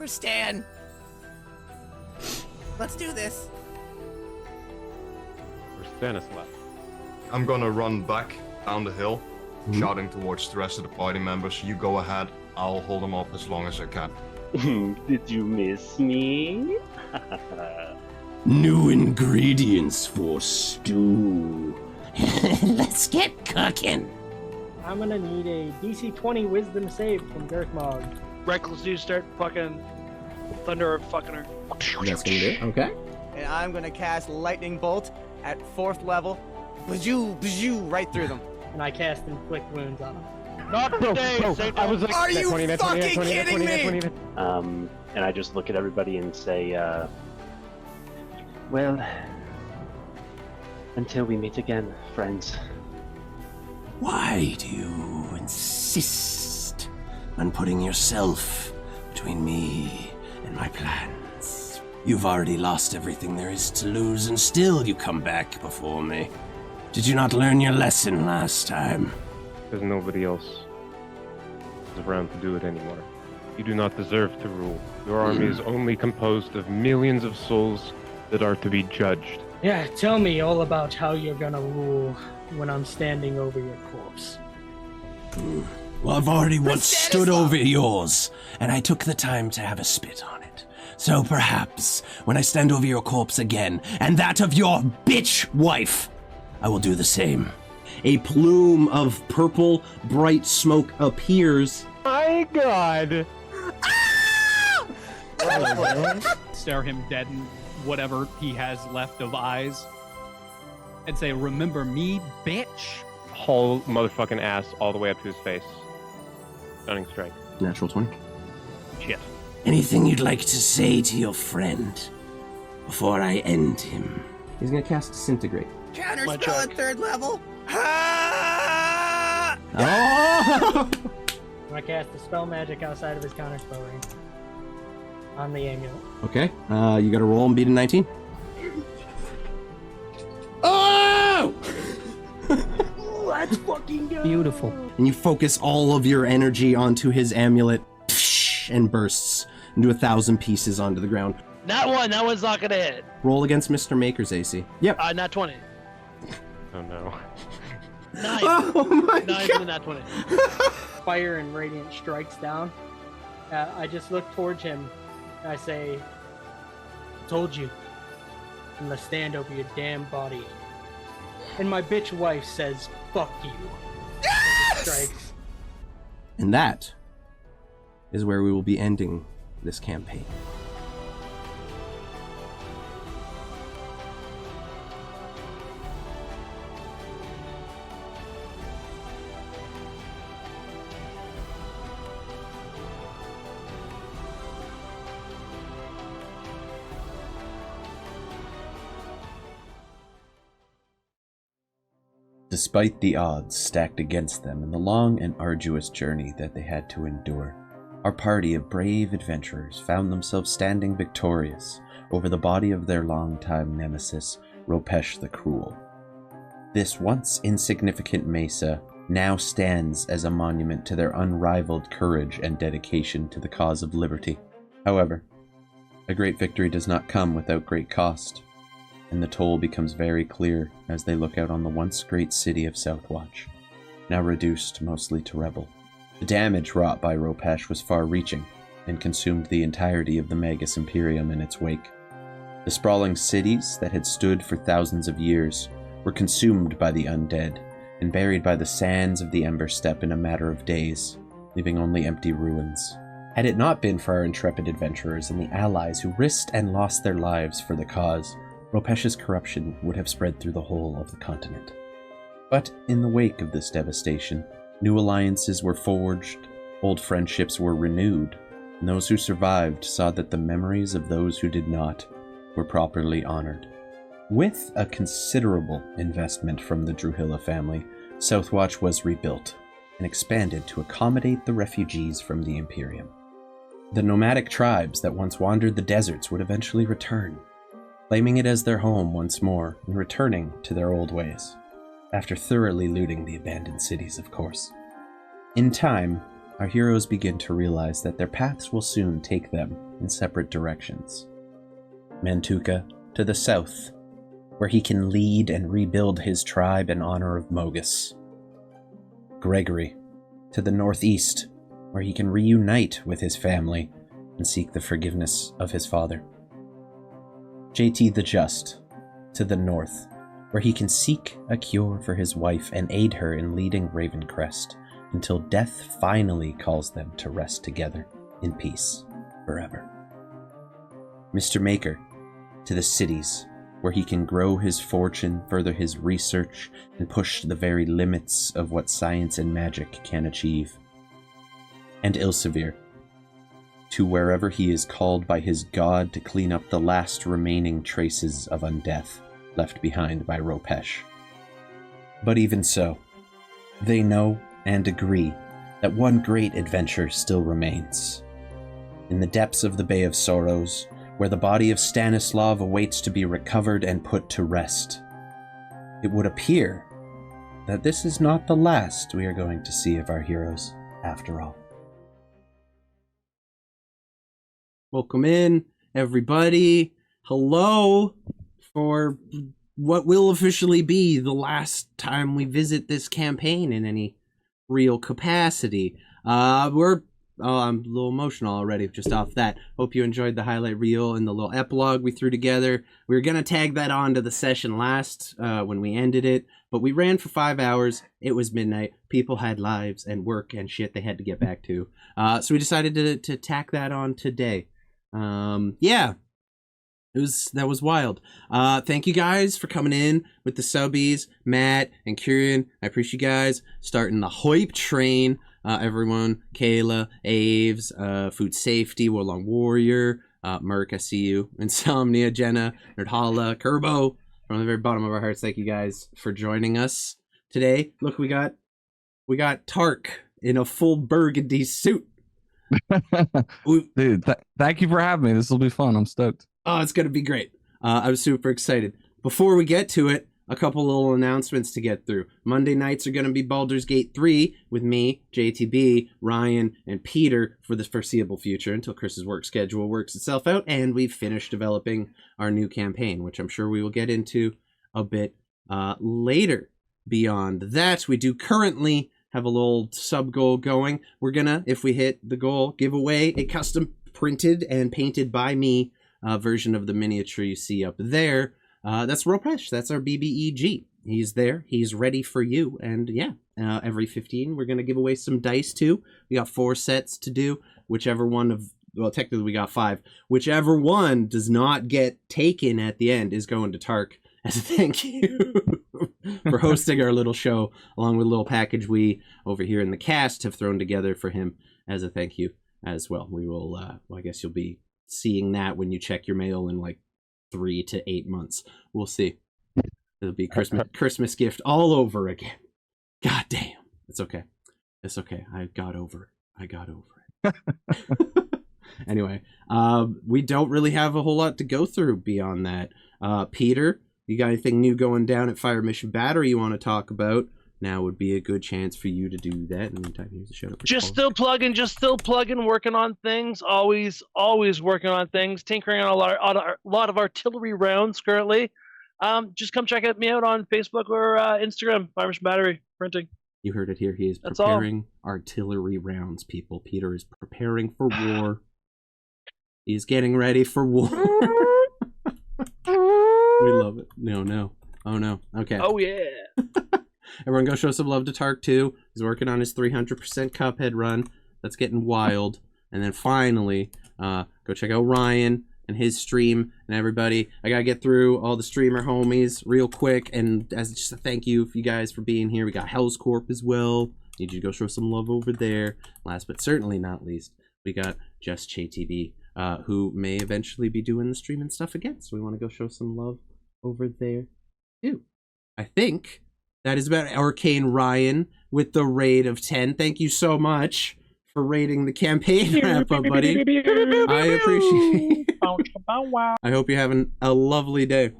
For Stan. Let's do this. For Stanislav. I'm gonna run back down the hill, shouting towards the rest of the party members. You go ahead. I'll hold them up as long as I can. Did you miss me? New ingredients for stew. Let's get cooking. I'm gonna need a DC 20 Wisdom save from Girthmog. Reckless dude start fucking thunder fucking her. That's gonna do it. Okay. And I'm gonna cast Lightning Bolt at 4th level. Bajou, bajou, right through them. And I cast Inflict Wounds on him. Not today, Saint I was like, Are you 20, fucking 20, kidding 20, me? 20. And I just look at everybody and say, well, until we meet again, friends. Why do you insist on putting yourself between me and my plans? You've already lost everything there is to lose, and still you come back before me. Did you not learn your lesson last time? Because nobody else is around to do it anymore. You do not deserve to rule. Your army is only composed of millions of souls that are to be judged. Yeah, tell me all about how you're gonna rule when I'm standing over your corpse. Well, I've already once stood over yours, and I took the time to have a spit on it. So perhaps, when I stand over your corpse again, and that of your bitch wife, I will do the same. A plume of purple, bright smoke appears. My God! Stare him dead in whatever he has left of eyes and say, remember me, bitch? Haul motherfucking ass all the way up to his face. Stunning strike. Natural 20. Shit. Anything you'd like to say to your friend before I end him? He's gonna cast Disintegrate. Counter My spell check. at 3rd level. Ah! Oh! I cast a spell magic outside of his counter spell range on the amulet. Okay, you gotta roll and beat a 19. Oh! Let's fucking go! Beautiful. And you focus all of your energy onto his amulet, and bursts into 1,000 pieces onto the ground. That one's not gonna hit. Roll against Mr. Maker's AC. Yep. Not 20. Oh no. 9. Oh my 9 god! to not 20. Fire and radiant strikes down. I just look towards him and I say, told you. I'm gonna stand over your damn body. And my bitch wife says, fuck you. Yes! Strikes. And that is where we will be ending this campaign. Despite the odds stacked against them and the long and arduous journey that they had to endure, our party of brave adventurers found themselves standing victorious over the body of their longtime nemesis, Ropesh the Cruel. This once insignificant mesa now stands as a monument to their unrivaled courage and dedication to the cause of liberty. However, a great victory does not come without great cost, and the toll becomes very clear as they look out on the once great city of Southwatch, now reduced mostly to rubble. The damage wrought by Ropesh was far-reaching, and consumed the entirety of the Magus Imperium in its wake. The sprawling cities that had stood for thousands of years were consumed by the undead, and buried by the sands of the Ember Steppe in a matter of days, leaving only empty ruins. Had it not been for our intrepid adventurers and the allies who risked and lost their lives for the cause, Ropesh's corruption would have spread through the whole of the continent. But in the wake of this devastation, new alliances were forged, old friendships were renewed, and those who survived saw that the memories of those who did not were properly honored. With a considerable investment from the Druhilla family, Southwatch was rebuilt and expanded to accommodate the refugees from the Imperium. The nomadic tribes that once wandered the deserts would eventually return, claiming it as their home once more and returning to their old ways, after thoroughly looting the abandoned cities, of course. In time, our heroes begin to realize that their paths will soon take them in separate directions. Mantuka to the south, where he can lead and rebuild his tribe in honor of Mogus. Gregory to the northeast, where he can reunite with his family and seek the forgiveness of his father. JT the Just to the north, where he can seek a cure for his wife and aid her in leading Ravencrest until death finally calls them to rest together in peace forever. Mr. Maker to the cities, where he can grow his fortune, further his research, and push the very limits of what science and magic can achieve. And Ilsevere to wherever he is called by his god to clean up the last remaining traces of undeath left behind by Ropesh. But even so, they know and agree that one great adventure still remains. In the depths of the Bay of Sorrows, where the body of Stanislav awaits to be recovered and put to rest. It would appear that this is not the last we are going to see of our heroes, after all. Welcome in, everybody. Hello, for what will officially be the last time we visit this campaign in any real capacity. I'm a little emotional already just off that. Hope you enjoyed the highlight reel and the little epilogue we threw together. We were going to tag that on to the session last when we ended it, but we ran for 5 hours. It was midnight. People had lives and work and shit they had to get back to. So we decided to tack that on today. Yeah. That was wild. Thank you guys for coming in with the subbies, Matt and Kieran. I appreciate you guys starting the hype train. Everyone, Kayla, Aves, Food Safety, Warlong Warrior, Merc, I see you, Insomnia, Jenna, Nerdhala, Kerbo, from the very bottom of our hearts. Thank you guys for joining us today. Look, we got Tark in a full burgundy suit. Dude, thank you for having me. This will be fun. I'm stoked. Oh, it's going to be great. I'm super excited. Before we get to it, a couple little announcements to get through. Monday nights are going to be Baldur's Gate 3 with me, JTB, Ryan, and Peter for the foreseeable future until Chris's work schedule works itself out and we've finished developing our new campaign, which I'm sure we will get into a bit later. Beyond that, we do currently have a little sub-goal going. We're gonna, if we hit the goal, give away a custom printed and painted by me version of the miniature you see up there. That's Ropesh. That's our BBEG. He's there. He's ready for you. And yeah, every 15, we're going to give away some dice too. We got 4 sets to do. Whichever one of, well, technically we got 5. Whichever one does not get taken at the end is going to Tark as a thank you for hosting our little show, along with a little package we over here in the cast have thrown together for him as a thank you as well. We will, well, I guess you'll be seeing that when you check your mail in like 3 to 8 months. We'll see. It'll be Christmas gift all over again. God damn. It's okay. It's okay. I got over it. Anyway, we don't really have a whole lot to go through beyond that. Peter, you got anything new going down at Fire Mission Battery you want to talk about? Now would be a good chance for you to do that. In the meantime, here's a shout out. Just still plugging, working on things. Always working on things. Tinkering on a lot of artillery rounds currently. Just come check me out on Facebook or Instagram. Fire Mission Battery Printing. You heard it here. He is preparing artillery rounds, people. Peter is preparing for war. He's getting ready for war. We love it. No. Oh, no. Okay. Oh, yeah. Everyone go show some love to Tark, too. He's working on his 300% Cuphead run. That's getting wild. And then finally, go check out Ryan and his stream. And everybody, I got to get through all the streamer homies real quick. And as just a thank you for you guys for being here, we got Hell's Corp as well. Need you to go show some love over there. Last but certainly not least, we got Just JTB, who may eventually be doing the stream and stuff again. So we want to go show some love over there, too. I think that is about Arcane Ryan with the raid of 10. Thank you so much for raiding the campaign wrap up, buddy. I appreciate it. I hope you're having a lovely day.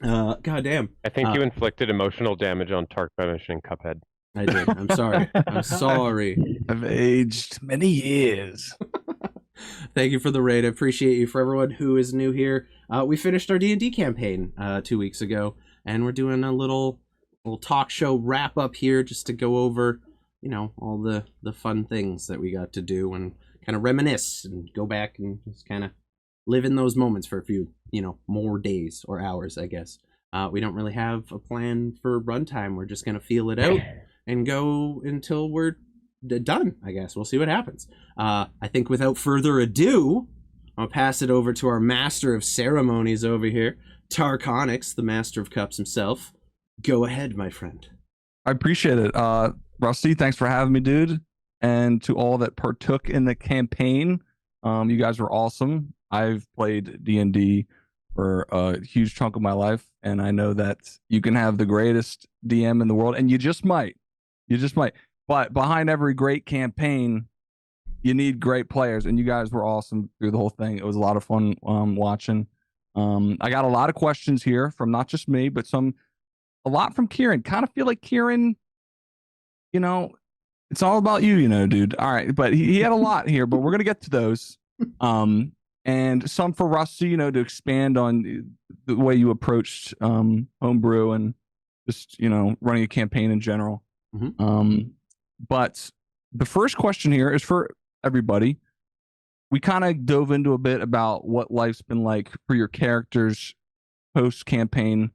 God damn. I think you inflicted emotional damage on Tark by mentioning Cuphead. I did. I'm sorry. I'm sorry. I've aged many years. Thank you for the raid. I appreciate you. For everyone who is new here, we finished our D&D campaign 2 weeks ago, and we're doing a little talk show wrap up here just to go over, all the fun things that we got to do and kind of reminisce and go back and just kind of live in those moments for a few, more days or hours, I guess. We don't really have a plan for runtime. We're just going to feel it out and go until we're done, I guess. We'll see what happens. I think without further ado, I'll pass it over to our master of ceremonies over here, Tarkonix, the master of cups himself. Go ahead, my friend. I appreciate it. Rusty, thanks for having me, dude. And to all that partook in the campaign, you guys were awesome. I've played D&D for a huge chunk of my life, and I know that you can have the greatest DM in the world, and you just might. But behind every great campaign, you need great players, and you guys were awesome through the whole thing. It was a lot of fun watching. I got a lot of questions here from not just me, but a lot from Kieran. Kind of feel like Kieran, it's all about you, dude. All right, but he had a lot here, but we're gonna get to those. And some for Rusty, to expand on the way you approached homebrew and just running a campaign in general. Mm-hmm. But the first question here is for everybody. We kind of dove into a bit about what life's been like for your characters post-campaign.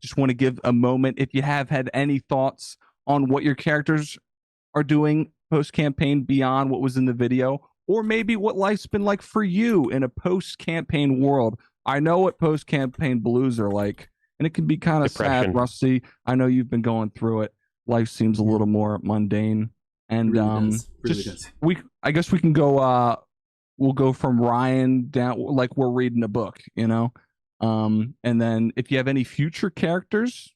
Just want to give a moment if you have had any thoughts on what your characters are doing post-campaign beyond what was in the video, or maybe what life's been like for you in a post-campaign world. I know what post-campaign blues are like, and it can be kind of sad, Rusty. I know you've been going through it. Life seems a little more mundane, and does. I guess we can go. We'll go from Ryan down, like we're reading a book, and then if you have any future characters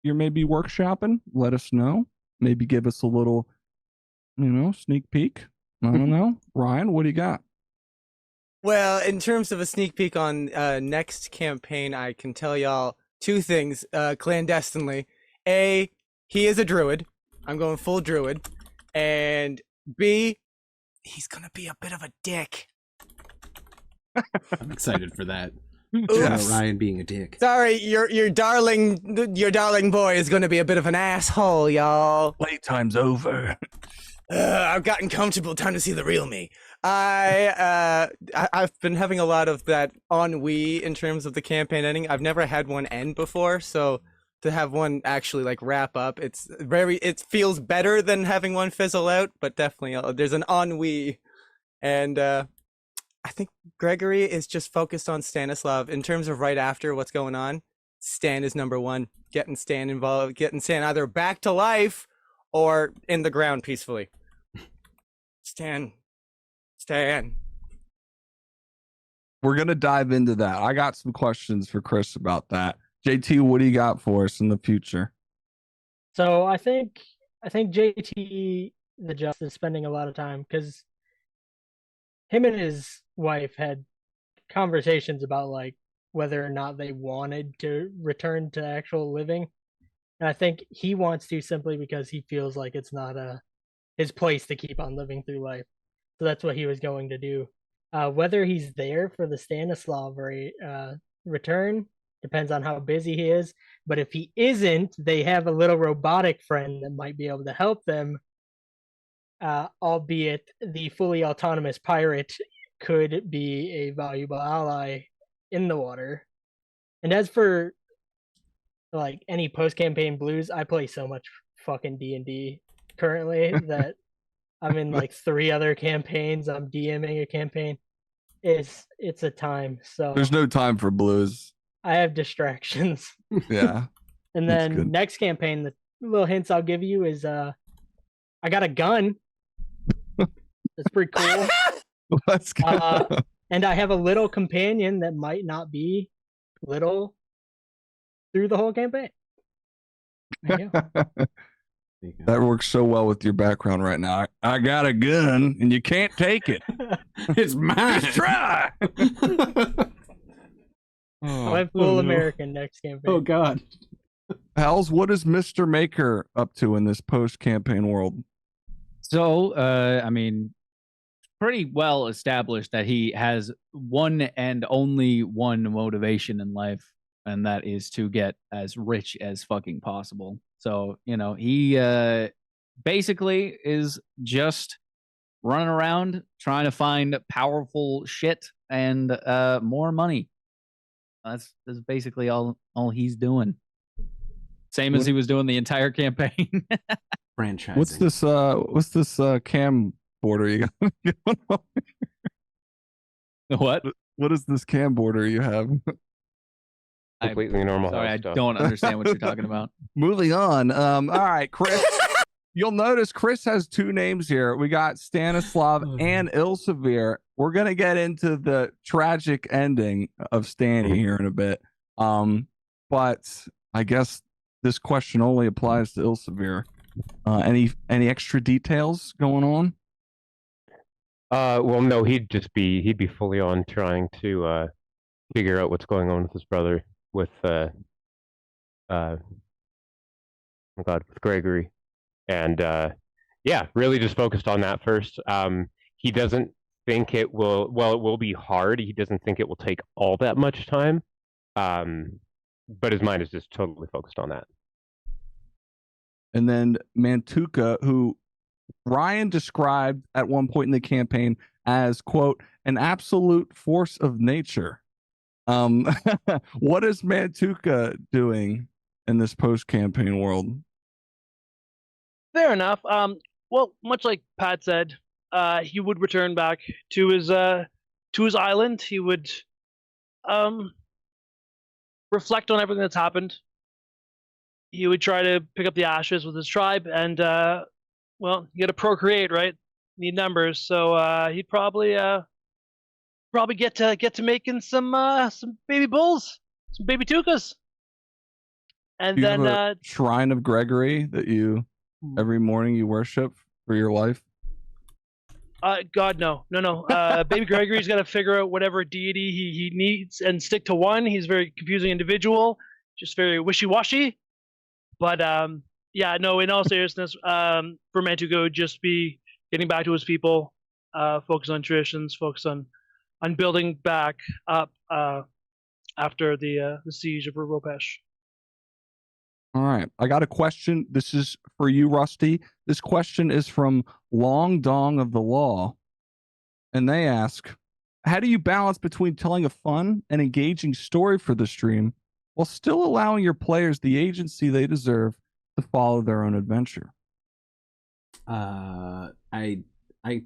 you're maybe workshopping, let us know. Maybe give us a little, sneak peek. I don't know, Ryan, what do you got? Well, in terms of a sneak peek on next campaign, I can tell y'all two things clandestinely. A, he is a druid. I'm going full druid. And B, he's going to be a bit of a dick. I'm excited for that. Oops. Ryan being a dick. Sorry, your darling boy is going to be a bit of an asshole, y'all. Playtime's over. I've gotten comfortable. Time to see the real me. I've been having a lot of that ennui in terms of the campaign ending. I've never had one end before, so to have one actually wrap up, it feels better than having one fizzle out. But definitely, there's an ennui, and I think Gregory is just focused on Stanislav in terms of right after what's going on. Stan is number one. Getting Stan involved, getting Stan either back to life or in the ground peacefully. Stan. We're gonna dive into that. I got some questions for Chris about that. JT, what do you got for us in the future? So I think JT the Just is spending a lot of time because him and his wife had conversations about whether or not they wanted to return to actual living. And I think he wants to simply because he feels like it's not his place to keep on living through life. So that's what he was going to do. Whether he's there for the Stanislav return depends on how busy he is. But if he isn't, they have a little robotic friend that might be able to help them. Albeit the fully autonomous pirate could be a valuable ally in the water. And as for any post-campaign blues, I play so much fucking D&D currently that I'm in 3 other campaigns. I'm DMing a campaign. It's a time. So there's no time for blues. I have distractions. Yeah. And then next campaign, the little hints I'll give you is I got a gun. That's pretty cool. Let's go. And I have a little companion that might not be little through the whole campaign. There you go. That works so well with your background right now. I got a gun and you can't take it. It's mine. Just try. I went full American next campaign. Oh God. Hells, what is Mr. Maker up to in this post-campaign world? So, pretty well established that he has one and only one motivation in life, and that is to get as rich as fucking possible. So, he basically is just running around trying to find powerful shit and more money. That's basically all he's doing. Same as he was doing the entire campaign. Franchising. What's this cam border you got going on? What? What is this cam border you have? Completely normal. Sorry, I stuff. don't understand what you're talking about. Moving on. All right, Chris. You'll notice Chris has two names here. We got Stanislav and Ilsevere. We're gonna get into the tragic ending of Stanny here in a bit. But I guess this question only applies to Ilsevere. Any extra details going on? Well, no, he'd be fully on trying to figure out what's going on with his brother, with oh God, with Gregory, and yeah, really just focused on that first. He doesn't think it will. Well, it will be hard. He doesn't think it will take all that much time, but his mind is just totally focused on that. And then Mantuka, who Ryan described at one point in the campaign as, quote, an absolute force of nature. What is Mantuka doing in this post-campaign world? Fair enough. Well, much like Pat said, he would return back to his island. He would reflect on everything that's happened. He would try to pick up the ashes with his tribe, and well, you got to procreate, right? Need numbers, so he'd probably get to making some baby bulls, some baby tukas, and Do you then have a shrine of Gregory that you every morning you worship for your life? God, no. Baby Gregory's got to figure out whatever deity he needs and stick to one. He's a very confusing individual, just very wishy-washy. But yeah, no. In all seriousness, for Mantuka would just be getting back to his people, focus on traditions, focus on building back up after the siege of Ropesh. All right. I got a question. This is for you, Rusty. This question is from Long Dong of the Law. And they ask, how do you balance between telling a fun and engaging story for the stream while still allowing your players the agency they deserve to follow their own adventure? I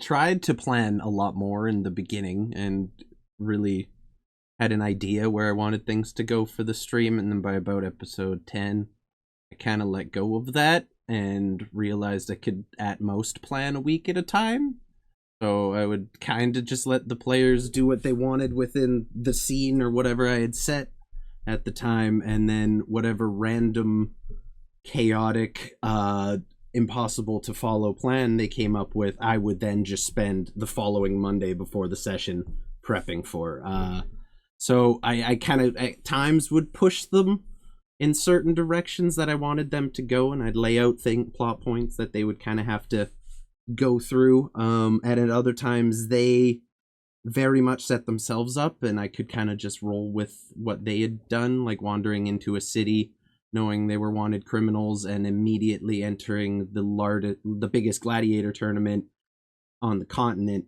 tried to plan a lot more in the beginning and really had an idea where I wanted things to go for the stream, and then by about episode 10, I kind of let go of that and realized I could at most plan a week at a time. So I would kind of just let the players do what they wanted within the scene or whatever I had set at the time, and then whatever random, chaotic, impossible to follow plan they came up with, I would then just spend the following Monday before the session prepping for. So I kind of at times would push them in certain directions that I wanted them to go, and I'd lay out plot points that they would kind of have to go through. And at other times they very much set themselves up, and I could kind of just roll with what they had done, like wandering into a city knowing they were wanted criminals and immediately entering the biggest gladiator tournament on the continent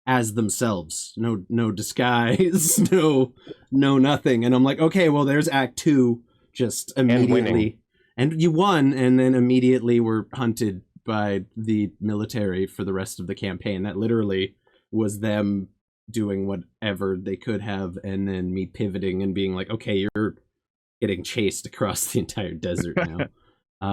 as themselves. No disguise, no nothing. And I'm like, okay, well, there's Act 2, just immediately. And you won, and then immediately were hunted by the military for the rest of the campaign. That literally was them doing whatever they could have, and then me pivoting and being like, okay, you're getting chased across the entire desert now.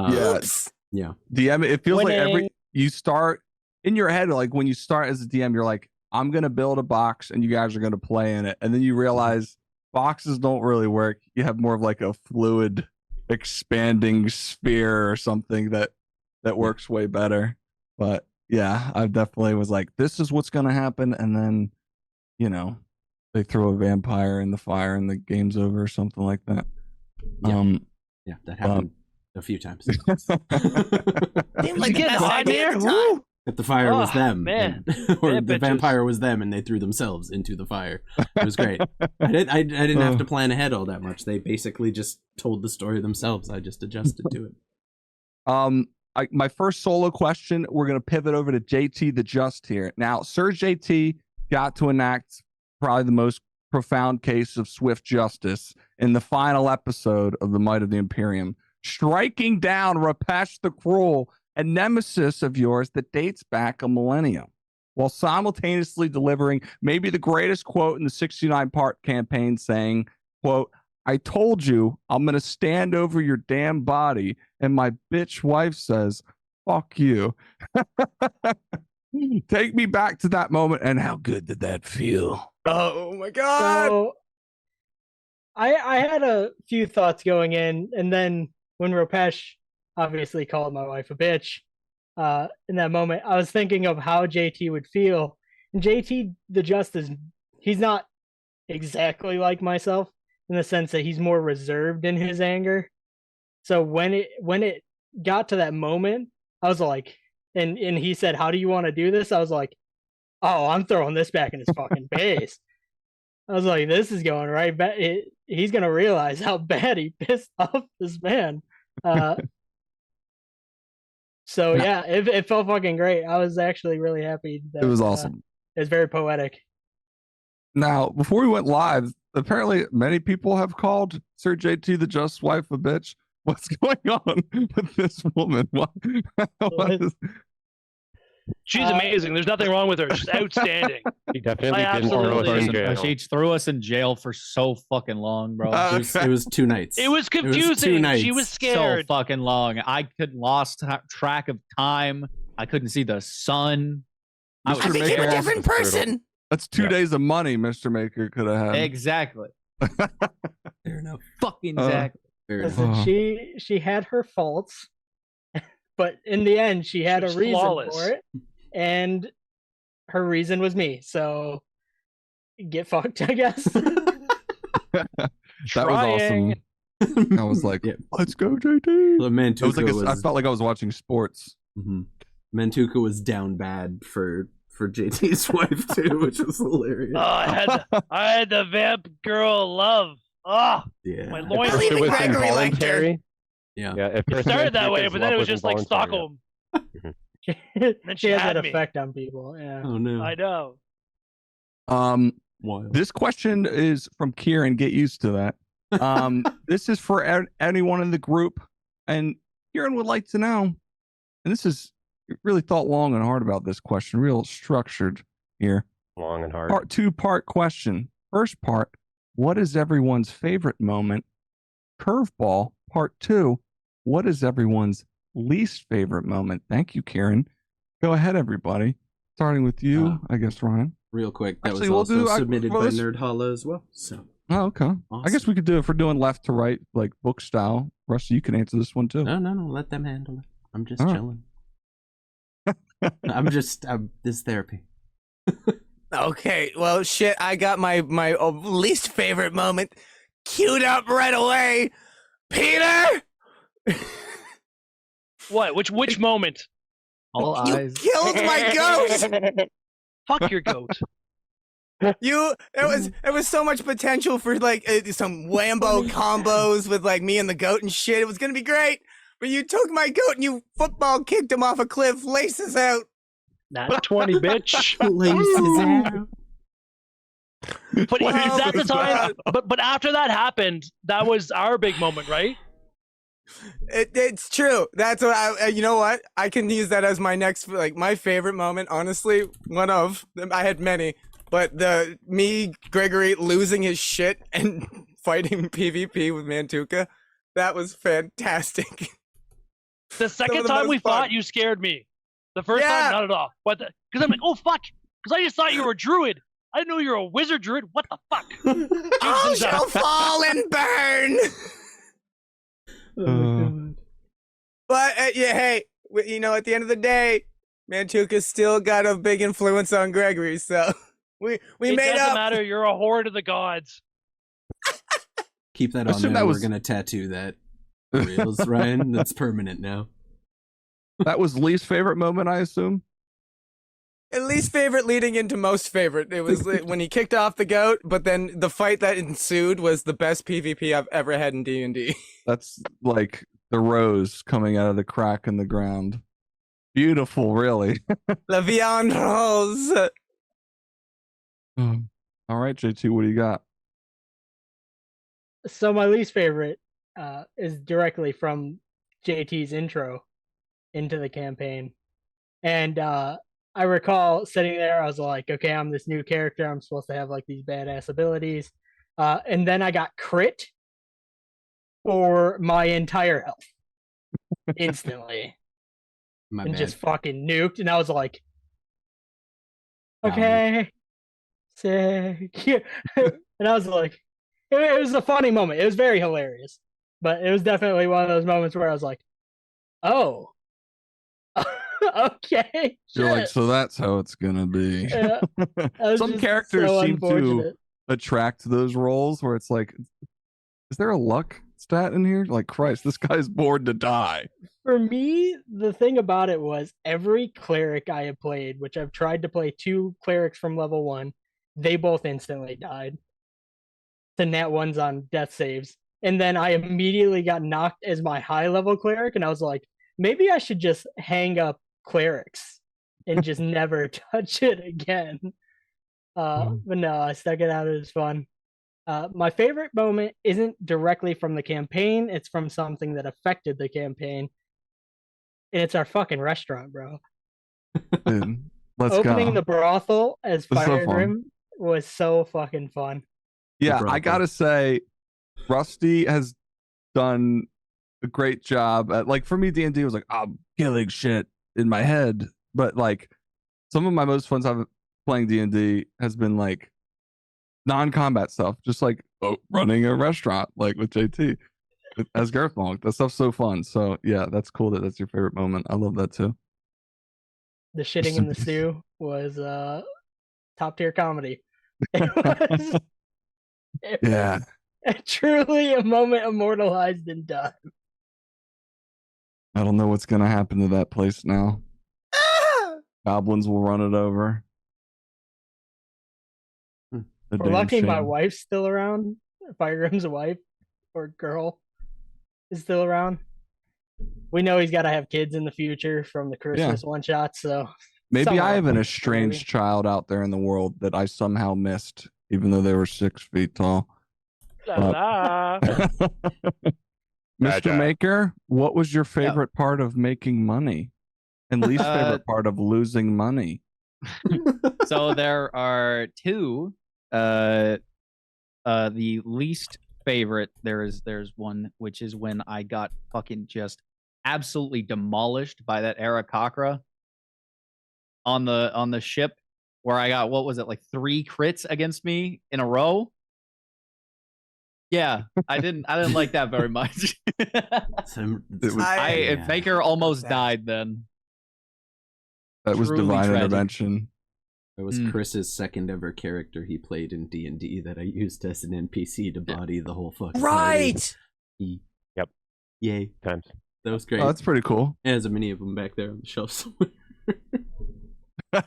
Yes. Yeah. DM, it feels Winning. like you start in your head, like when you start as a DM, you're like, I'm going to build a box and you guys are going to play in it. And then you realize boxes don't really work. You have more of like a fluid expanding sphere or something that works way better. But yeah, I definitely was like, this is what's going to happen. And then, they throw a vampire in the fire and the game's over or something like that. Yeah, that happened a few times. It's getting hot in here. Woo! If the fire was Oh, them, man. or Yeah, the bitches. vampire was them, and they threw themselves into the fire. It was great. I didn't have to plan ahead all that much. They basically just told the story themselves. I just adjusted to it. My first solo question, we're going to pivot over to JT the Just here. Now, Sir JT got to enact probably the most profound case of swift justice in the final episode of The Might of the Imperium, striking down Rapesh the Cruel, a nemesis of yours that dates back a millennium, while simultaneously delivering maybe the greatest quote in the 69-part campaign, saying, quote, "I told you I'm going to stand over your damn body," and my bitch wife says, "Fuck you." Take me back to that moment, and how good did that feel? Oh my god! So I had a few thoughts going in, and then when Rupesh obviously called my wife a bitch, in that moment, I was thinking of how JT would feel. And JT the Justice, he's not exactly like myself in the sense that he's more reserved in his anger. So when it got to that moment, I was like, and he said, "How do you want to do this?" I was like, "Oh, I'm throwing this back in his fucking face." I was like, "This is going right back. He's gonna realize how bad he pissed off this man." So yeah, it felt fucking great. I was actually really happy. That, It was awesome. It's very poetic. Now, before we went live, apparently many people have called Sir JT the Just wife a bitch. What's going on with this woman? What is... She's amazing. There's nothing wrong with her. She's outstanding. He definitely I didn't throw us in absolutely- jail. She threw us in jail for so fucking long, bro. It was 2 nights. It was confusing. 2 nights. She was So scared. fucking long. I could lost track of time. I couldn't see the sun. I Mr. was Maker scared. also- different person. That's 2 days of money Mr. Maker could have had. Exactly. Fair enough. Fucking exactly. Fair enough. Listen, she had her faults, but in the end, she had She a was reason flawless. for it, and her reason was me. So get fucked, I guess. That was Trying. awesome. I was like, Yeah. let's go, JT. Well, It was like Mantuka I felt like I was watching sports. Mantuka was down bad for JT's wife too, which was hilarious. Oh, I had the vamp girl love. Oh, Yeah. my At loins. first it was Gregory liked her. involuntary. Yeah. Yeah, at It first started that way, Mantuka's but then love it was just like involuntary. Stockholm. Then she she has had that me. effect on people. Yeah. Oh no. I know. Wild. This question is from Kieran. Get used to that. This is for anyone in the group, and Kieran would like to know. And this is really thought long and hard about this question. Real structured here. Long and hard. Two-part question. First part: what is everyone's favorite moment? Curveball. Part 2: what is everyone's least favorite moment? Thank you, Kieran. Go ahead, everybody. Starting with you, I guess, Ryan. Real quick, that Actually, was we'll also do- submitted well, by this- Nerd Hollow as well. So Oh, okay. I guess we could do it if we're doing left to right, like book style. Rusty, you can answer this one too. no, let them handle it. I'm just All right. chilling. This is therapy. Okay, well, shit, I got my least favorite moment queued up right away. Peter, What? Which moment? All you eyes. killed my goat. Fuck your goat. It was so much potential for like some Lambo combos with like me and the goat and shit. It was gonna be great, but you took my goat and you football kicked him off a cliff, laces out. Not 20, bitch. Laces out. But is Wow, that the that's time? bad. But after that happened, that was our big moment, right? It's true. That's what you know what? I can use that as my next, like, my favorite moment, honestly. One of them. I had many, but Gregory losing his shit and fighting PvP with Mantuka, that was fantastic. The second the time most we fun. fought, you scared me. The first Yeah. time, not at all. What? Because I'm like, oh fuck! Because I just thought you were a druid. I didn't know you were a wizard druid. What the fuck? All Jesus. shall fall and burn. But yeah, hey, you know, at the end of the day, Mantuka's still got a big influence on Gregory, so we It made doesn't up. matter. You're a whore to the gods. Keep that I on assume there. that We're was- gonna tattoo that. Reels, Ryan. That's permanent now. That was Lee's favorite moment, I assume. Least favorite leading into most favorite. It was when he kicked off the goat, but then the fight that ensued was the best PvP I've ever had in D&D. That's like the rose coming out of the crack in the ground. Beautiful, really. La viande rose. All right, JT, what do you got? So my least favorite is directly from JT's intro into the campaign. And I recall sitting there, I was like, okay, I'm this new character. I'm supposed to have like these badass abilities. And then I got crit for my entire health instantly. My and bad. just fucking nuked. And I was like, okay, sick. And I was like, it was a funny moment. It was very hilarious. But it was definitely one of those moments where I was like, oh, okay. You're like, shit. so that's how it's gonna be. Yeah, that was Some just characters so seem to unfortunate. attract those roles where it's like, is there a luck stat in here? Like, Christ, this guy's born to die. For me, the thing about it was every cleric I have played, which I've tried to play 2 clerics from level 1, they both instantly died. The nat ones on death saves. And then I immediately got knocked as my high level cleric, and I was like, maybe I should just hang up clerics and just never touch it again. But no, I stuck it out. It was fun. My favorite moment isn't directly from the campaign, it's from something that affected the campaign. And it's our fucking restaurant, bro. Dude, let's Opening go. the brothel as It's so Fire fun. Grim was so fucking fun. Yeah, brothel. I gotta say, Rusty has done a great job at, like, for me, D&D was like, I'm killing shit in my head, but like some of my most fun stuff playing D&D has been like non-combat stuff, just like running a restaurant, like with JT as Garth Monk. That stuff's so fun. So yeah, that's cool that that's your favorite moment. I love that too. The shitting in the stew was top tier comedy. It Yeah. was truly a moment immortalized in time. I don't know what's gonna happen to that place now. Goblins will run it over. A We're damn lucky my shame. wife's still around. Fire Grim's wife or girl is still around. We know he's got to have kids in the future from the Christmas one shot. So Maybe somewhere I have an maybe. estranged child out there in the world that I somehow missed, even though they were 6 feet tall. La. Mr. Maker, what was your favorite part of making money? And least favorite part of losing money? So there are 2. The least favorite, there's one, which is when I got fucking just absolutely demolished by that Arakakra on the ship, where I got, what was it, like 3 crits against me in a row. Yeah, I didn't like that very much. Maker almost died then. That was Truly divine tragic. intervention. That was Chris's second ever character he played in D&D that I used as an NPC to body the whole fucking Right! party. Yep. Yay. Times. That was great. Oh, that's pretty cool. Yeah, there's a mini of them back there on the shelf somewhere.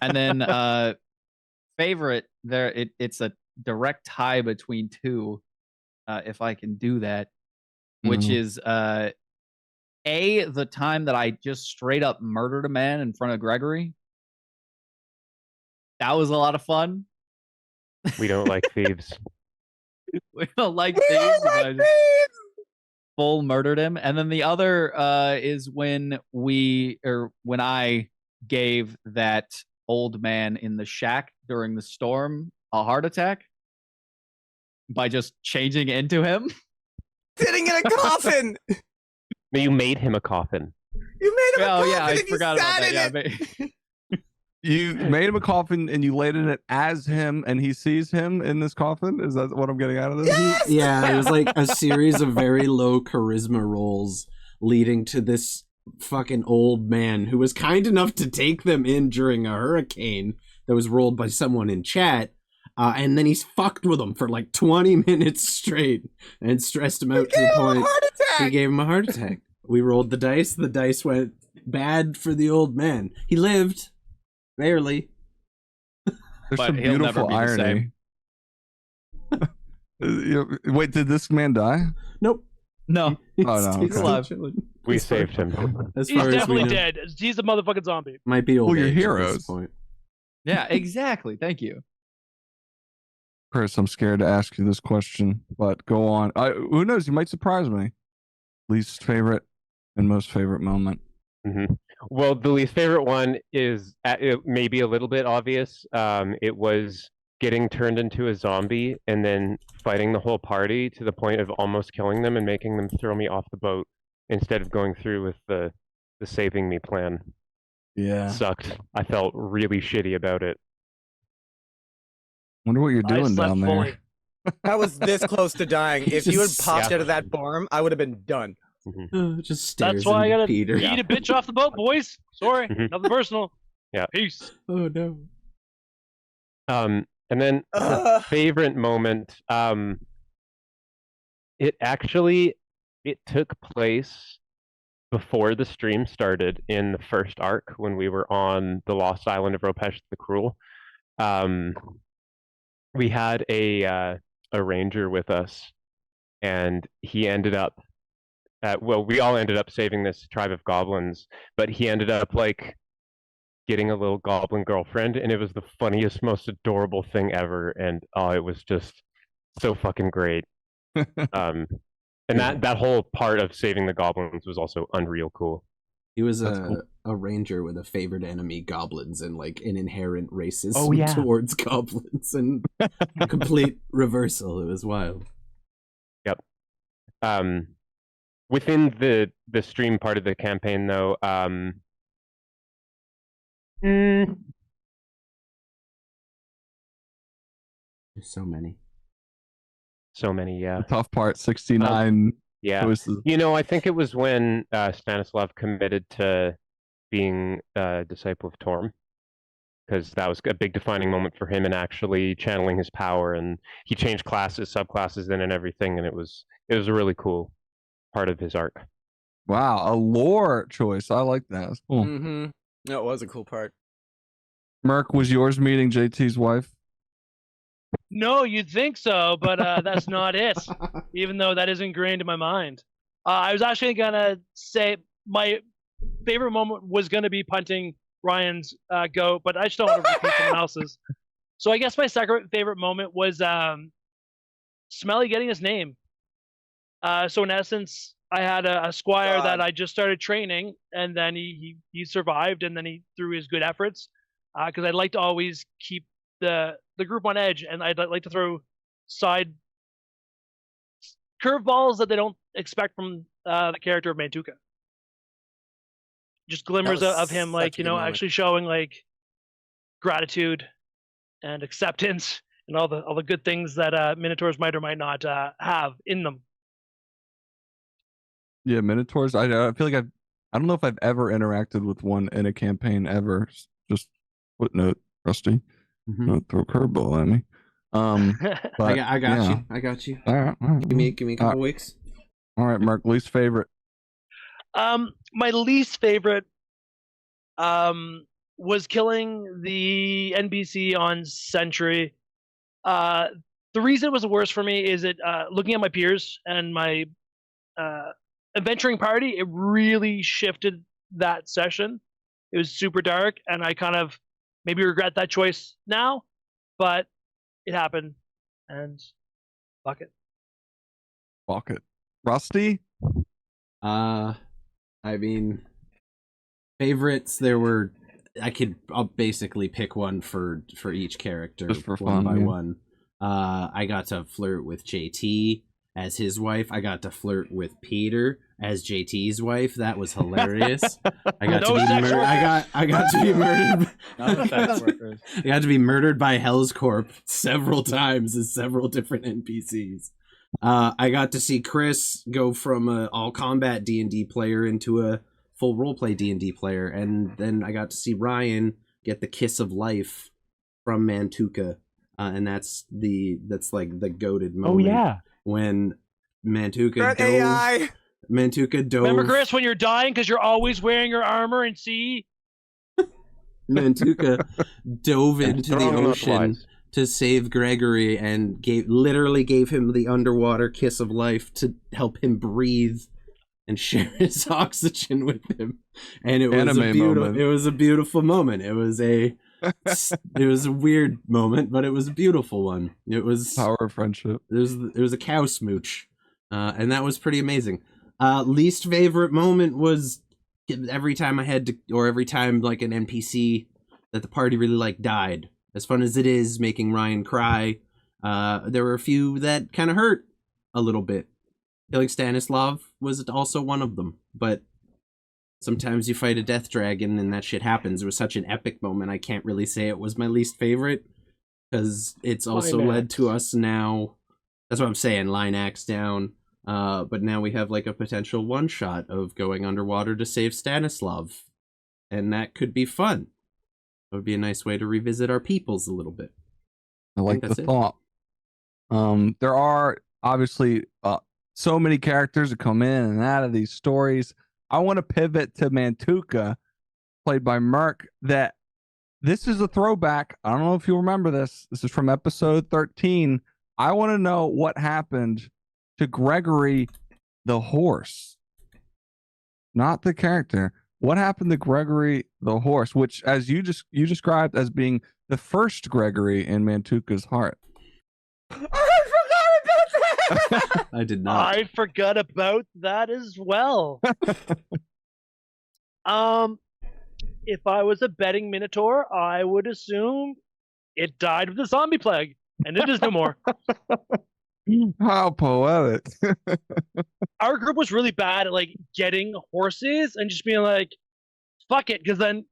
And then favorite, it's a direct tie between 2, if I can do that, which is the time that I just straight up murdered a man in front of Gregory. That was a lot of fun. We don't like thieves. We don't like thieves. I just full murdered him. And then the other is when I gave that old man in the shack during the storm a heart attack by just changing into him. Sitting in a coffin! You made him a coffin. You made him a coffin! Yeah, I and forgot you about sat that. in Yeah, it. You made him a coffin and you laid in it as him, and he sees him in this coffin? Is that what I'm getting out of this? Yes! Yeah, it was like a series of very low charisma rolls leading to this fucking old man who was kind enough to take them in during a hurricane that was rolled by someone in chat. And then he's fucked with them for like 20 minutes straight and stressed him out to the point he gave him a heart attack. We rolled the dice. The dice went bad for the old man. He lived, barely, There's But some he'll never beautiful be the irony. same. Wait, did this man die? Nope. No, Oh, no, He's okay. still alive. chilling. We As far- saved him. As He's far as we definitely know. dead. He's a motherfucking zombie. Might be old Well, you're age at this heroes. point. yeah, exactly. Thank you. Chris, I'm scared to ask you this question, but go on. Who knows? You might surprise me. Least favorite and most favorite moment. Well, the least favorite one is it may be a little bit obvious. It was getting turned into a zombie and then fighting the whole party to the point of almost killing them and making them throw me off the boat instead of going through with the saving me plan. Yeah. Sucked. I felt really shitty about it. Wonder what you're I doing slept down fully. there. I was this close to dying. He If you had just- popped Yeah. out of that farm, I would have been done. Just stares That's why I into gotta Peter. eat a bitch off the boat, boys. Sorry, Mhm. nothing personal. Yeah. Peace. Oh no. And then the Ugh. favorite moment, it took place before the stream started in the first arc when we were on the Lost Island of Ropesh the Cruel. We had a ranger with us, and he ended up we all ended up saving this tribe of goblins, but he ended up like getting a little goblin girlfriend, and it was the funniest, most adorable thing ever, and it was just so fucking great. And that whole part of saving the goblins was also unreal cool. He was That's cool. a ranger with a favorite enemy, goblins, and like an inherent racism Oh, yeah. towards goblins, and a complete reversal. It was wild. Yep. Within the stream part of the campaign, though, There's so many. so many, yeah, The tough part, 69 yeah. choices. You know, I think it was when Stanislav committed to being a disciple of Torm, because that was a big defining moment for him and actually channeling his power, and he changed classes, subclasses in and everything, and it was a really cool part of his arc. Wow, a lore choice. I like that. That's cool. Mm-hmm. That was a cool part. Merc, was yours meeting JT's wife? No, you'd think so, but that's not it. Even though that is ingrained in my mind. I was actually gonna say my favorite moment was gonna be punting Ryan's goat, but I just don't want to repeat someone else's. So I guess my second favorite moment was Smelly getting his name. So in essence, I had a squire that I just started training, and then he survived, and then he through his good efforts, because I'd like to always keep the group on edge, and I'd like to throw side curveballs that they don't expect from the character of Mantuka. Just glimmers was of him, such like, a good moment. actually showing like gratitude and acceptance and all the good things that Minotaurs might or might not have in them. Yeah, Minotaurs. I feel like I don't know if I've ever interacted with one in a campaign ever. Just footnote, Rusty. Mhm. Don't throw a curveball at me. But I got yeah. you. I got you. All right. Give me a couple weeks. All right, Mark. Least favorite. My least favorite was killing the NPC on Sentry. The reason it was the worst for me is looking at my peers and my adventuring party, it really shifted that session. It was super dark, and I kind of maybe regret that choice now, but it happened, and fuck it. Fuck it. Rusty. I mean, favorites. I'll basically pick one for each character, Just for one fun, by yeah. one. I got to flirt with JT as his wife. I got to flirt with Peter as JT's wife. That was hilarious. I got to No be sex murdered. workers. I got to be murdered. No sex workers. I got to be murdered by Hell's Corp several times as several different NPCs. I got to see Chris go from an all combat D&D player into a full roleplay D&D player, and then I got to see Ryan get the kiss of life from Mantuka, and that's like the goated moment. When Mantuka That dove. AI. Mantuka dove. Remember, Chris, when you're dying because you're always wearing your armor and see? Mantuka dove And into the strong enough ocean lies. to save Gregory and literally gave him the underwater kiss of life to help him breathe and share his oxygen with him. And it was Anime a beautiful moment. it was a beautiful moment. It was a weird moment, but it was a beautiful one. It was Power of friendship. it was a cow smooch. And that was pretty amazing. Least favorite moment was every time every time like an NPC that the party really liked died. As fun as it is making Ryan cry, there were a few that kind of hurt a little bit. Killing Stanislav was also one of them, but sometimes you fight a death dragon and that shit happens. It was such an epic moment. I can't really say it was my least favorite because it's also led to us now. That's what I'm saying. Line axe down. But now we have like a potential one shot of going underwater to save Stanislav, and that could be fun. It would be a nice way to revisit our peoples a little bit. I like that's the it. thought. There are obviously so many characters that come in and out of these stories. I want to pivot to Mantuka, played by Merc. That this is a throwback. I don't know if you remember this. This is from episode 13. I want to know what happened to Gregory the horse, not the character. What happened to Gregory the horse, which, as you described as being the first Gregory in Mantuka's heart? I did not. I forgot about that as well. If I was a betting Minotaur, I would assume it died of the zombie plague, and it is no more. How poetic. Our group was really bad at like getting horses and just being like, fuck it, because then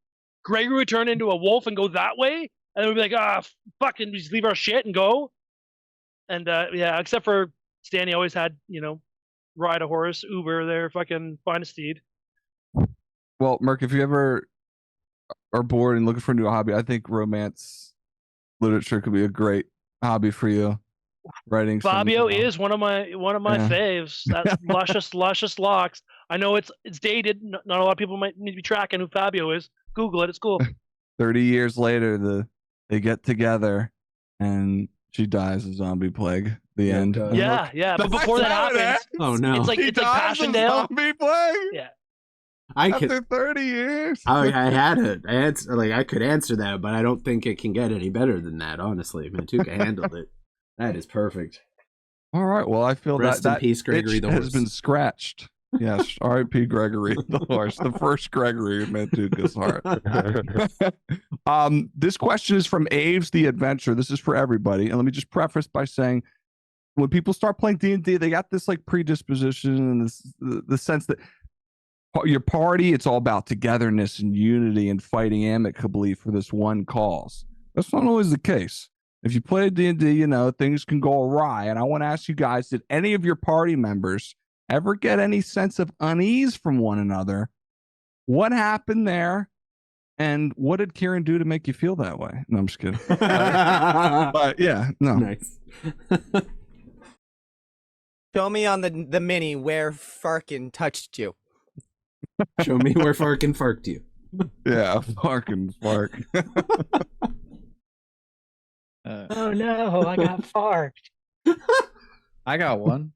Gregory would turn into a wolf and go that way, and then we'd be like, fuck, and we just leave our shit and go. And yeah, except for Stanley always had, ride a horse, Uber there, fucking find a steed. Well, Merc, if you ever are bored and looking for a new hobby, I think romance literature could be a great hobby for you. Writing Fabio is one of my faves. That's luscious locks. I know it's dated. Not a lot of people might need to be tracking who Fabio is. Google it. It's cool. 30 years later, they get together and she dies of zombie plague. The end. Yeah. But before that happens, oh no, it's like Passchendaele. Zombie plague. Yeah. After 30 years. I had it. I could answer that, but I don't think it can get any better than that. Honestly, Mantuka handled it. That is perfect. All right. Well, I feel Rest in that peace, Gregory itch the horse. has been scratched. Yes. R.I.P. Gregory the horse, the first Gregory in Mantuka's heart. This question is from Aves the Adventure. This is for everybody, and let me just preface by saying, when people start playing D&D, they got this like predisposition and the sense that your party, it's all about togetherness and unity and fighting amicably for this one cause. That's not always the case. If you play D&D, things can go awry. And I want to ask you guys, did any of your party members ever get any sense of unease from one another? What happened there? And what did Kieran do to make you feel that way? No, I'm just kidding. But yeah, no. Nice. Show me on the mini where Farkin touched you. Show me where Farkin farked you. Yeah, Farkin fark. Oh no, I got farked. I got one.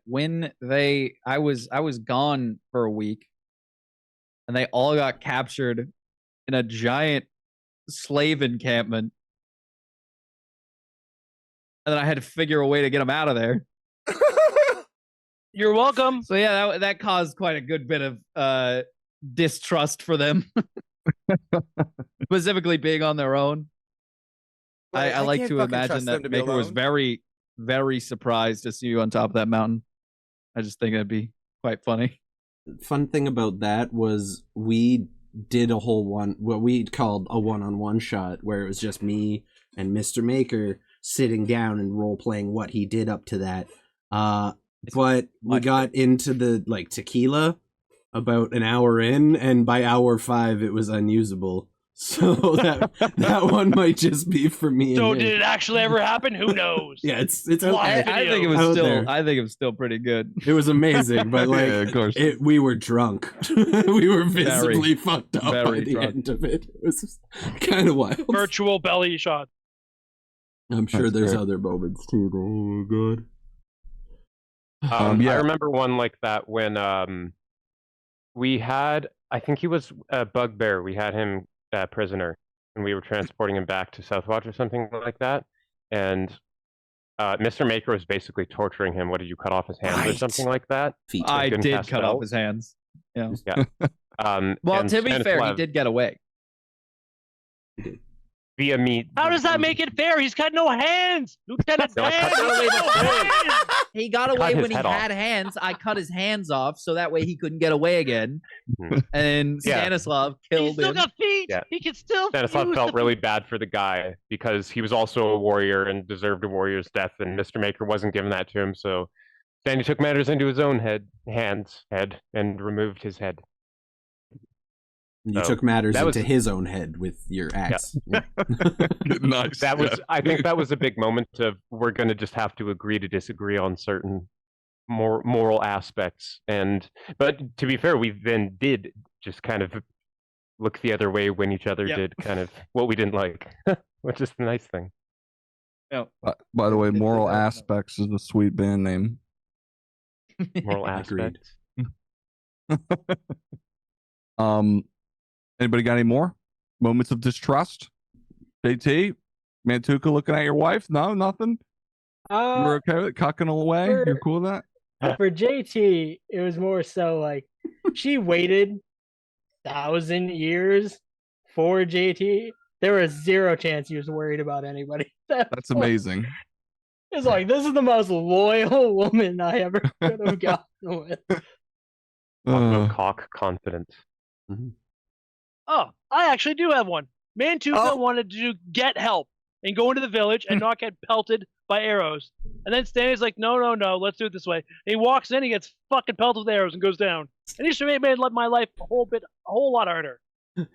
When I was gone for a week, and they all got captured in a giant slave encampment, and then I had to figure a way to get them out of there. You're welcome. So yeah, that caused quite a good bit of distrust for them, specifically being on their own. I like can't to fucking imagine trust them that to be Maker was alone. very, very surprised to see you on top of that mountain. I just think that'd be quite funny. Fun thing about that was we did a whole what we called a one-on-one shot where it was just me and Mr. Maker sitting down and role-playing what he did up to that. But we got into the tequila about an hour in, and by hour 5 it was unusable. So that one might just be for me. So and did it actually ever happen? Who knows? Yeah, it's Live I think it was Out still. there. I think it was still pretty good. It was amazing, but like, Yeah, of course. we were drunk. We were visibly fucked up by very the drunk. end of it. It was kind of wild. Virtual belly shot. I'm sure That's there's fair. other moments too. Oh god. Yeah. I remember one like that when we had, I think he was a bugbear. We had him prisoner, and we were transporting him back to Southwatch or something like that. And Mr. Maker was basically torturing him. What did you cut off his hands or Right. something like that? Feet. I couldn't did cast cut off spells? his hands. Yeah. Well, Well, to be fair, he did get away. via me. How does that make it fair? He's got no hands. Lieutenant No, I Dan, cut he's got no hands. He got Cut away his when he head off. had hands. I cut his hands off so that way he couldn't get away again. Mhm. And Yeah. Stanislav He's killed still him. got feet. Yeah. He can still. Stanislav use felt the really bad for the guy because he was also a warrior and deserved a warrior's death, and Mr. Maker wasn't giving that to him. So Danny took matters into his own head, and removed his head. You So, took matters that was- into his own head with your axe. Yeah. Nice. That was, Yeah. I think, that was a big moment of we're going to just have to agree to disagree on certain moral aspects. But to be fair, we then did just kind of look the other way when each other Yep. did kind of what we didn't like, which is the nice thing. By the way, Did Moral that, no. Aspects is a sweet band name. Moral Agreed. aspects. Anybody got any more moments of distrust? JT, Mantuka looking at your wife? No, nothing. You're okay with it? Cucking away? for- You're cool with that? For JT, it was more so like she waited 1,000 years for JT. There was zero chance he was worried about anybody. That's amazing. It's like, this is the most loyal woman I ever could have gotten with. Talk about Uh, cock confidence. Oh, I actually do have one. Mantuka Oh. wanted to get help and go into the village and not get pelted by arrows. And then Stanley's like, no, let's do it this way. And he walks in, he gets fucking pelted with arrows and goes down. And he should have made my life a whole lot harder.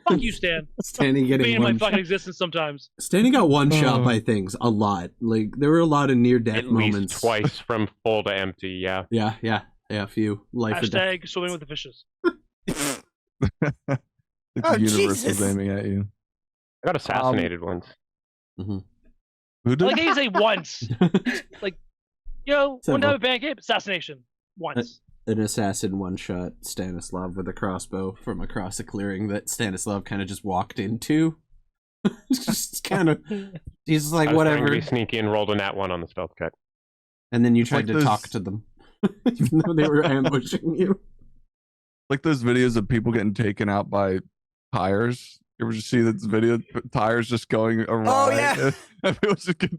Fuck you, Stan. Standing Being getting in my one. fucking existence sometimes. Standing got one shot by things a lot. Like there were a lot of near death At moments. least twice from full to empty. Yeah. Yeah. A few life or death. Hashtag swimming with the fishes. the Oh, universe is Jesus. aiming at you. I got assassinated once. Who I did? like how you say once. One time Several. at band game, assassination. Once. An assassin one shot Stanislav with a crossbow from across a clearing that Stanislav kind of just walked into. Just kind of, he's just like I was trying to whatever. be sneaky and rolled a nat one on the stealth check. And then you tried Like to those- talk to them, even though they were ambushing you. Like those videos of people getting taken out by tires. You ever just see this video? Tires just going awry. yeah. And people just get,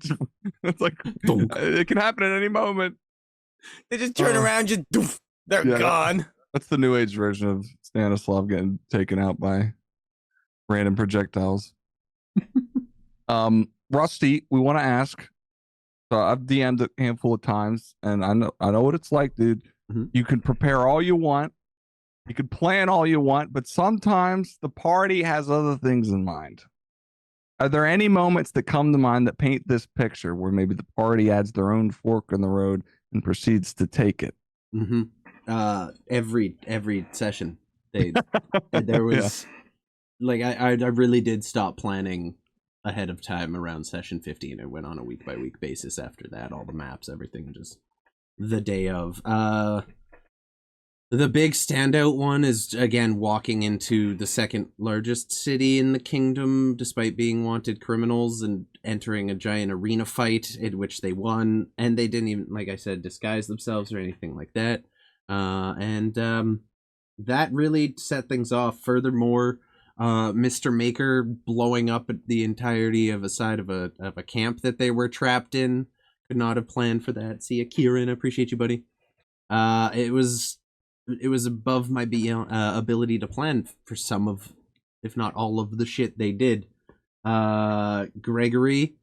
it's like Dunk. it can happen at any moment. They just turn around, just doof, they're Yeah. gone. That's the new age version of Stanislav getting taken out by random projectiles. Rusty, we want to ask. So I've DM'd a handful of times, and I know what it's like, dude. Mhm. You can prepare all you want, you can plan all you want, but sometimes the party has other things in mind. Are there any moments that come to mind that paint this picture where maybe the party adds their own fork in the road and proceeds to take it? Mm-hmm. Every session, there was like I really did stop planning ahead of time around session 15. It went on a week by week basis after that. All the maps, everything, just the day of. The big standout one is again walking into the second largest city in the kingdom, despite being wanted criminals, and entering a giant arena fight in which they won, and they didn't even, like I said, disguise themselves or anything like that. That really set things off. Furthermore, Mr. Maker blowing up the entirety of a side of a camp that they were trapped in. Could not have planned for that. See ya, Kieran. I appreciate you, buddy. It was above my ability to plan for some of, if not all of the shit they did. Gregory,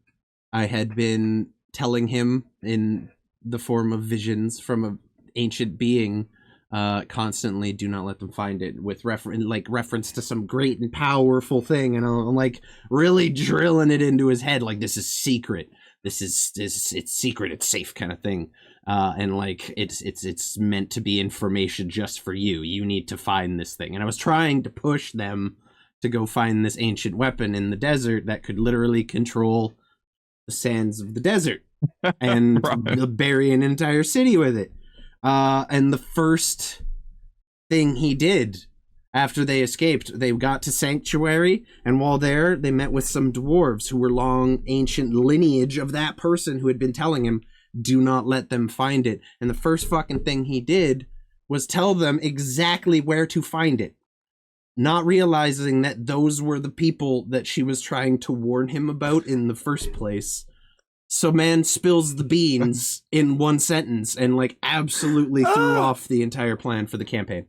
I had been telling him in the form of visions from an ancient being constantly do not let them find it with reference to some great and powerful thing, and I'm like really drilling it into his head, like, this is secret, it's secret, it's safe kind of thing, and like it's meant to be information just for you. You need to find this thing. And I was trying to push them to go find this ancient weapon in the desert that could literally control the sands of the desert and bury an entire city with it. And the first thing he did after they escaped, they got to Sanctuary, and while there, they met with some dwarves who were long ancient lineage of that person who had been telling him, do not let them find it. And the first fucking thing he did was tell them exactly where to find it, not realizing that those were the people that she was trying to warn him about in the first place. So man spills the beans in one sentence and like absolutely threw off the entire plan for the campaign.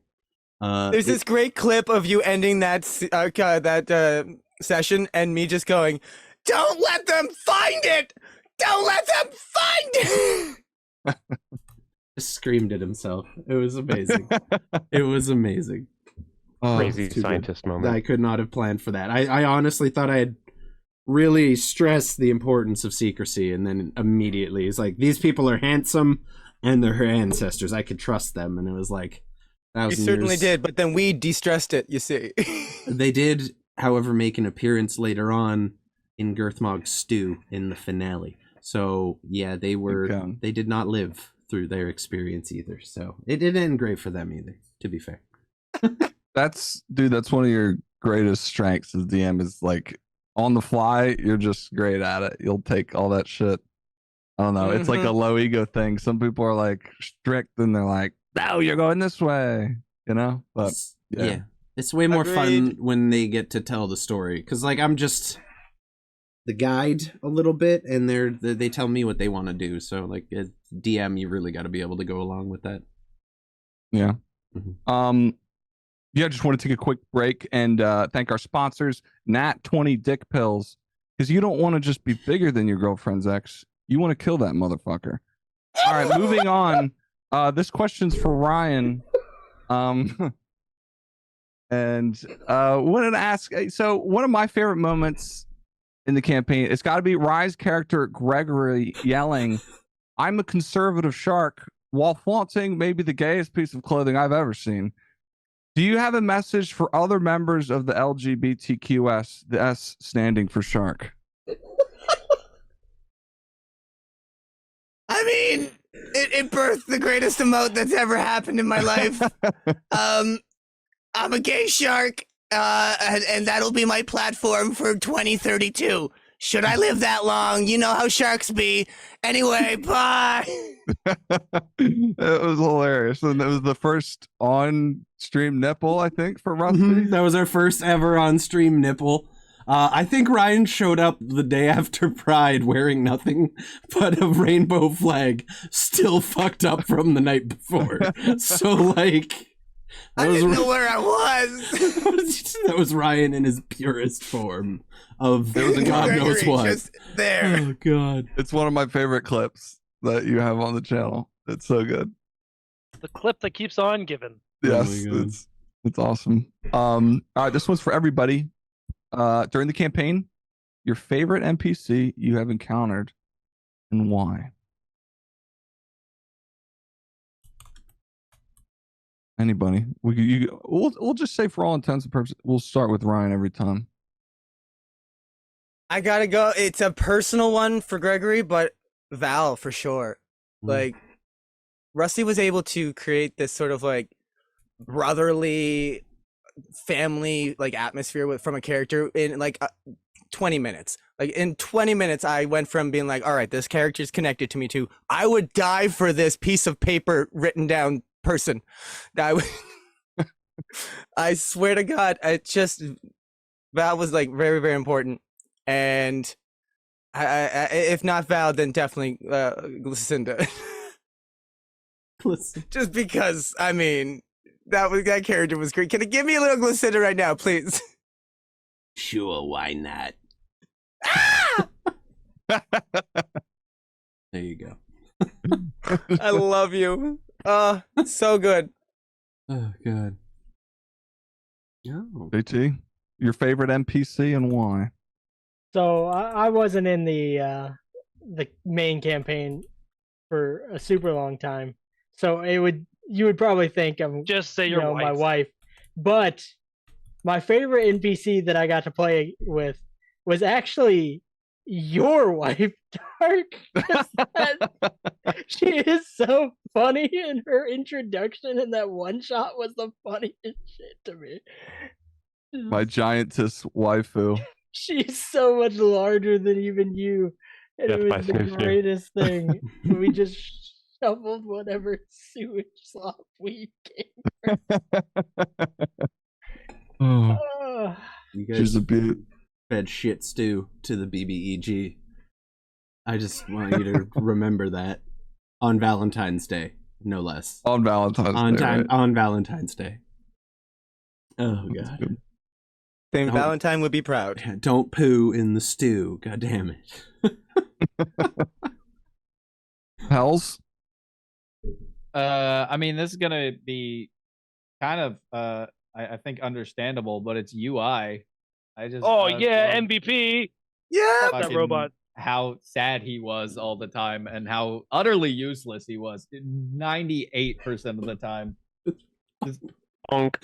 There's this great clip of you ending that session and me just going, "Don't let them find it! Don't let them find it!" Just screamed at himself. It was amazing. It was amazing. Crazy scientist moment. I could not have planned for that. I honestly thought I had really stressed the importance of secrecy, and then immediately it's like, these people are handsome and they're her ancestors. I could trust them. And it was like, You certainly did, but then we de-stressed it, you see. They did, however, make an appearance later on in Girthmog's stew in the finale. So yeah, they did not live through their experience either. So it didn't end great for them either, to be fair. That's one of your greatest strengths as DM, is like on the fly, you're just great at it. You'll take all that shit. I don't know. It's like a low ego thing. Some people are like strict and they're like, no, you're going this way, you know? But yeah. It's way more fun when they get to tell the story. Because like I'm just the guide a little bit, and they tell me what they want to do. So like as DM, you really got to be able to go along with that. Yeah. Yeah, just want to take a quick break and thank our sponsors, Nat 20 Dick Pills, because you don't want to just be bigger than your girlfriend's ex. You want to kill that motherfucker. All right, moving on. This question's for Ryan. And wanted to ask, so one of my favorite moments in the campaign, it's got to be Rye's character Gregory yelling, "I'm a conservative shark," while flaunting maybe the gayest piece of clothing I've ever seen. Do you have a message for other members of the LGBTQS, the S standing for shark? I mean, it birthed the greatest emote that's ever happened in my life. I'm a gay shark, and that'll be my platform for 2032. Should I live that long? You know how sharks be. Anyway, bye. It was hilarious. And it was the first on-stream nipple, I think, for Rusty. That was our first ever on-stream nipple. I think Ryan showed up the day after Pride wearing nothing but a rainbow flag, still fucked up from the night before. So, like... I didn't know where I was. That was Ryan in his purest form of God knows what. Just there. Oh, God. It's one of my favorite clips that you have on the channel. It's so good. The clip that keeps on giving. Yes, it's awesome. All right, this one's for everybody. During the campaign, your favorite NPC you have encountered and why? Anybody? We'll just say, for all intents and purposes, we'll start with Ryan every time. I gotta go. It's a personal one for Gregory, but Val for sure. Like, Rusty was able to create this sort of like brotherly family like atmosphere from a character in like 20 minutes. Like in 20 minutes, I went from being like, all right, this character is connected to me, to I would die for this piece of paper written down person. I swear to God, Val was like very, very important. And if not Val, then definitely Glucinda. Just because, I mean, that character was great. Can you give me a little Glucinda right now, please? Sure, why not? There you go. I love you. So good. Oh god. Oh. JT, your favorite NPC and why? So I wasn't in the main campaign for a super long time, so you would probably think of Just say you your know, wife. my wife, but my favorite NPC that I got to play with was actually your wife, Dark. 'Cause she is so funny, and her introduction in that one shot was the funniest shit to me. My giantess waifu. She's so much larger than even you, and Death it by was the snoo snoo. greatest thing. We just shoveled whatever sewage slop we came. Oh, You she's guys a bit. fed shit stew to the BBEG. I just want you to remember that on Valentine's Day, no less. On Valentine's Day. Right? On Valentine's Day. Oh god. Saint Don't- Valentine would be proud. Don't poo in the stew. God damn it. Hells? I mean, this is gonna be kind of I think understandable, but it's UI. I just Oh I yeah, love MVP. Yeah. Fuck that fucking robot. How sad he was all the time, and how utterly useless he was 98% of the time. Just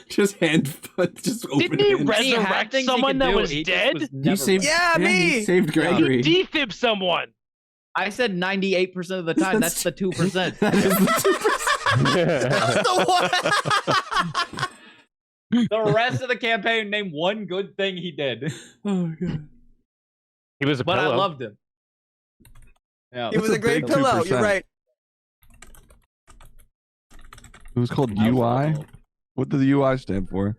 just open Didn't he hand. He had resurrect things he someone could that do, was he just dead? was He never saved, right. Yeah, he me! saved Gregory. He defibbed someone. I said 98% of the time. That's the 2%. That is the The one- The rest of the campaign, name one good thing he did. Oh god. He was a But pillow. I loved him. Yeah. It was That's a a great big pillow. 2%. You're right. It was called I was UI. awful. What did the UI stand for?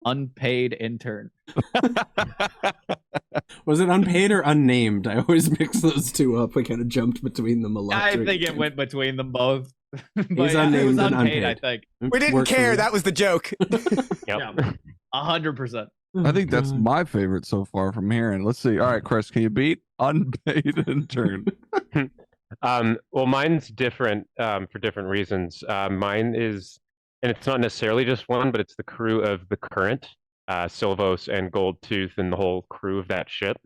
Unpaid intern. Was it unpaid or unnamed? I always mix those two up. I kind of jumped between them a lot. I during think the it game. went between them both. But He's yeah, it unnamed was and unpaid, I unpaid. think. We didn't Worked for care. me. That was the joke. Yep. Yeah. 100%. I think that's Oh, God. my favorite so far from hearing. Let's see. All right, Chris, can you beat unpaid intern? Well, mine's different for different reasons. Mine is, and it's not necessarily just one, but it's the crew of the current, Silvos and Goldtooth and the whole crew of that ship.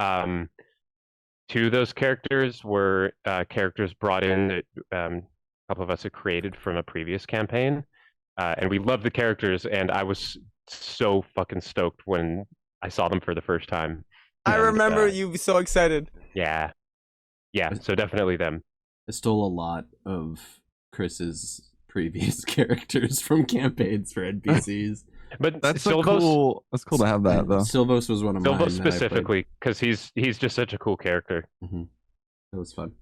Two of those characters were characters brought in that a couple of us had created from a previous campaign, and we loved the characters, and I was so fucking stoked when I saw them for the first time. I And, remember you were so excited. Yeah. Yeah, so definitely them. I stole a lot of Chris's previous characters from campaigns for NPCs. But That's a Silvos, cool. That's cool to have that though. Silvos was one of mine. Silvos that I played. specifically, because he's just such a cool character. That was fun.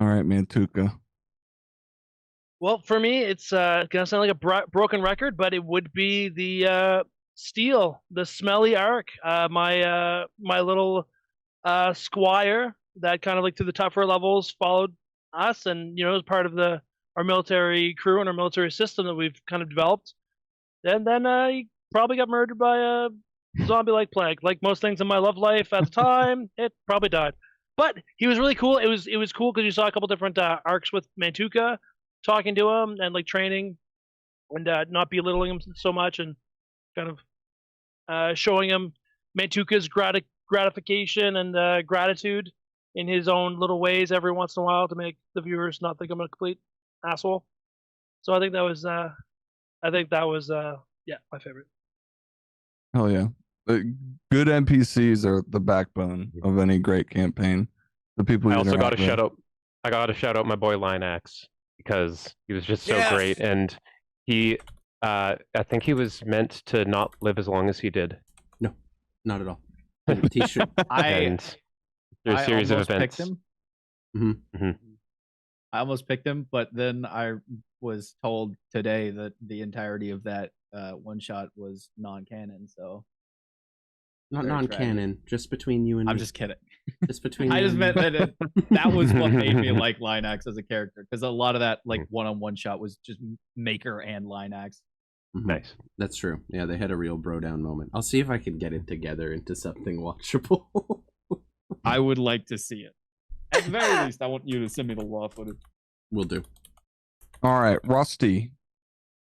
All right, Mantuka. Well, for me, it's gonna sound like a broken record, but it would be the Steel, the smelly arc. My little squire that kind of like through the tougher levels followed us, and was part of our military crew and our military system that we've kind of developed. And then he probably got murdered by a zombie-like plague, like most things in my love life at the time. It probably died, but he was really cool. It was cool because you saw a couple different arcs with Mantuka, talking to him and like training, and not belittling him so much, and kind of showing him Mantuka's gratification and gratitude in his own little ways every once in a while to make the viewers not think I'm a complete asshole. So I think that was my favorite. Hell yeah. Good NPCs are the backbone of any great campaign. The people I you also got interact to with. shout out. I got to shout out my boy Lineax because he was just so Yes! great, and he, I think he was meant to not live as long as he did. No, not at all. T-shirt. And through a series of almost events. picked him. Mhm. I almost picked him, but then I was told today that the entirety of that one shot was non-canon. So Not Very non-canon, just between you and I'm me. just kidding. Just between I you just and meant me. that was what made me like Lineax as a character, because a lot of that Hmm. like one-on-one shot was just Maker and Lineax. Mhm. Nice. That's true. Yeah, they had a real bro down moment. I'll see if I can get it together into something watchable. I would like to see it. At the very least, I want you to send me the raw footage. Will do. All right, Rusty.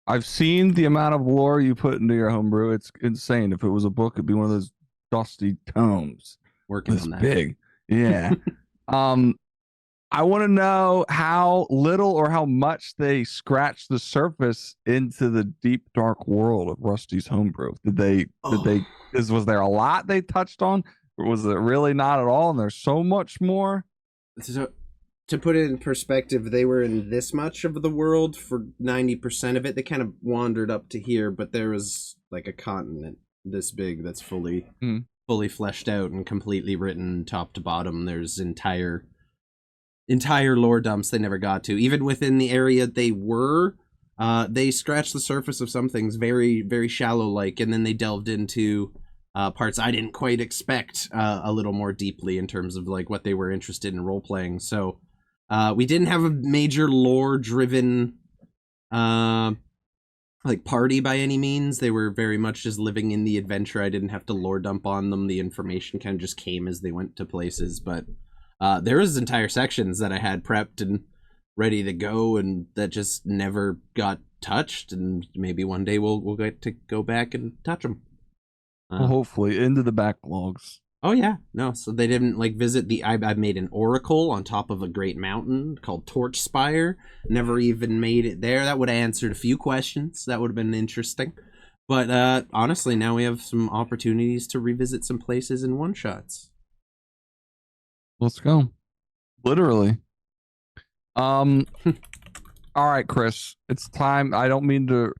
I've seen the amount of lore you put into your homebrew. It's insane. If it was a book, it'd be one of those dusty tomes. Working This on that. big. Yeah. I want to know how little or how much they scratched the surface into the deep dark world of Rusty's homebrew. Was there a lot they touched on, or was it really not at all? And there's so much more. So, to put it in perspective, they were in this much of the world for 90% of it. They kind of wandered up to here, but there was like a continent this big that's fully fleshed out and completely written top to bottom. There's entire lore dumps they never got to. Even within the area they were, they scratched the surface of some things very, very shallow like, and then they delved into parts I didn't quite expect a little more deeply in terms of like what they were interested in role playing. So we didn't have a major lore driven like party by any means. They were very much just living in the adventure. I didn't have to lore dump on them. The information kind of just came as they went to places, but there was entire sections that I had prepped and ready to go and that just never got touched, and maybe one day we'll get to go back and touch them. Well, hopefully into the backlogs. Oh yeah, no. So they didn't like visit the. I made an oracle on top of a great mountain called Torch Spire. Never even made it there. That would have answered a few questions. That would have been interesting. But honestly, now we have some opportunities to revisit some places in one shots. Let's go. Literally. All right, Chris. It's time. I don't mean to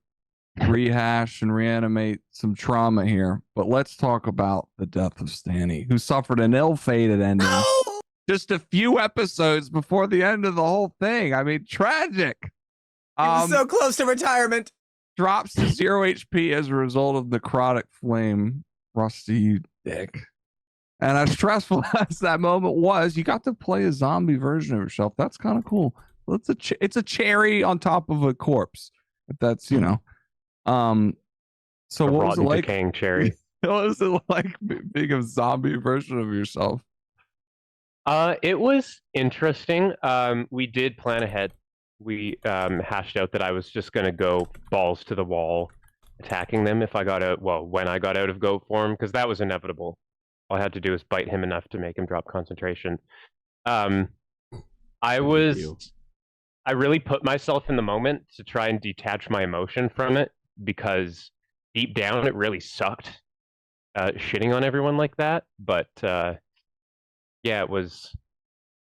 rehash and reanimate some trauma here, but let's talk about the death of Stanny, who suffered an ill-fated ending just a few episodes before the end of the whole thing. I mean, tragic. He was so close to retirement. Drops to 0 HP as a result of necrotic flame. Rusty, you dick. And as stressful as that moment was, you got to play a zombie version of yourself. That's kind of cool. It's a cherry on top of a corpse. If that's, you know. So what was it like? Decaying cherry. What was it like being a zombie version of yourself? It was interesting. We did plan ahead. We hashed out that I was just gonna go balls to the wall, attacking them if I got out. Well, when I got out of go form, because that was inevitable. All I had to do was bite him enough to make him drop concentration. I really put myself in the moment to try and detach my emotion from it, because deep down it really sucked shitting on everyone like that. But yeah, it was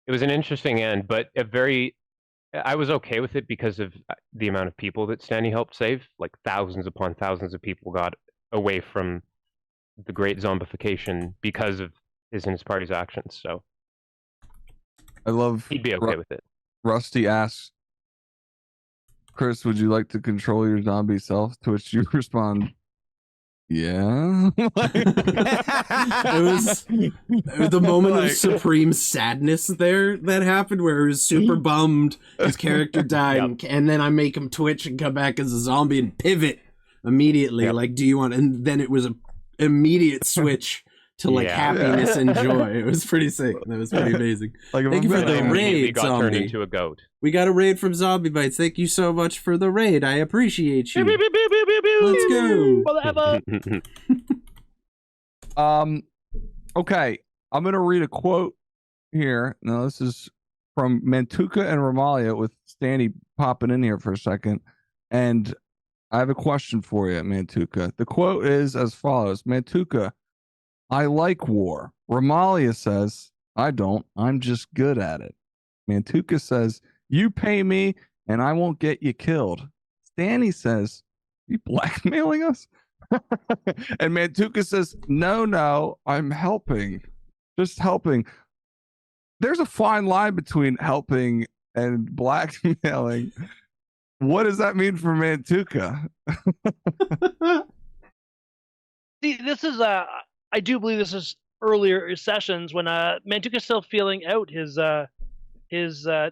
an interesting end, but I was okay with it because of the amount of people that Stanley helped save. Like thousands upon thousands of people got away from the great zombification because of his and his party's actions. So I love he'd be okay with it. Rusty asks, Chris, would you like to control your zombie self? To which you respond, yeah. It was the moment of supreme sadness there that happened, where he was super bummed his character died, and then I make him twitch and come back as a zombie and pivot immediately. Like, do you want? And then it was an immediate switch to like happiness and joy. It was pretty sick. That was pretty amazing. Thank you for the raid, got zombie. Turned into a goat. We got a raid from Zombie Bites. Thank you so much for the raid. I appreciate you. Let's go. Okay, I'm gonna read a quote here. Now this is from Mantuka and Romalia, with Stanny popping in here for a second, and I have a question for you, Mantuka. The quote is as follows: Mantuka, I like war. Romalia says, I don't. I'm just good at it. Mantuka says, you pay me and I won't get you killed. Stanny says, you blackmailing us? And Mantuka says, no, I'm helping. Just helping. There's a fine line between helping and blackmailing. What does that mean for Mantuka? See, this is I do believe this is earlier sessions when Mantuka's still feeling out his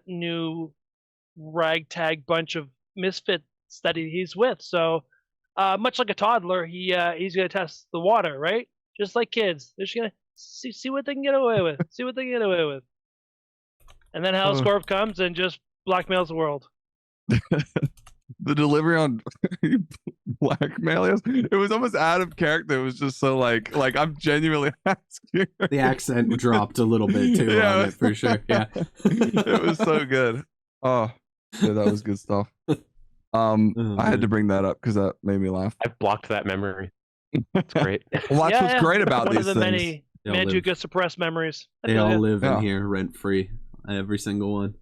new ragtag bunch of misfits that he's with. So much like a toddler, he's gonna test the water, right? Just like kids, they're just gonna see what they can get away with. See what they can get away with. And then Hellscorp comes and just blackmails the world. the delivery on blackmail, it was almost out of character. It was just so like I'm genuinely asking. The accent dropped a little bit too on it for sure. Yeah. It was so good. Oh, yeah, that was good stuff. I had to bring that up because that made me laugh. I've blocked that memory. It's great. Well, that's what's great about One these of the things. many Manchuka suppressed memories. They all live in here rent free. Every single one.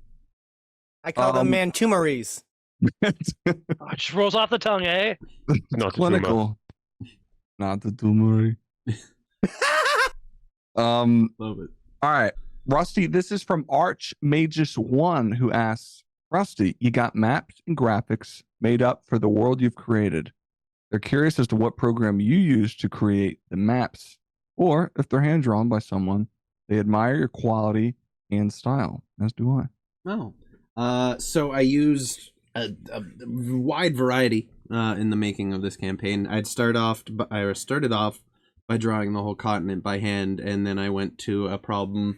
I call them mantumaries. Oh, it just rolls off the tongue, eh? Not Clinical. Not the tumor. Love it. All right, Rusty. This is from Archmagus1, who asks, Rusty, you got maps and graphics made up for the world you've created. They're curious as to what program you use to create the maps, or if they're hand drawn by someone. They admire your quality and style, as do I. Oh, so I used a wide variety in the making of this campaign. I started off by drawing the whole continent by hand, and then I went to a program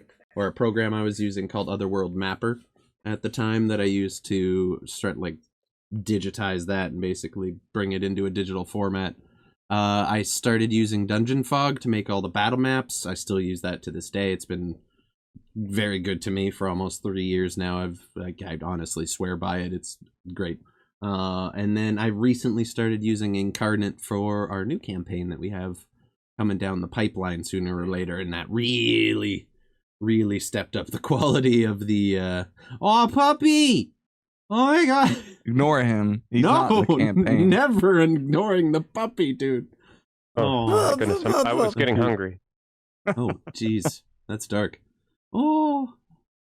I was using called Otherworld Mapper at the time that I used to start like digitize that and basically bring it into a digital format. I started using Dungeon Fog to make all the battle maps. I still use that to this day. It's been very good to me for almost 3 years now. I honestly swear by it. It's great. And then I recently started using Incarnate for our new campaign that we have coming down the pipeline sooner or later, and that really stepped up the quality of the oh, puppy! Oh my god! Ignore him. He's not in the campaign. Never ignoring the puppy, dude. Oh my goodness, I was getting hungry. Oh, jeez, that's dark. Oh,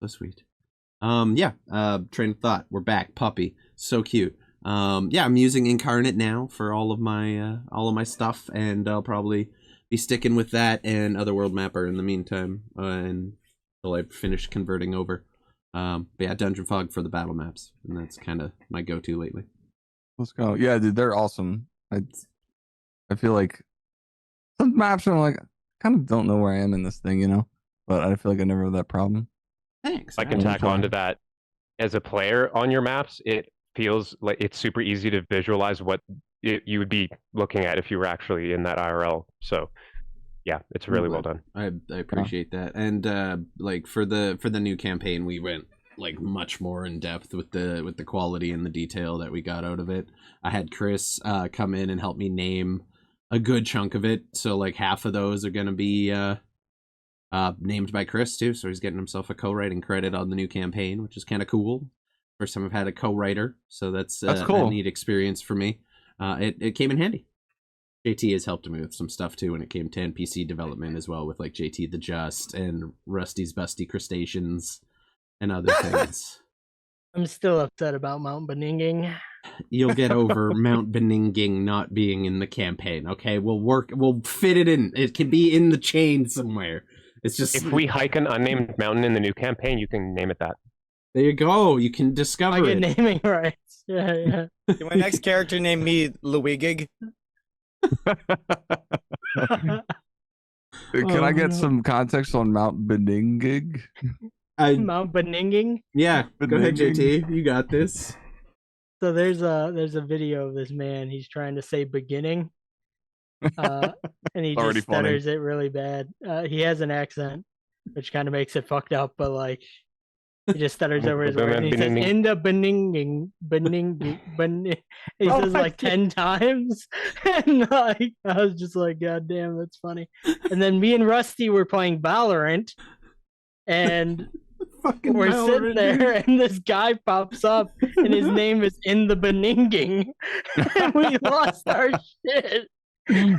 so sweet. Train of thought. We're back. Puppy, so cute. I'm using Incarnate now for all of my stuff, and I'll probably be sticking with that and Otherworld Mapper in the meantime, until I finish converting over. But yeah, Dungeon Fog for the battle maps, and that's kind of my go-to lately. Let's go. Yeah, dude, they're awesome. I feel like some maps are like, kind of don't know where I am in this thing, you know? But I feel like I never have that problem. Thanks. I can tack onto that. As a player on your maps, it feels like it's super easy to visualize what you would be looking at if you were actually in that IRL. So yeah, it's really well done. I appreciate that. And like for the new campaign, we went like much more in depth with the quality and the detail that we got out of it. I had Chris come in and help me name a good chunk of it. So like half of those are going to be named by Chris too. So he's getting himself a co-writing credit on the new campaign, which is kind of cool. First time I've had a co-writer, so that's cool. A neat experience for me. It came in handy. JT has helped me with some stuff too when it came to NPC development as well, with like JT the Just and Rusty's Busty Crustaceans and other things. I'm still upset about Mount Beninging. You'll get over Mount Beninging not being in the campaign, okay? We'll fit it in. It can be in the chain somewhere. It's just if we hike an unnamed mountain in the new campaign, you can name it that. There you go. You can discover I get it. naming rights. Yeah. Can my next character name me Luigig? Can I get some context on Mount Beninging? Mount Beninging? Yeah, go ahead, JT. You got this. So there's a video of this man. He's trying to say beginning, and he just stutters it really bad. He has an accent, which kind of makes it fucked up. But like, he just stutters over his words. He says in the Beninging. He says like 10 times, and like I was just like, God damn, that's funny. And then me and Rusty were playing Valorant, and we're sitting there, and this guy pops up, and his name is in the Beninging, and we lost our shit.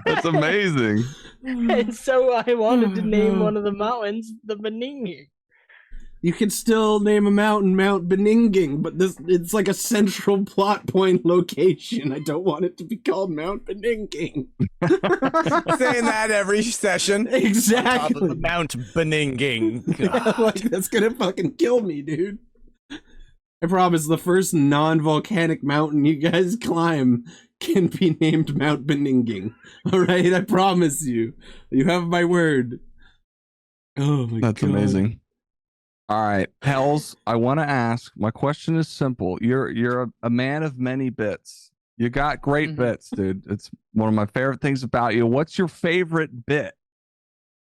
That's amazing. And so I wanted to name one of the mountains the Beninging. You can still name a mountain Mount Beninging, but it's like a central plot point location. I don't want it to be called Mount Beninging. Saying that every session. Exactly. On top of Mount Beninging. Like, that's gonna fucking kill me, dude. I promise the first non-volcanic mountain you guys climb can be named Mount Beninging. Alright, I promise you. You have my word. Oh my god. That's amazing. All right, Hells, I want to ask. My question is simple. You're a man of many bits. You got great bits, dude. It's one of my favorite things about you. What's your favorite bit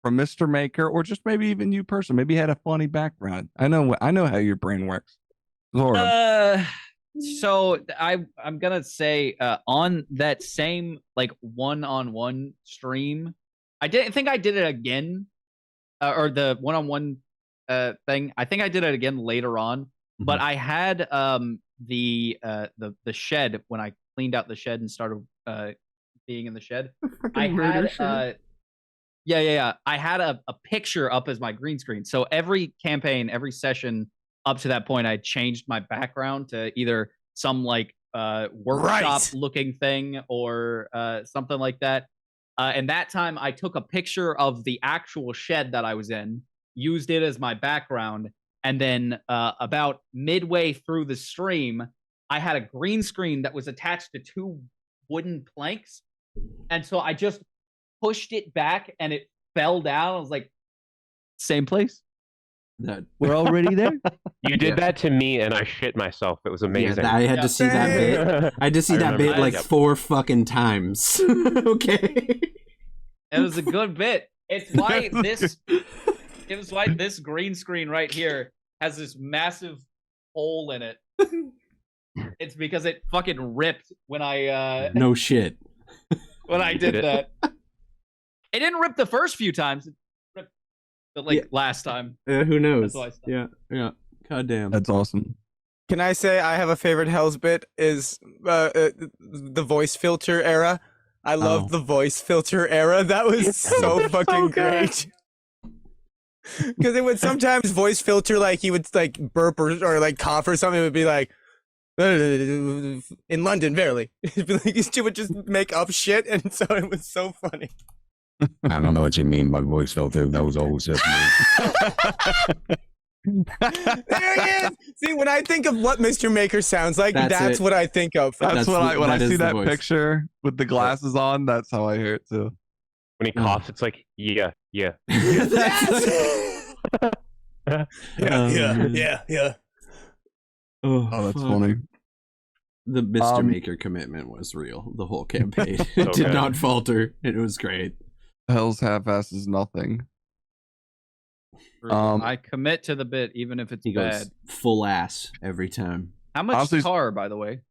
from Mr. Maker, or just maybe even you person? Maybe you had a funny background. I know how your brain works. Zora. So I'm gonna say on that same like one-on-one stream, I think I did it again, or the one-on-one thing. I think I did it again later on, but I had the shed when I cleaned out the shed and started being in the shed. I had yeah. I had a picture up as my green screen. So every campaign, every session up to that point, I changed my background to either some like workshop looking thing or something like that. And that time I took a picture of the actual shed that I was in, used it as my background, and then about midway through the stream, I had a green screen that was attached to 2 wooden planks. And so I just pushed it back and it fell down. I was like, same place. We're already there. You did that to me, and I shit myself. It was amazing. Yeah, I had to see that bit. I had to see that bit like 4 fucking times. Okay. It was a good bit. It's why this green screen right here has this massive hole in it. It's because it fucking ripped when I no shit. When I did that. It didn't rip the first few times. It ripped the last time. Who knows? Yeah. God damn. That's awesome. Can I say I have a favorite Hell's bit is the voice filter era. I love the voice filter era. That was so fucking great. Because it would sometimes voice filter like he would like burp or like cough or something. It would be like in London, barely. It'd be like he would just make up shit, and so it was so funny. I don't know what you mean by voice filter. That was always just me. There he is. See, when I think of what Mr. Maker sounds like, that's what I think of. That's what when I see that picture with the glasses on, that's how I hear it too. When he coughs, it's like, yeah. Yeah. Oh, that's funny. The Mr. Maker commitment was real. The whole campaign it did not falter. It was great. Hell's half-ass is nothing. I commit to the bit even if it's He bad. goes full ass every time. How much Honestly, tar, by the way?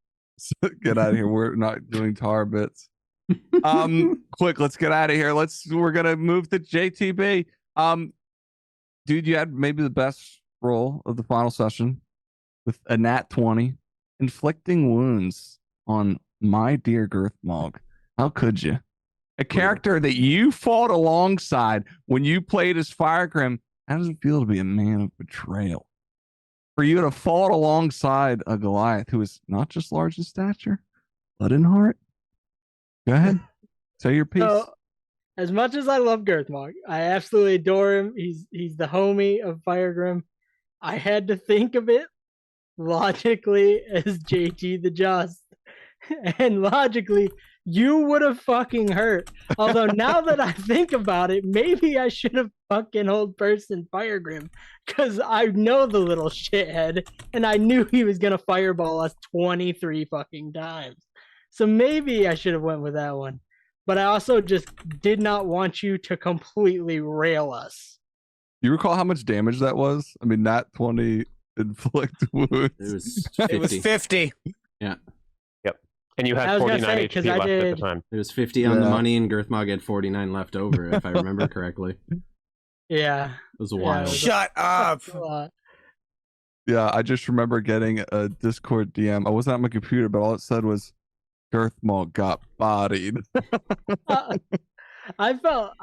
Get out of here. We're not doing tar bits. Quick, let's get out of here. We're gonna move to JTB. Dude, you had maybe the best roll of the final session with a nat 20, inflicting wounds on my dear Girthmog. How could you? A character that you fought alongside when you played as Firegrim. How does it feel to be a man of betrayal? For you to fought alongside a Goliath who is not just large in stature, but in heart. Go ahead. Say your piece. So, as much as I love Girthmog, I absolutely adore him. He's the homie of Firegrim. I had to think of it logically as JT the Just. And logically, you would have fucking hurt. Although now that I think about it, maybe I should have fucking old person Firegrim. Because I know the little shithead, and I knew he was going to fireball us 23 fucking times. So maybe I should have went with that one. But I also just did not want you to completely rail us. You recall how much damage that was? I mean, nat 20 inflict wounds. It was 50. It was 50. Yeah. Yep. And you had 49 HP left at the time. It was 50 on the money, and Girthmog had 49 left over, if I remember correctly. Yeah. It was wild. Shut up. Yeah, I just remember getting a Discord DM. I wasn't at my computer, but all it said was, Girthmog got bodied. I felt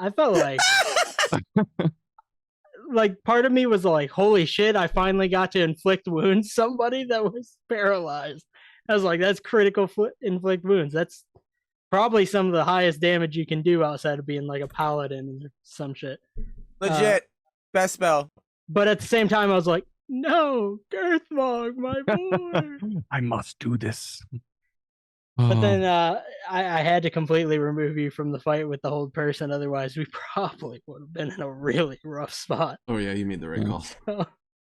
like part of me was like, holy shit, I finally got to inflict wounds somebody that was paralyzed. I was like, that's critical inflict wounds. That's probably some of the highest damage you can do outside of being like a paladin or some shit. Legit. Best spell. But at the same time, I was like, no, Girthmog, my boy. I must do this. But then I had to completely remove you from the fight with the whole person. Otherwise, we probably would have been in a really rough spot. Oh, yeah, you made the right call.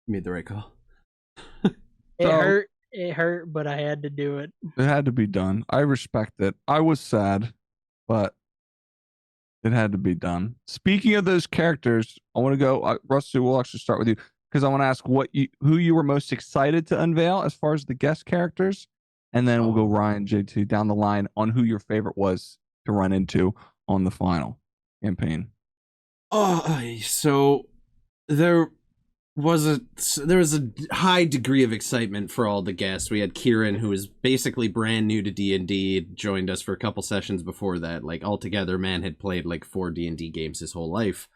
made the right call. It hurt, but I had to do it. It had to be done. I respect it. I was sad, but it had to be done. Speaking of those characters, I want to go. Rusty, we'll actually start with you because I want to ask who you were most excited to unveil as far as the guest characters, and then we'll go Ryan, JT down the line on who your favorite was to run into on the final campaign. So there was a high degree of excitement for all the guests. We had Kieran, who is basically brand new to D&D, joined us for a couple sessions before that. Like altogether, man had played like 4 D&D games his whole life.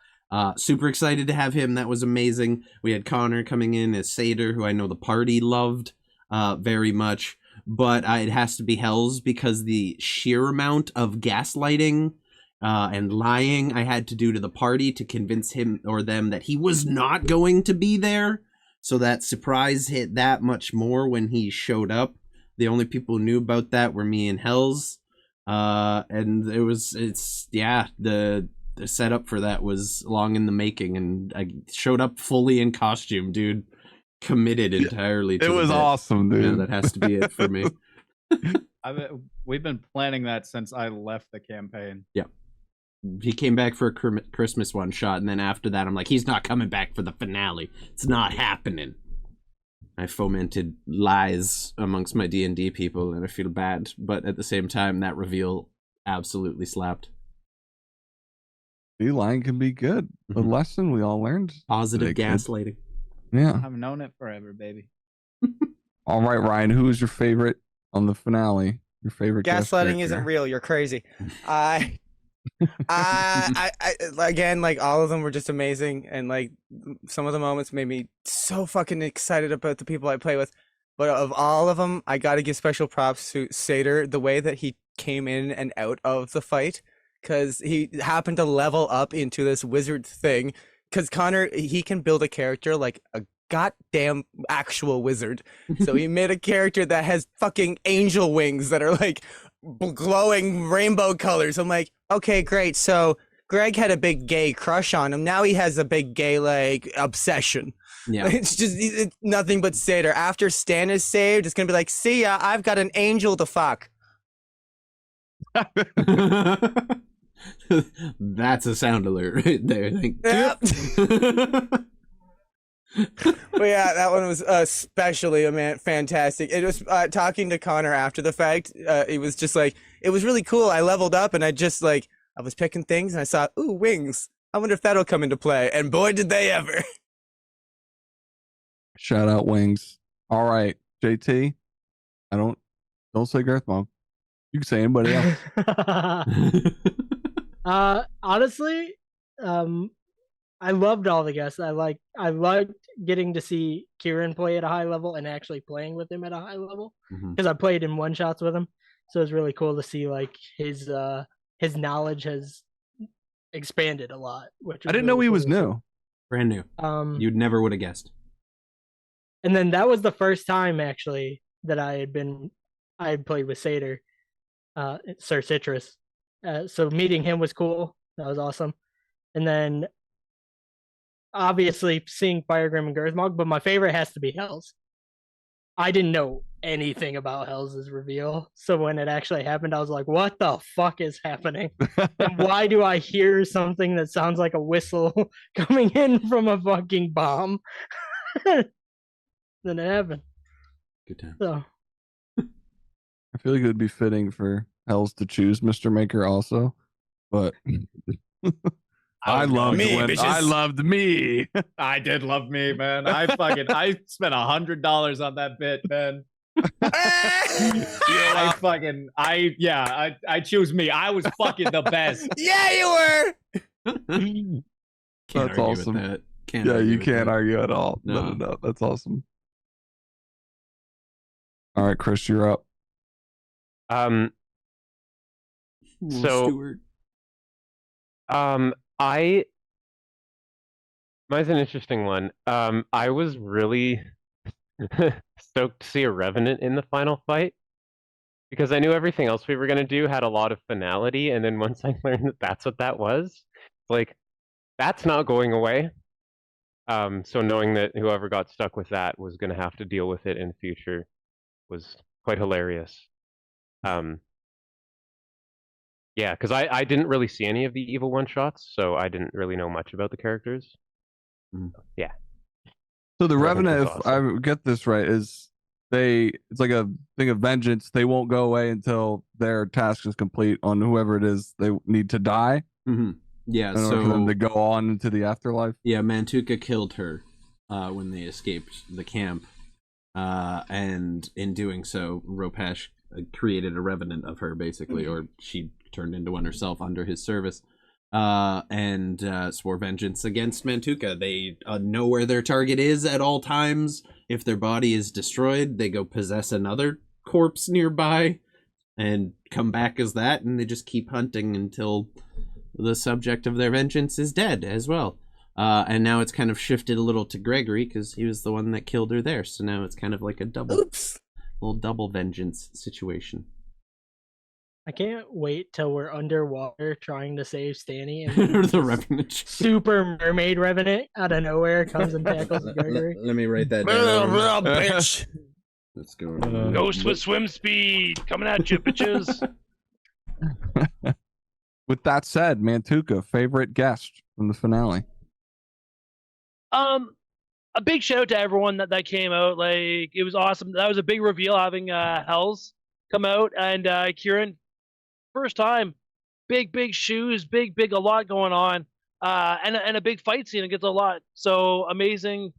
Super excited to have him. That was amazing. We had Connor coming in as Satyr, who I know the party loved very much. But it has to be Hells because the sheer amount of gaslighting and lying I had to do to the party to convince him or them that he was not going to be there. So that surprise hit that much more when he showed up. The only people who knew about that were me and Hells. And the setup for that was long in the making, and I showed up fully in costume, dude. Committed entirely to it was awesome, dude. Yeah, that has to be it for me. We've been planning that since I left the campaign. Yeah. He came back for a Christmas one shot, and then after that, I'm like, he's not coming back for the finale. It's not happening. I fomented lies amongst my D&D people, and I feel bad. But at the same time, that reveal absolutely slapped. Lying can be good. The lesson we all learned. Positive gaslighting. Yeah. I've known it forever, baby. All right, Ryan, who is your favorite on the finale? Your favorite Gaslighting isn't real. You're crazy. I again, like all of them were just amazing, and like some of the moments made me so fucking excited about the people I play with. But of all of them, I got to give special props to Satyr, the way that he came in and out of the fight, because he happened to level up into this wizard thing. Because Connor, he can build a character like a goddamn actual wizard. So he made a character that has fucking angel wings that are like glowing rainbow colors. I'm like, okay, great. So Greg had a big gay crush on him. Now he has a big gay like obsession. Yeah. It's nothing but Satyr. After Stan is saved, it's gonna be like, see ya, I've got an angel to fuck. That's a sound alert right there. Yep. But yeah, that one was especially fantastic. It was talking to Connor after the fact. It was just like, it was really cool. I leveled up and I was picking things and I saw, ooh, wings. I wonder if that'll come into play. And boy, did they ever. Shout out wings. All right, JT. Don't say Garth Mom. You can say anybody else. Honestly, I loved all the guests. I liked getting to see Kieran play at a high level and actually playing with him at a high level, because I played in one shots with him. So it's really cool to see like his knowledge has expanded a lot. Which I didn't know he was new. Brand new. You'd never would have guessed. And then that was the first time actually that I had played with Satyr, Sir Citrus. So meeting him was cool. That was awesome. And then obviously seeing Firegrim and Girthmog, but my favorite has to be Hells. I didn't know anything about Hells' reveal. So when it actually happened, I was like, what the fuck is happening? And why do I hear something that sounds like a whistle coming in from a fucking bomb? Then it happened. Good time. So I feel like it would be fitting for Hells to choose Mr. Maker also, but I loved me, when bitches. I loved me. I did love me, man. I spent $100 on that bit, man. I choose me. I was fucking the best. Yeah, you were. That's awesome. That. You can't argue at all. No. No, that's awesome. All right, Chris, you're up. Stuart. Mine's an interesting one. I was really stoked to see a Revenant in the final fight because I knew everything else we were going to do had a lot of finality, and then once I learned that that's what that was, like, that's not going away. So knowing that whoever got stuck with that was going to have to deal with it in the future was quite hilarious. Yeah, because I didn't really see any of the evil one shots, so I didn't really know much about the characters. Yeah. So the Revenant Revenant, was if I get this right, is it's like a thing of vengeance. They won't go away until their task is complete on whoever it is they need to die. Mm-hmm. Yeah, in order for them to go on into the afterlife. Yeah, Mantuka killed her when they escaped the camp, and in doing so, Ropesh created a revenant of her, basically, or she turned into one herself under his service, and swore vengeance against Mantuka. They know where their target is at all times. If their body is destroyed, they go possess another corpse nearby and come back as that, and they just keep hunting until the subject of their vengeance is dead as well. And now it's kind of shifted a little to Gregory because he was the one that killed her there. So now it's kind of like a little double vengeance situation. I can't wait till we're underwater trying to save Stanny and the Revenant. Super Mermaid Revenant out of nowhere comes and tackles Gregory. Let me write that down. Bitch. Let's go. Ghost with swim speed coming at you, bitches. With that said, Mantuka, favorite guest from the finale. A big shout out to everyone that came out. Like, it was awesome. That was a big reveal having Hells come out, and Kieran, first time, big shoes, big a lot going on, and a big fight scene. It gets a lot. So amazing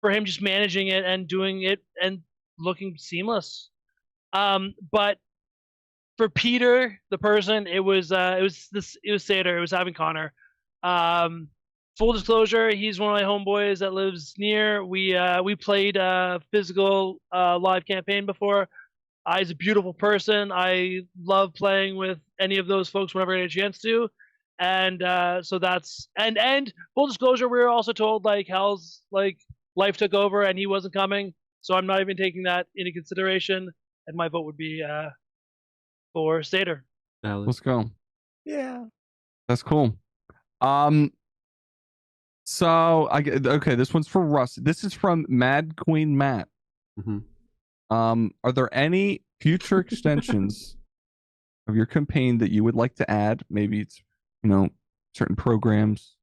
for him just managing it and doing it and looking seamless. But for Peter, the person, it was Sater. It was having Connor. Full disclosure, he's one of my homeboys that lives near. We played a physical live campaign before. He's a beautiful person. I love playing with any of those folks whenever I get a chance to. And so that's and full disclosure, we were also told like Hal's like life took over and he wasn't coming. So I'm not even taking that into consideration. And my vote would be for Sater. Let's go. Yeah. That's cool. So okay, this one's for Russ. This is from Mad Queen Matt. Mm-hmm. Are there any future extensions of your campaign that you would like to add? Maybe it's, certain programs,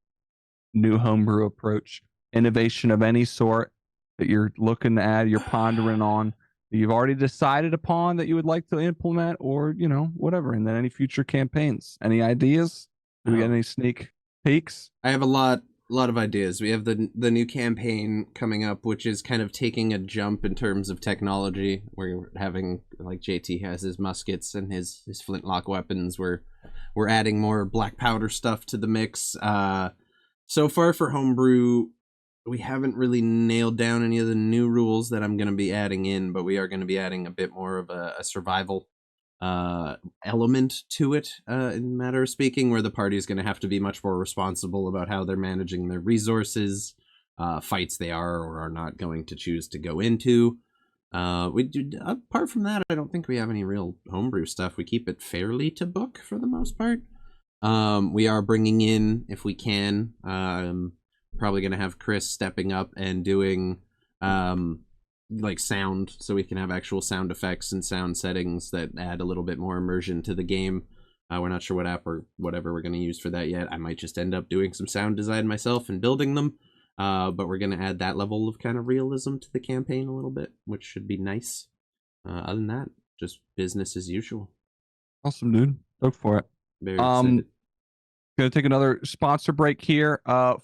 new homebrew approach, innovation of any sort that you're looking to add, you're pondering on, that you've already decided upon that you would like to implement, or, whatever. And then any future campaigns. Any ideas? Do we get any sneak peeks? I have a lot of ideas. We have the new campaign coming up, which is kind of taking a jump in terms of technology. We're having, like, JT has his muskets and his flintlock weapons. We're adding more black powder stuff to the mix. So far for homebrew, we haven't really nailed down any of the new rules that I'm going to be adding in, but we are going to be adding a bit more of a survival element to it, in matter of speaking, where the party is going to have to be much more responsible about how they're managing their resources, fights they are or are not going to choose to go into. Apart from that, I don't think we have any real homebrew stuff. We keep it fairly to book for the most part. We are bringing in, if we can, probably going to have Chris stepping up and doing like sound, so we can have actual sound effects and sound settings that add a little bit more immersion to the game. We're not sure what app or whatever we're going to use for that yet. I might just end up doing some sound design myself and building them. But we're going to add that level of kind of realism to the campaign a little bit, which should be nice. Other than that, just business as usual. Awesome, dude. Go for it. Very excited. Gonna take another sponsor break here.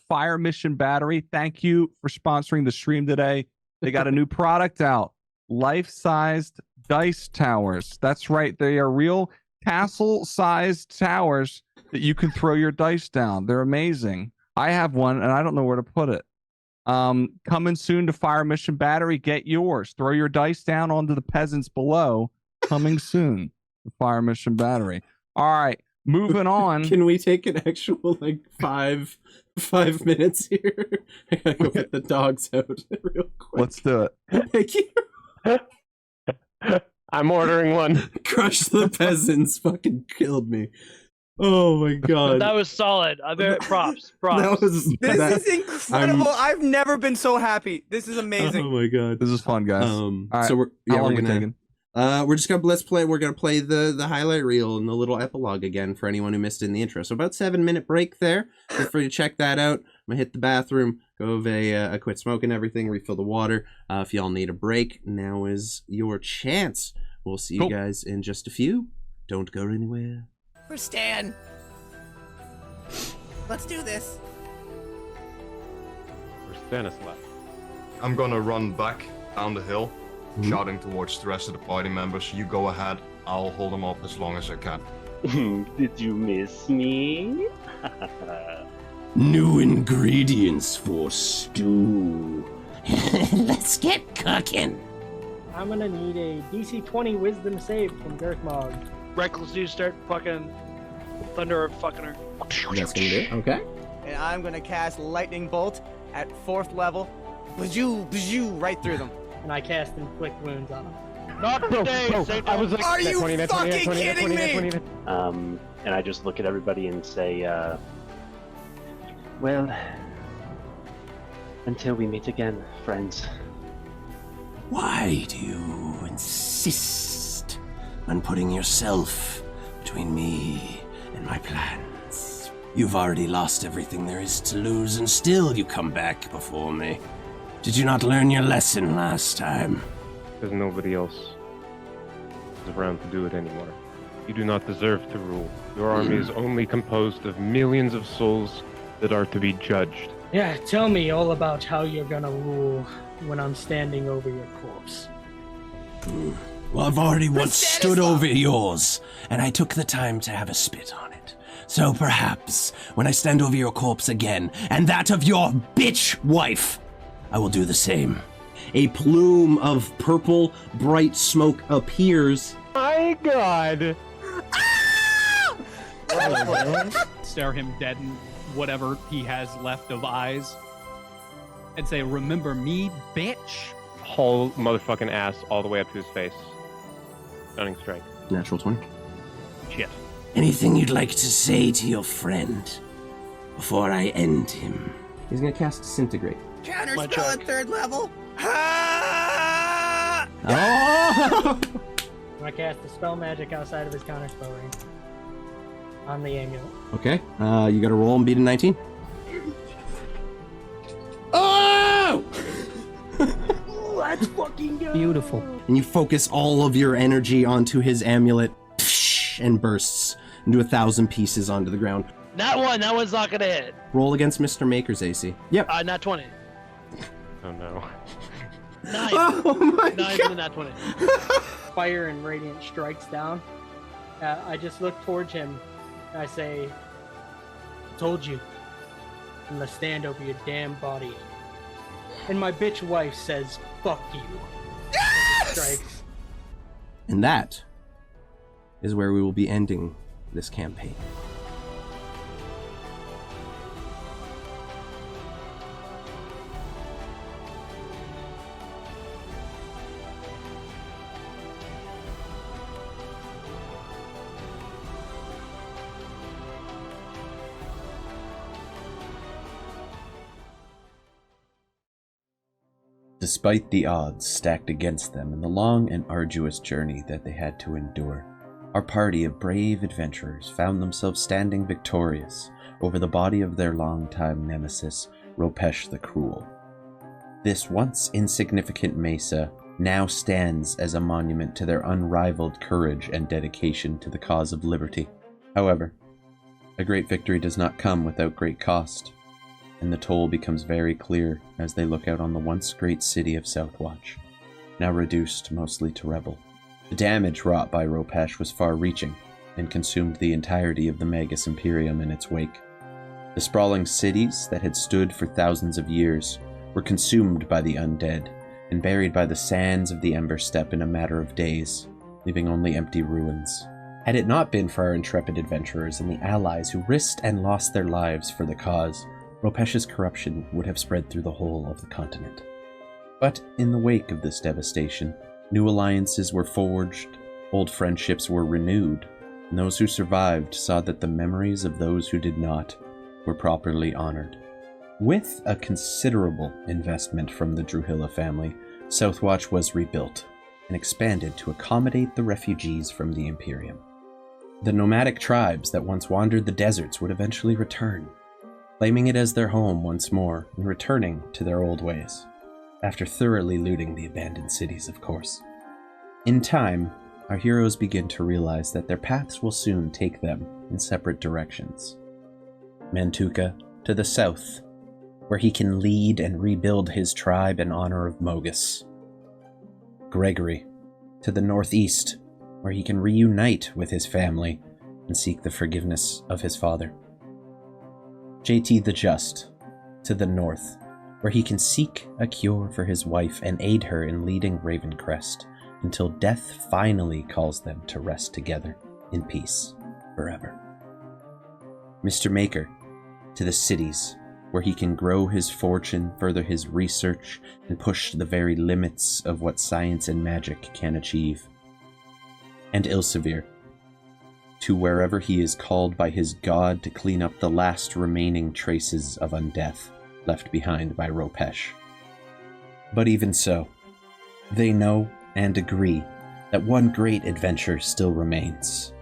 Fire Mission Battery, thank you for sponsoring the stream today. They got a new product out. Life-sized dice towers. That's right. They are real castle-sized towers that you can throw your dice down. They're amazing. I have one, and I don't know where to put it. Coming soon to Fire Mission Battery. Get yours. Throw your dice down onto the peasants below. Coming soon to Fire Mission Battery. All right, moving on. Can we take an actual, like, five minutes here? I gotta go get the dogs out real quick. Let's do it. Thank you. I'm ordering one. Crush the peasants fucking killed me. Oh my god. That was solid. I bet props. That was This is incredible. I've never been so happy. This is amazing. Oh my god. This is fun, guys. All right. So How long we're we taking? we're just gonna we're gonna play the highlight reel and the little epilogue again for anyone who missed it in the intro. So about 7-minute break there. Feel free to check that out. I'm gonna hit the bathroom, go have a quit smoking everything, refill the water. If y'all need a break, now is your chance. We'll see you guys in just a few. Don't go anywhere. For Stan. Let's do this. Where's Stanislav? I'm gonna run back down the hill, shouting towards the rest of the party members. You go ahead. I'll hold them up as long as I can. Did you miss me? New ingredients for stew. Let's get cooking. I'm gonna need a DC 20 Wisdom save from Girthmog. Reckless dude start fucking thunder fucking her. That's gonna do it. Okay. And I'm gonna cast Lightning Bolt at 4th level. Bajou, bajou, right through them. And I cast Inflict Wounds on him. Not today, Satan. I was like, Are you 20, fucking 20, kidding 20, me? 20. And I just look at everybody and say, well, until we meet again, friends. Why do you insist on putting yourself between me and my plans? You've already lost everything there is to lose, and still you come back before me. Did you not learn your lesson last time? Because nobody else is around to do it anymore. You do not deserve to rule. Your army is only composed of millions of souls that are to be judged. Yeah, tell me all about how you're gonna rule when I'm standing over your corpse. Well, I've already once stood over yours, and I took the time to have a spit on it. So perhaps, when I stand over your corpse again, and that of your bitch wife, I will do the same. A plume of purple, bright smoke appears. My god! Stare him dead in whatever he has left of eyes and say, remember me, bitch? Haul motherfucking ass all the way up to his face. Stunning strike. Natural 20. Shit. Anything you'd like to say to your friend before I end him? He's gonna cast Disintegrate. Counter My spell check. at 3rd level. Ah! Oh! I cast a spell magic outside of his counter spell range on the amulet. Okay. You gotta roll and beat a 19. Oh! Let's fucking go. Beautiful. And you focus all of your energy onto his amulet, and bursts into 1,000 pieces onto the ground. That one's not gonna hit. Roll against Mr. Maker's AC. Yep. Not 20. Oh no. 9. Oh my 9 god. and not 20. Fire and radiant strikes down. I just look towards him and I say, told you. I'm gonna stand over your damn body. And my bitch wife says, fuck you. Strikes. And that is where we will be ending this campaign. Despite the odds stacked against them and the long and arduous journey that they had to endure, our party of brave adventurers found themselves standing victorious over the body of their longtime nemesis, Ropesh the Cruel. This once insignificant mesa now stands as a monument to their unrivaled courage and dedication to the cause of liberty. However, a great victory does not come without great cost, and the toll becomes very clear as they look out on the once great city of Southwatch, now reduced mostly to rubble. The damage wrought by Ropesh was far-reaching, and consumed the entirety of the Magus Imperium in its wake. The sprawling cities that had stood for thousands of years were consumed by the undead, and buried by the sands of the Ember Steppe in a matter of days, leaving only empty ruins. Had it not been for our intrepid adventurers and the allies who risked and lost their lives for the cause, Ropesh's corruption would have spread through the whole of the continent. But in the wake of this devastation, new alliances were forged, old friendships were renewed, and those who survived saw that the memories of those who did not were properly honored. With a considerable investment from the Druhilla family, Southwatch was rebuilt and expanded to accommodate the refugees from the Imperium. The nomadic tribes that once wandered the deserts would eventually return, claiming it as their home once more and returning to their old ways, after thoroughly looting the abandoned cities, of course. In time, our heroes begin to realize that their paths will soon take them in separate directions. Mantuka to the south, where he can lead and rebuild his tribe in honor of Mogus. Gregory to the northeast, where he can reunite with his family and seek the forgiveness of his father. JT the Just to the north, where he can seek a cure for his wife and aid her in leading Ravencrest until death finally calls them to rest together in peace forever. Mr. Maker to the cities, where he can grow his fortune, further his research, and push the very limits of what science and magic can achieve. And Ilsevere to wherever he is called by his god to clean up the last remaining traces of undeath left behind by Ropesh. But even so, they know and agree that one great adventure still remains.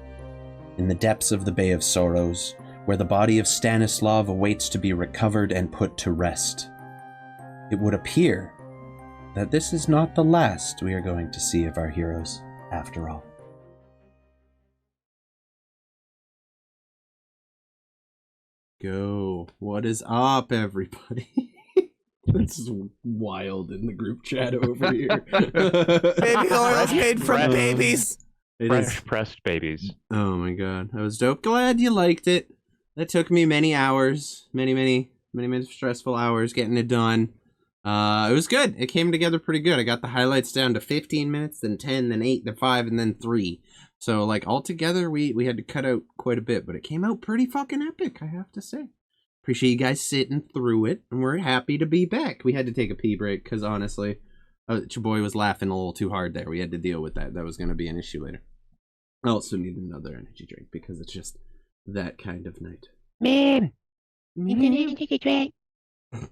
In the depths of the Bay of Sorrows, where the body of Stanislav awaits to be recovered and put to rest. It would appear that this is not the last we are going to see of our heroes, after all. Go. What is up, everybody? This is wild in the group chat over here. Baby oil's made from babies. Fresh pressed babies. Oh my god, that was dope. Glad you liked it. That took me many hours, many stressful hours getting it done. It was good. It came together pretty good. I got the highlights down to 15 minutes, then 10, then 8, then 5, and then 3. So, like, altogether, we had to cut out quite a bit, but it came out pretty fucking epic, I have to say. Appreciate you guys sitting through it, and we're happy to be back. We had to take a pee break, because honestly, your boy was laughing a little too hard there. We had to deal with that. That was going to be an issue later. I also need another energy drink, because it's just that kind of night. Man.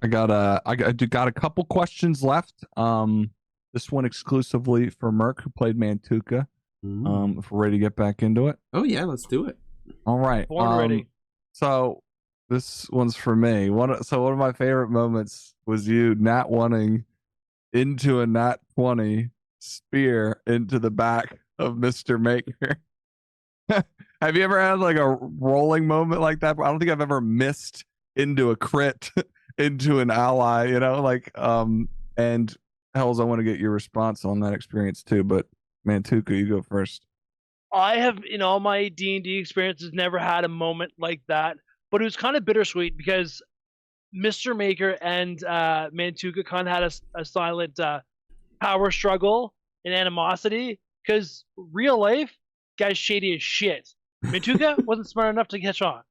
I got a couple questions left. This one exclusively for Merc, who played Mantuka. If we're ready to get back into it. Oh yeah, let's do it. All right. Born ready. So this one's for me. One of my favorite moments was you nat wanting into a nat 20 spear into the back of Mr. Maker. Have you ever had like a rolling moment like that? I don't think I've ever missed into a crit into an ally, you know, like and Hells, I want to get your response on that experience too, but Mantuka, you go first. I have, in all my D&D experiences, never had a moment like that, but it was kind of bittersweet because Mr. Maker and Mantuka kind of had a silent power struggle and animosity because real life, guy's shady as shit. Mantuka wasn't smart enough to catch on.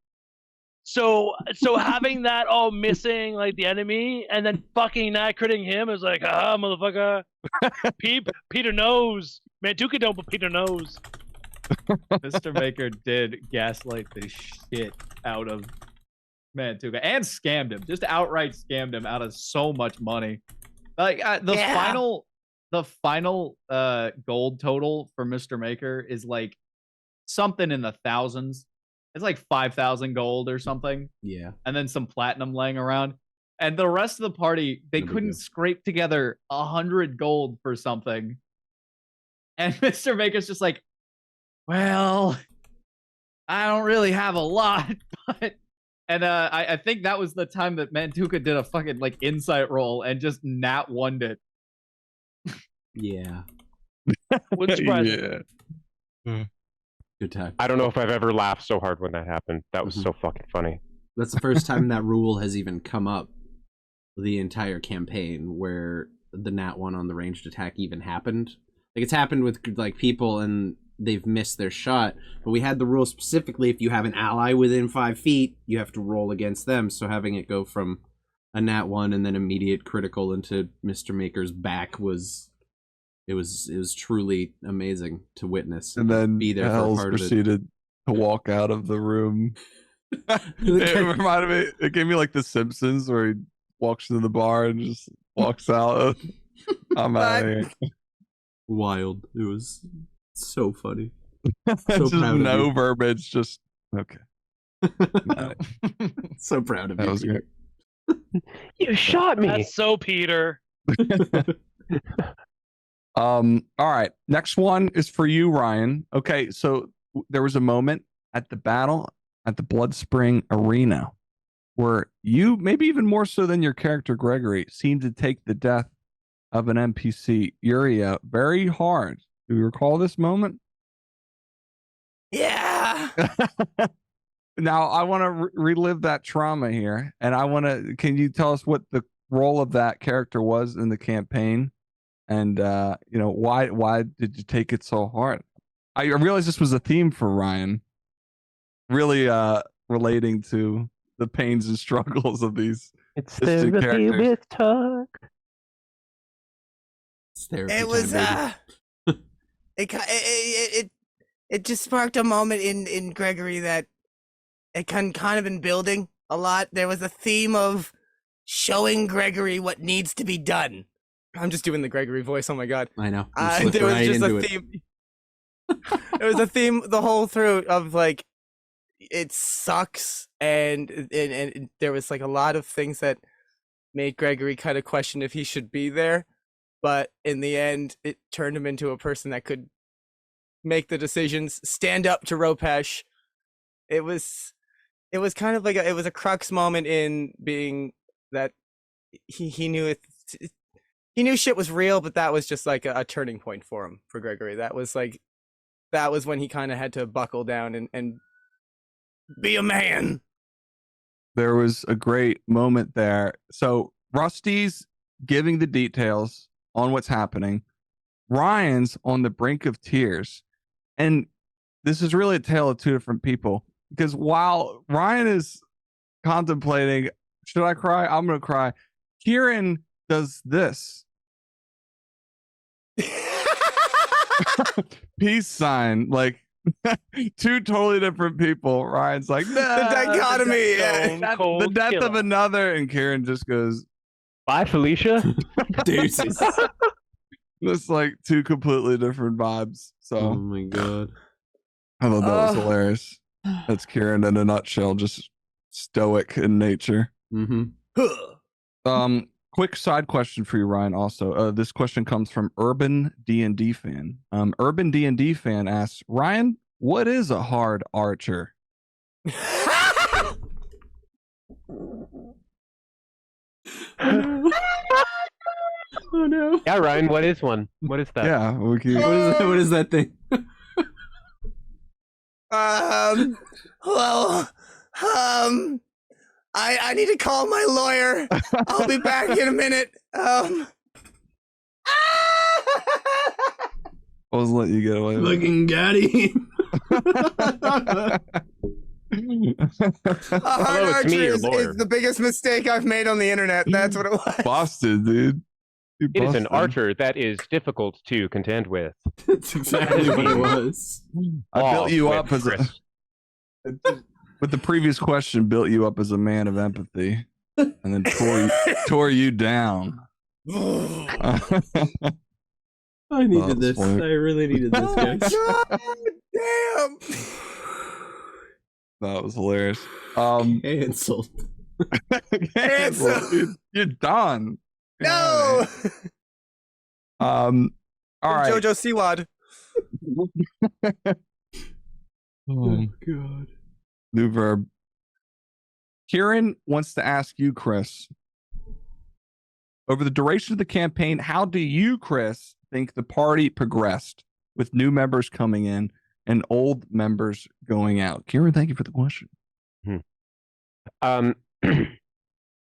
So having that all missing, like the enemy, and then fucking not critting him is like, motherfucker. Peter knows. Mantuka don't, but Peter knows. Mr. Maker did gaslight the shit out of Mantuka and scammed him, just outright scammed him out of so much money. Like the final gold total for Mr. Maker is like something in the thousands. It's like 5,000 gold or something. Yeah. And then some platinum laying around. And the rest of the party, they couldn't scrape together 100 gold for something. And Mr. Maker's just like, well, I don't really have a lot, but... And I think that was the time that Mantuka did a fucking like insight roll and just nat 1'd it. Yeah. Wouldn't surprise me. Yeah. Good time. I don't know if I've ever laughed so hard when that happened. That was so fucking funny. That's the first time that rule has even come up the entire campaign where the nat 1 on the ranged attack even happened. Like it's happened with like people and they've missed their shot, but we had the rule specifically if you have an ally within 5 feet, you have to roll against them. So having it go from a nat 1 and then immediate critical into Mr. Maker's back was truly amazing to witness and then be there Hells for part proceeded to walk out of the room. It reminded me. It gave me like The Simpsons, where he walks into the bar and just walks out. I'm out of here. Wild. It was so funny. Just no verbiage. Just okay. So proud of you. That was great. You shot me. That's so Peter. All right. Next one is for you, Ryan. Okay, so there was a moment at the battle at the Bloodspring Arena where you, maybe even more so than your character Gregory, seemed to take the death of an NPC, Uria, very hard. Do you recall this moment? Yeah. Now I want to relive that trauma here, and I want to. Can you tell us what the role of that character was in the campaign, and why did you take it so hard? I realized this was a theme for Ryan, really relating to the pains and struggles of these distant characters. With talk. It was it just sparked a moment in Gregory that it kind of been building a lot. There was a theme of showing Gregory what needs to be done. I'm just doing the Gregory voice. Oh my god! I know. There was just a theme. There was a theme the whole through of like it sucks, and there was like a lot of things that made Gregory kind of question if he should be there. But in the end, it turned him into a person that could make the decisions, stand up to Ropesh. It was kind of like it was a crux moment in being that he knew he knew shit was real, but that was just like a turning point for him, for Gregory. That was when he kind of had to buckle down and be a man. There was a great moment there. So Rusty's giving the details on what's happening. Ryan's on the brink of tears. And this is really a tale of two different people, because while Ryan is contemplating, should I cry? I'm going to cry. Kieran does this. Peace sign. Like two totally different people. Ryan's like, nah, the dichotomy. The death of another. And Kieran just goes, bye, Felicia. Deuces. It's like two completely different vibes. So, oh my god, I thought that was hilarious. That's Kieran in a nutshell, just stoic in nature. Mm-hmm. Quick side question for you, Ryan. Also, this question comes from Urban D&D fan. Urban D&D fan asks, Ryan, what is a hard archer? Oh no. Yeah, Ryan, what is one? What is that? Yeah, what is that thing? Well, I need to call my lawyer. I'll be back in a minute. I was letting you get away with it. Fucking got him. A hard archer is the biggest mistake I've made on the internet. That's what it was. Busted, dude. It is an archer that is difficult to contend with. That's exactly what it was. I built you up as with the previous question, built you up as a man of empathy, and then tore you down. I needed this. Funny. I really needed this, guys. God damn. That was hilarious. Cancelled. Cancelled. You're done. No. All right. Jojo Siwad. Oh god. New verb. Kieran wants to ask you, Chris. Over the duration of the campaign, how do you, Chris, think the party progressed with new members coming in and old members going out? Kieran, thank you for the question.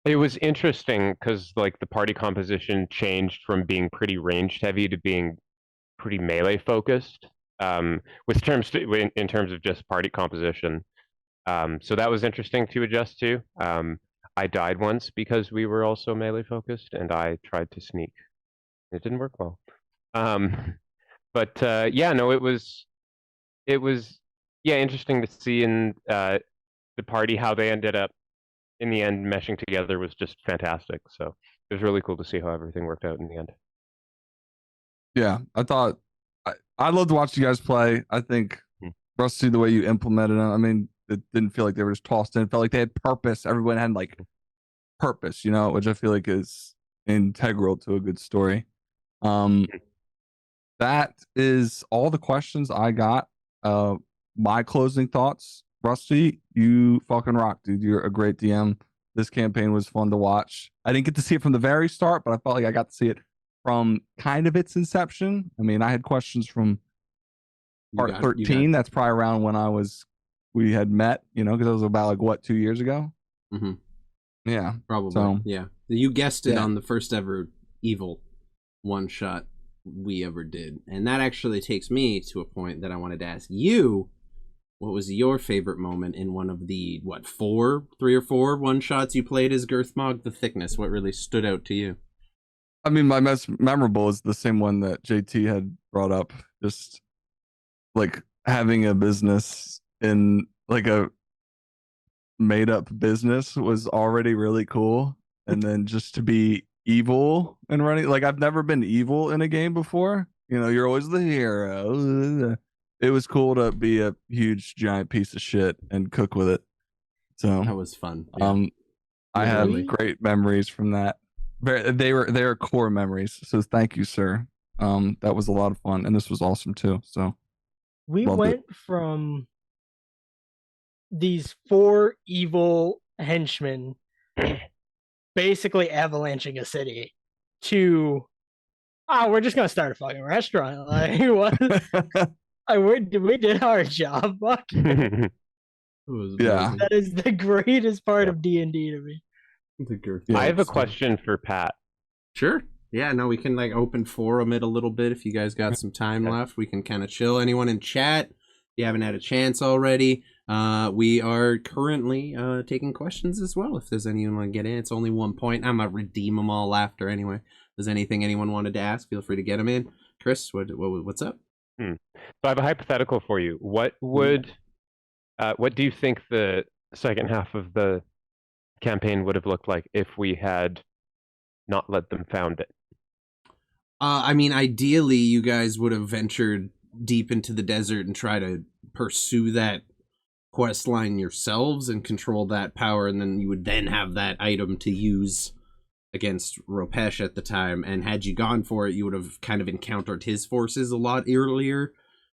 It was interesting because like the party composition changed from being pretty ranged heavy to being pretty melee focused, in terms of just party composition. So that was interesting to adjust to. I died once because we were also melee focused, and I tried to sneak. It didn't work well. But yeah, no, it was yeah, interesting to see in the party how they ended up in the end meshing together was just fantastic. So it was really cool to see how everything worked out in the end. Yeah, I thought I loved to watch you guys play. I think Rusty, the way you implemented them, I mean, it didn't feel like they were just tossed in. It felt like they had purpose. Everyone had like purpose, which I feel like is integral to a good story. That is all the questions I got. My closing thoughts, Rusty, you fucking rock, dude. You're a great DM. This campaign was fun to watch. I didn't get to see it from the very start, but I felt like I got to see it from kind of its inception. I mean, I had questions from part 13. That's probably around when we had met, because it was about like what, 2 years ago. Mm-hmm. Yeah, probably. So, yeah, you guessed it on the first ever evil one shot we ever did, and that actually takes me to a point that I wanted to ask you. What was your favorite moment in one of the 3 or 4 one shots you played as Girthmog the Thickness? What really stood out to you? I mean, my most memorable is the same one that JT had brought up. Just like having a business in like a made up business was already really cool. And then just to be evil and running, like I've never been evil in a game before. You're always the hero. It was cool to be a huge giant piece of shit and cook with it. So that was fun. Yeah. I had great memories from that. They were core memories. So thank you, sir. That was a lot of fun, and this was awesome too. So we went from these 4 evil henchmen basically avalanching a city to we're just gonna start a fucking restaurant. Like what? We did our job. Fuck. Yeah, that is the greatest part of D&D to me. I have a question for Pat. Sure. Yeah, no, we can like open forum it a little bit if you guys got some time left. We can kind of chill. Anyone in chat, if you haven't had a chance already, we are currently taking questions as well. If there's anyone want to get in, it's only 1 point. I'm gonna redeem them all after anyway. If there's anything anyone wanted to ask, feel free to get them in. Chris, what's up? So I have a hypothetical for you. What do you think the second half of the campaign would have looked like if we had not let them found it? I mean, ideally, you guys would have ventured deep into the desert and try to pursue that quest line yourselves and control that power, and then you would then have that item to use against Ropesh at the time. And had you gone for it, you would have kind of encountered his forces a lot earlier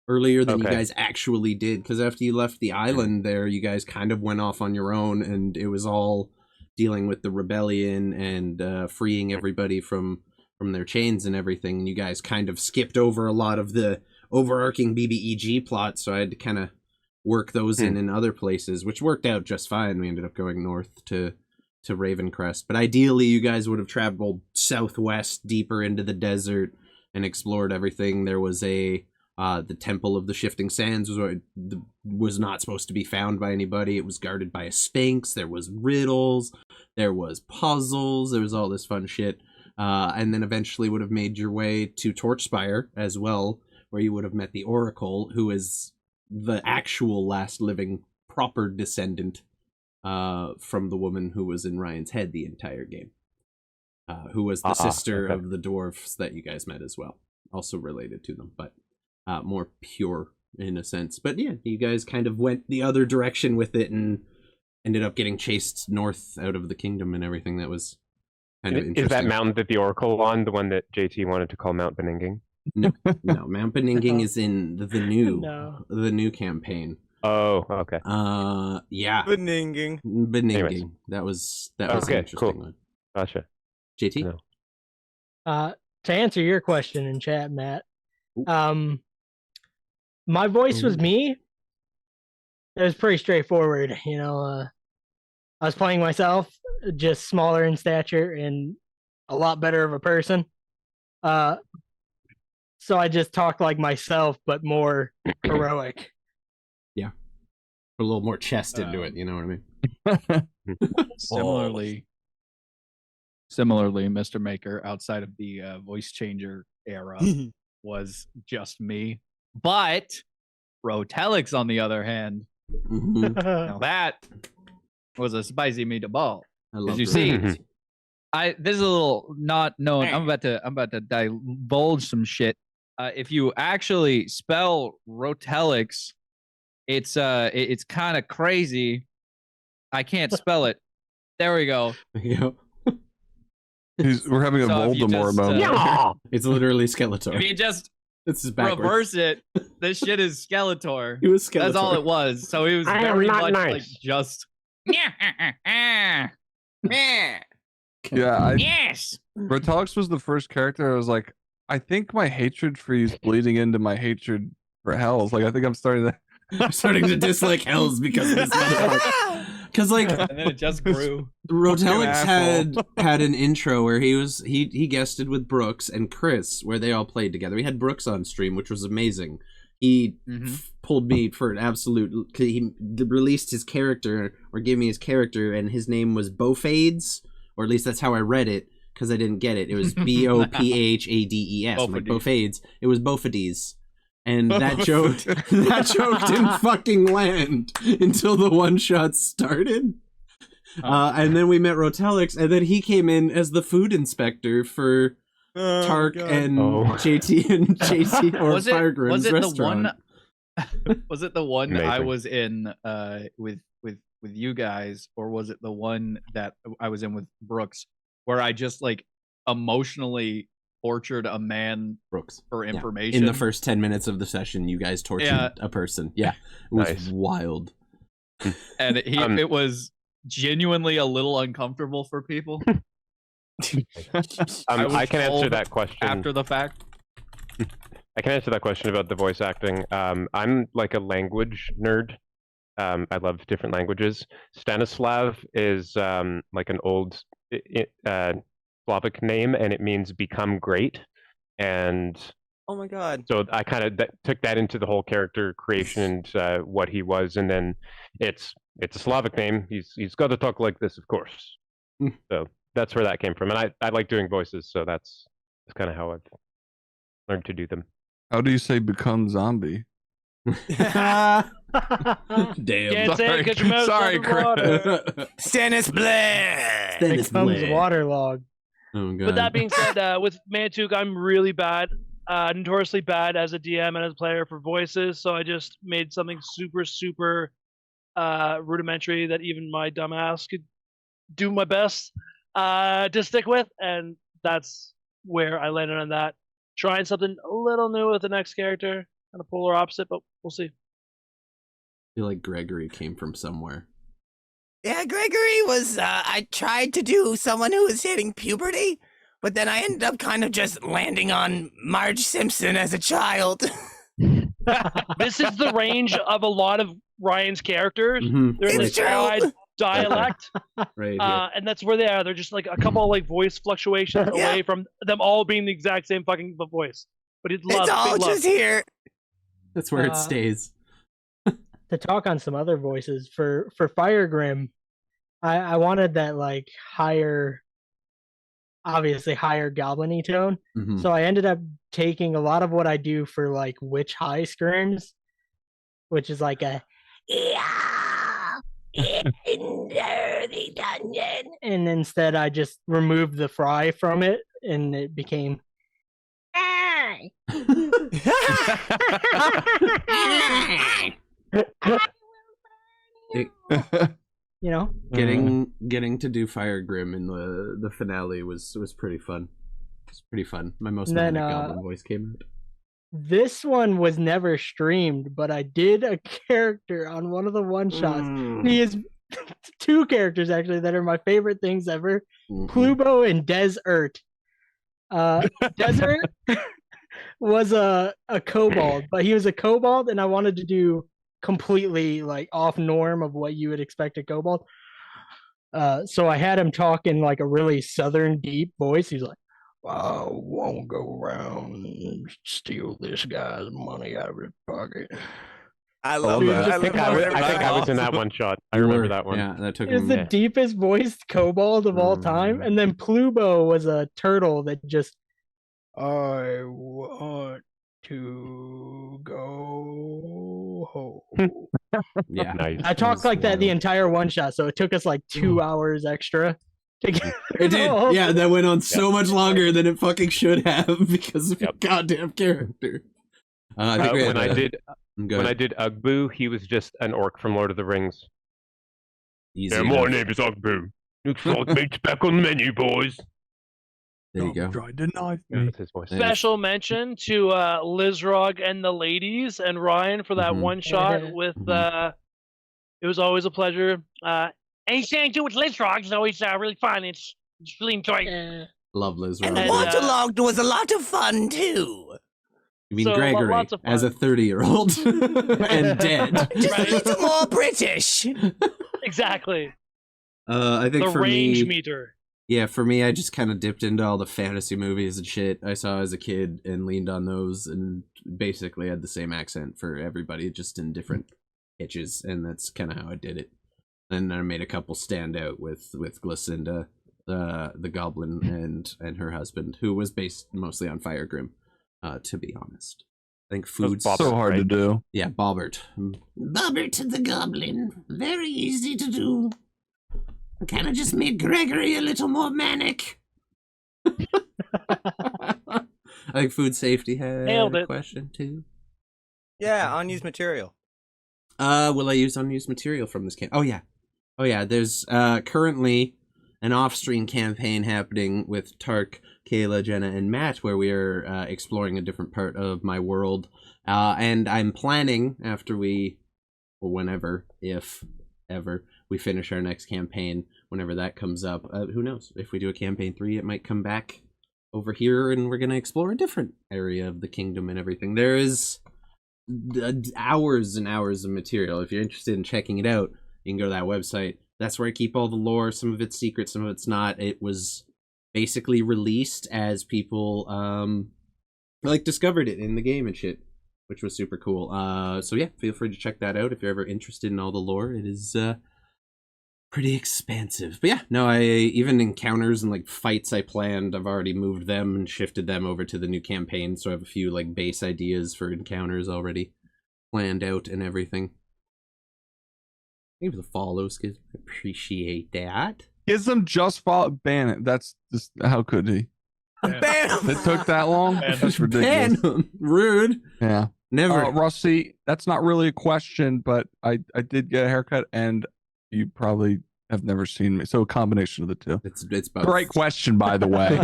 than you guys actually did, because after you left the island there, you guys kind of went off on your own, and it was all dealing with the rebellion and freeing everybody from their chains and everything. And you guys kind of skipped over a lot of the overarching BBEG plot, so I had to kind of work those in other places, which worked out just fine. We ended up going north to Ravencrest, but ideally you guys would have traveled southwest deeper into the desert and explored everything. There was the Temple of the Shifting Sands was not supposed to be found by anybody. It was guarded by a sphinx. There was riddles, there was puzzles, there was all this fun shit. And then eventually would have made your way to Torchspire as well, where you would have met the Oracle, who is the actual last living proper descendant from the woman who was in Ryan's head the entire game, who was the sister of the dwarves that you guys met as well, also related to them, but more pure in a sense. But yeah, you guys kind of went the other direction with it and ended up getting chased north out of the kingdom and everything. That was kind of interesting. Is that mountain that the Oracle on the one that JT wanted to call Mount Beninging? No, Mount Beninging is in the new campaign. Oh, okay. Yeah. Beninging. Anyways. That was an interesting one. Gotcha. JT? To answer your question in chat, Matt, my voice was me. It was pretty straightforward. I was playing myself, just smaller in stature and a lot better of a person. So I just talked like myself, but more heroic. Yeah. A little more chest into it, you know what I mean? Similarly, Mr. Maker, outside of the voice changer era, was just me. But Rotelix, on the other hand, Mhm. now that was a spicy meatball. I love As you Rotelix. see, this is a little not known. I'm about to divulge some shit. If you actually spell Rotelix, it's kind of crazy. I can't spell it. There we go. Yep. We're having a So if you Voldemort just, moment. It's literally Skeletor. If you just This is backwards. reverse it, this shit is Skeletor. He was Skeletor. That's all it was. So he was I am very not much nice. like just. Yeah, Yes. Rotelix was the first character I was like, I think my hatred for you is bleeding into my hatred for Hells. Like, I think I'm starting to. I'm starting to dislike Hells because of this motherfucker. Because like And then it just grew. Rotelix Fucking had an intro where he guested with Brooks and Chris, where they all played together. We had Brooks on stream, which was amazing. He pulled me for an absolute. He released his character or gave me his character, and his name was Bofades, or at least that's how I read it because I didn't get it. It was Bophades. I'm like Bofades. It was Bofades. And that joke didn't fucking land until the one shot started. And then we met Rotelix, and then he came in as the food inspector for Tark and JT or Was it Firegrim's restaurant. the one? Was it the one I Amazing. was in with you guys, or was it the one that I was in with Brooks, where I just like emotionally tortured a man Brooks for Yeah. information In the first 10 minutes of the session, you guys tortured a person. Yeah, it was Nice. wild. and it was genuinely a little uncomfortable for people. I can answer told that question after the fact. I can answer that question about the voice acting. I'm like a language nerd. I love different languages. Stanislav is like an old Slavic name, and it means become great. And Oh my god. so I kind of took that into the whole character creation and what he was, and then it's a Slavic name. He's got to talk like this, of course. So that's where that came from, and I like doing voices, so that's kind of how I've learned to do them. How do you say become zombie? Damn. Can't say it 'cause your mouth's Sorry, underwater. Stannis Blair. Dennis Becomes Blair. waterlogged. Oh god. But that being said, with Mantuk, I'm really bad, notoriously bad as a DM and as a player for voices. So I just made something super, super rudimentary that even my dumbass could do my best to stick with, and that's where I landed on that. Trying something a little new with the next character, kind of polar opposite, but we'll see. I feel like Gregory came from somewhere. Yeah, Gregory was, I tried to do someone who was hitting puberty, but then I ended up kind of just landing on Marge Simpson as a child. This is the range of a lot of Ryan's characters. Mhm. They're in It's this true. odd dialect, Right here. and that's where they are. They're just like a couple of like voice fluctuations Yeah. away from them all being the exact same fucking voice. But it's love, It's all big love. just here. That's where it uh, stays. To talk on some other voices for Firegrim, I wanted that like higher, obviously higher goblin-y tone. Mhm. So I ended up taking a lot of what I do for like witch high screams, which is like a yeah, in the dungeon, and instead I just removed the fry from it, and it became. "Hey." You know, Getting to do Firegrim in the finale was pretty fun. It's pretty fun. My most And then, manic goblin voice came out. this one was never streamed, but I did a character on one of the one shots. Mm. He is two characters actually that are my favorite things ever: Mhm. Plubo and Desert. Desert was a kobold, but he was a kobold, and I wanted to do completely like off norm of what you would expect a kobold. So I had him talk in like a really southern deep voice. He's like, "I won't go around and steal this guy's money out of his pocket." I love love it. that. I think I was in that one shot. I remember that one. Yeah, that took It was him. the deepest voiced kobold of all time. And then Plubo was a turtle that just, "I want to go home. Yeah. Nice. I talked like that the entire one shot, so it took us like 2 hours extra to get. It did. Yeah, that went on so much longer than it fucking should have because of your goddamn character. I think when I did Ugbu, he was just an orc from Lord of the Rings. Easy Yeah, enough. my name is Ugbu. Looks like meat's back on the menu, boys. There you go. Tried to knife Yeah, me. that's his voice. Special mention to Lizrog and the ladies and Ryan for that Mhm. one shot with it was always a pleasure. Anything to do with Lizrog is always really fun. It's really enjoying. Love Liz. And, Rowan. Waterlogged was a lot of fun too. You mean so, Gregory lots of as a fun. 30-year-old and dead? Just a little more British. Exactly. I think The for range me, meter. yeah, for me, I just kind of dipped into all the fantasy movies and shit I saw as a kid and leaned on those, and basically had the same accent for everybody, just in different pitches, and that's kind of how I did it. And I made a couple stand out with Glycinda, the goblin, and her husband, who was based mostly on Fire Grim, to be honest. I think food's So hard to do. Yeah, Bobbert. Bobbert the Goblin. Very easy to do. Kind of just made Gregory a little more manic. I think food safety had Nailed a it. question too. Yeah, unused material. Will I use unused material from this camp? Oh yeah. There's currently an off-stream campaign happening with Tark, Kayla, Jenna, and Matt, where we are exploring a different part of my world. And I'm planning after or whenever, if ever, we finish our next campaign, whenever that comes up. Who knows? If we do a campaign 3, it might come back over here, and we're gonna explore a different area of the kingdom and everything. There is hours and hours of material. If you're interested in checking it out, you can go to that website. That's where I keep all the lore. Some of it's secret, some of it's not. It was basically released as people discovered it in the game and shit, which was super cool. So yeah, feel free to check that out if you're ever interested in all the lore. It is pretty expansive. But yeah, no, I even encounters and like fights I planned, I've already moved them and shifted them over to the new campaign, so I have a few like base ideas for encounters already planned out and everything. Thank you for the follows, kids. Appreciate that. Ism just follow ban it. That's just how could he? Bam! It took that long? That's ridiculous. Ban 'em. Rude. Yeah. Never. Rusty, that's not really a question, but I did get a haircut and you probably have never seen me. So a combination of the two. It's both. Great question, by the way.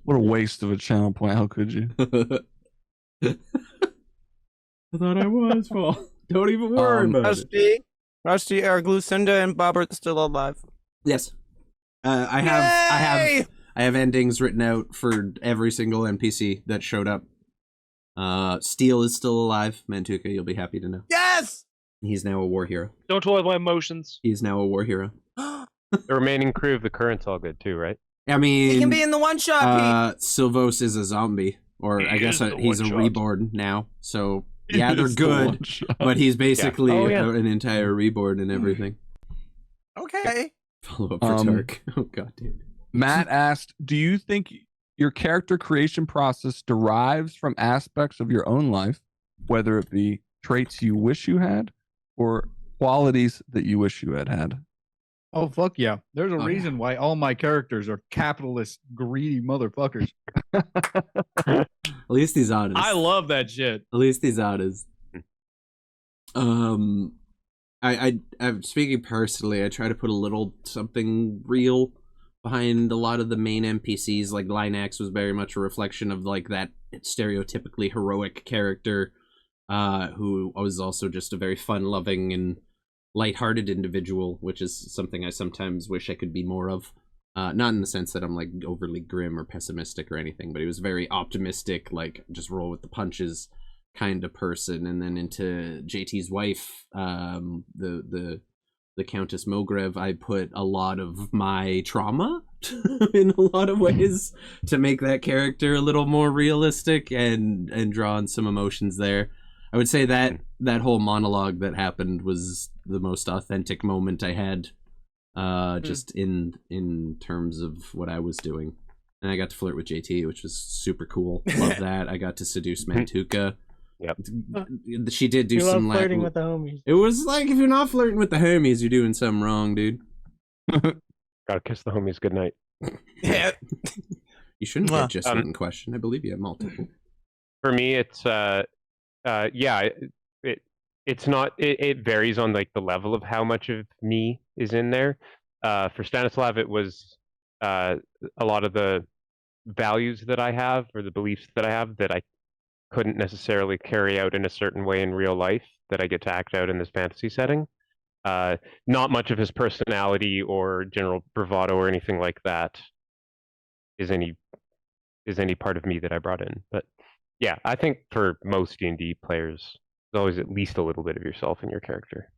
What a waste of a channel point. How could you? I thought I was, Paul. Don't even worry about it. Rusty, are Glucinda and Bobbert still alive? Yes. I have endings written out for every single NPC that showed up. Steel is still alive. Mantuka, you'll be happy to know. Yes! He's now a war hero. Don't toy with my emotions. He's now a war hero. The remaining crew of the current's all good too, right? I mean, He can be in the one shot, Pete. Silvos is a zombie, or I guess he's a reborn now. So yeah, they're good, but he's basically an entire reborn and everything. Okay. Follow up for Turk. Oh god, dude. Matt asked, do you think your character creation process derives from aspects of your own life, whether it be traits you wish you had or qualities that you wish you had had? Oh, fuck yeah. There's a reason why all my characters are capitalist, greedy motherfuckers. At least he's honest. I love that shit. At least he's honest. I'm speaking personally, I try to put a little something real behind a lot of the main NPCs. Like Lynax was very much a reflection of like that stereotypically heroic character, who was also just a very fun-loving and lighthearted individual, which is something I sometimes wish I could be more of. Not in the sense that I'm like overly grim or pessimistic or anything, but he was very optimistic, like just roll with the punches kind of person. And then into JT's wife, the Countess Mogrev, I put a lot of my trauma in a lot of ways to make that character a little more realistic and draw on some emotions there. I would say that whole monologue that happened was the most authentic moment I had, just in terms of what I was doing. And I got to flirt with JT, which was super cool. Love that. I got to seduce Mantuka. Yep. She did do You love some flirting with the homies. It was like, if you're not flirting with the homies, you're doing something wrong, dude. Gotta kiss the homies goodnight. Yeah. You shouldn't get just one question. I believe you have multiple. For me, it's it's not. It varies on like the level of how much of me is in there. For Stanislav, it was a lot of the values that I have or the beliefs that I have that I couldn't necessarily carry out in a certain way in real life that I get to act out in this fantasy setting. Not much of his personality or general bravado or anything like that is any part of me that I brought in. But yeah, I think for most D&D players, there's always at least a little bit of yourself in your character.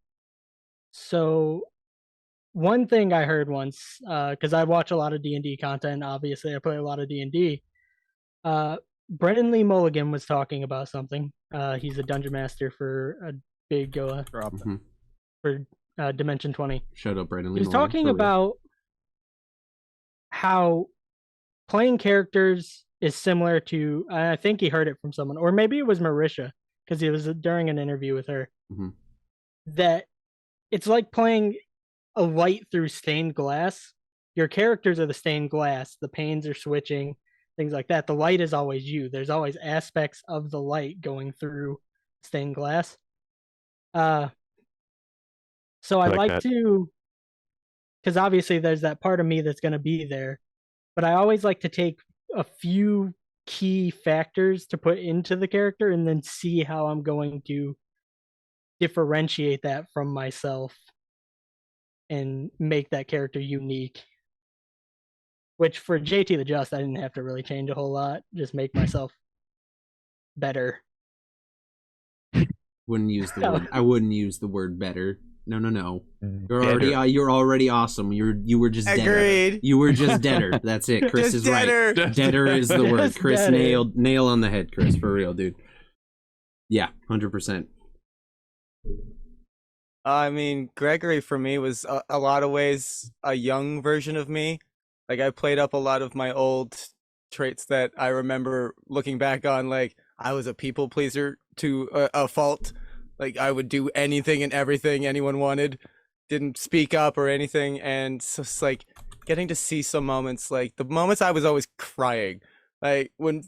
So one thing I heard once, because I watch a lot of D&D content, obviously I play a lot of D&D. Brendan Lee Mulligan was talking about something. He's a dungeon master for a big for Dimension 20. Shout out Brendan Lee He was Mulligan, talking for real. about how playing characters is similar to, I think he heard it from someone, or maybe it was Marisha, because it was during an interview with her, that it's like playing a light through stained glass. Your characters are the stained glass. The panes are switching, things like that. The light is always you. There's always aspects of the light going through stained glass. So I like to, because obviously there's that part of me that's going to be there, but I always like to take a few key factors to put into the character and then see how I'm going to differentiate that from myself and make that character unique. Which for JT the Just, I didn't have to really change a whole lot. Just make myself better. Wouldn't use the word. I wouldn't use the word better. No. You're already awesome. You were just deader. Agreed. You were just deader. That's it. Chris is deader. right. Deader is the word. Just Chris deader. nail on the head. Chris, for real, dude. Yeah, 100%. I mean, Gregory for me was a lot of ways a young version of me. Like I played up a lot of my old traits that I remember looking back on. Like I was a people pleaser to a fault. Like I would do anything and everything anyone wanted, didn't speak up or anything. And so it's like getting to see some moments, like the moments I was always crying, like when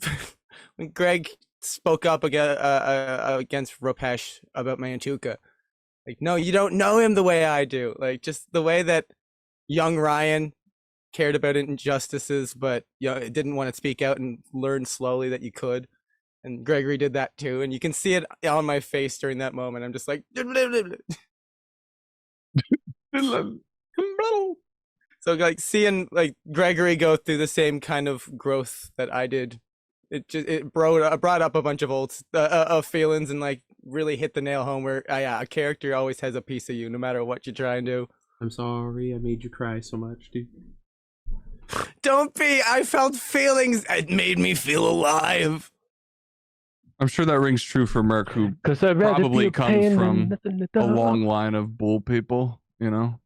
Greg spoke up against Rupesh about Mantuka. Like, no, you don't know him the way I do. Like, just the way that young Ryan cared about injustices, but didn't want to speak out and learn slowly that you could. And Gregory did that too. And you can see it on my face during that moment. I'm just like, so like seeing like Gregory go through the same kind of growth that I did. It brought up a bunch of old feelings and like really hit the nail home where a character always has a piece of you no matter what you try and do. I'm sorry I made you cry so much, dude. Don't be. I felt feelings. It made me feel alive. I'm sure that rings true for Merc, who probably comes from a long line of bull people, you know?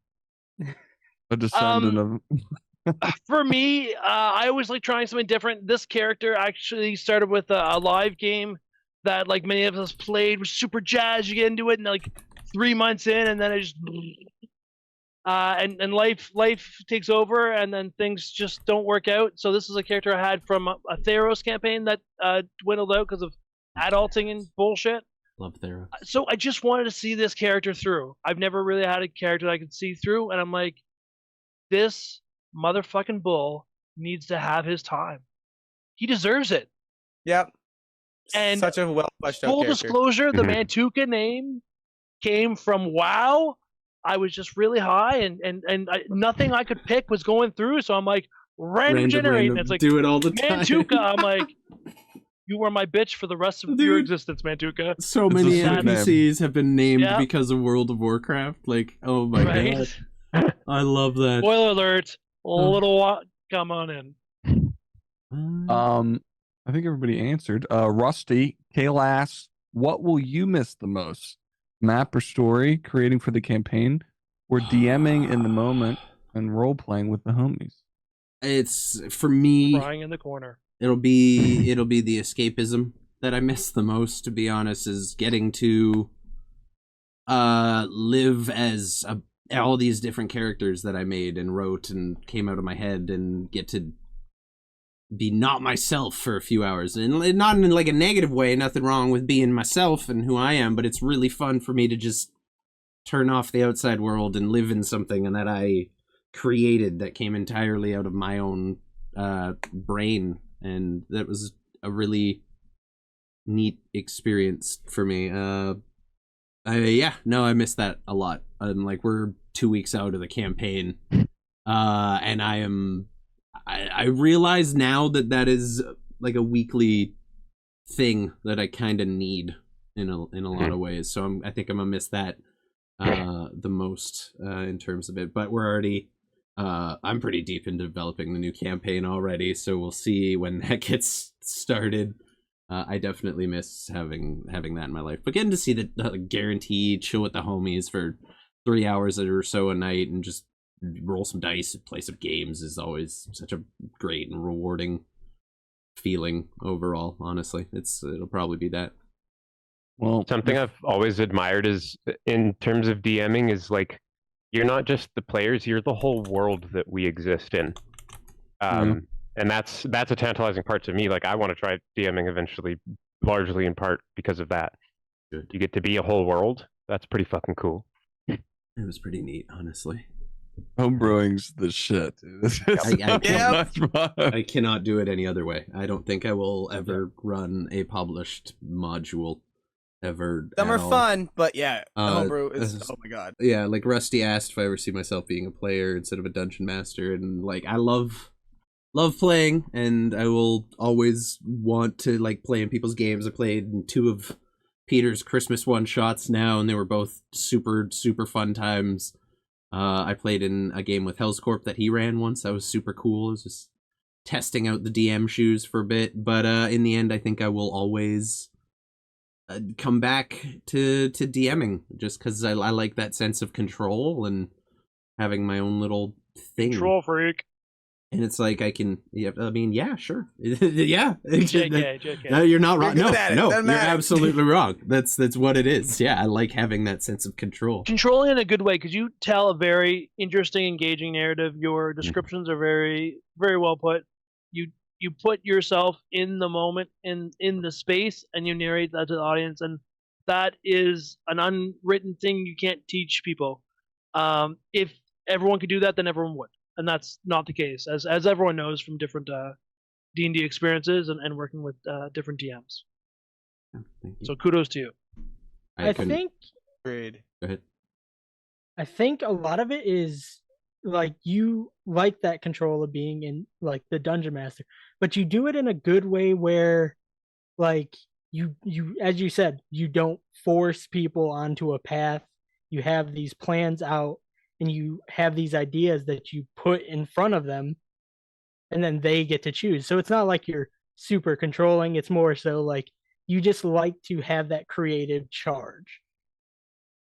A descendant of... For me, I always like trying something different. This character actually started with a live game that like many of us played, was super jazzed. You get into it, and like 3 months in, and then it just and life takes over, and then things just don't work out. So this is a character I had from a Theros campaign that dwindled out because of adulting and bullshit. Love Theros. So I just wanted to see this character through. I've never really had a character that I could see through, and I'm like, this motherfucking bull needs to have his time. He deserves it. Yep. And such a well fleshed out full character. disclosure, the Mantuka name came from WoW. I was just really high, and nothing I could pick was going through. So I'm like, random generate. And it's like, do it all the time. Mantuka. I'm like, you were my bitch for the rest of your existence, Mantuka. So many NPCs have been named because of World of Warcraft. Like, oh my god, I love that. Spoiler alert. Come on in. I think everybody answered. Rusty, Kale asks, what will you miss the most? Map or story, creating for the campaign, or DMing in the moment and role playing with the homies? it's for me. Crying in the corner. It'll be the escapism that I miss the most, to be honest, is getting to live as all these different characters that I made and wrote and came out of my head, and get to be not myself for a few hours, and not in like a negative way. Nothing wrong with being myself and who I am, but it's really fun for me to just turn off the outside world and live in something and that I created that came entirely out of my own brain, and that was a really neat experience for me. I miss that a lot. Like, we're 2 weeks out of the campaign, and I realize now that is like a weekly thing that I kind of need in a lot of ways. So I think I'm gonna miss that the most in terms of it. But we're already I'm pretty deep into developing the new campaign already, so we'll see when that gets started. I definitely miss having that in my life, but getting to see the guaranteed chill with the homies for 3 hours or so a night and just roll some dice and play some games is always such a great and rewarding feeling overall. Honestly, it'll probably be that. Well, something I've always admired is, in terms of DMing, is like, you're not just the players, you're the whole world that we exist in. And that's a tantalizing part to me. Like, I want to try DMing eventually, largely in part because of that. Good. You get to be a whole world. That's pretty fucking cool. It was pretty neat, honestly. Homebrewing's the shit, dude. This is so much fun. I cannot do it any other way. I don't think I will ever run a published module ever. Some are all. fun, but yeah, homebrew this is, oh my god. Yeah, like Rusty asked if I ever see myself being a player instead of a dungeon master, and like, I love playing, and I will always want to like play in people's games. I played in 2 of Peter's Christmas one-shots now, and they were both super fun times. I played in a game with Hell's Corp that he ran once. That was super cool. It was just testing out the DM shoes for a bit, but in the end, I think I will always come back to DMing, just because I like that sense of control and having my own little thing. Control freak. And it's like, I can, yeah, I mean, yeah, sure. Yeah. JK. No, you're not wrong. You're No, good at it. no, Doesn't you're matter. absolutely wrong. That's what it is. Yeah, I like having that sense of control. Controlling in a good way, because you tell a very interesting, engaging narrative. Your descriptions are very, very well put. You put yourself in the moment, in the space, and you narrate that to the audience, and that is an unwritten thing you can't teach people. If everyone could do that, then everyone would, and that's not the case, as everyone knows from different D&D experiences and working with different DMs. Thank you. So kudos to you. I think Agreed. Go ahead. I think a lot of it is like, you like that control of being in like the dungeon master, but you do it in a good way where like you as you said, you don't force people onto a path. You have these plans out and you have these ideas that you put in front of them, and then they get to choose. So it's not like you're super controlling. It's more so like you just like to have that creative charge.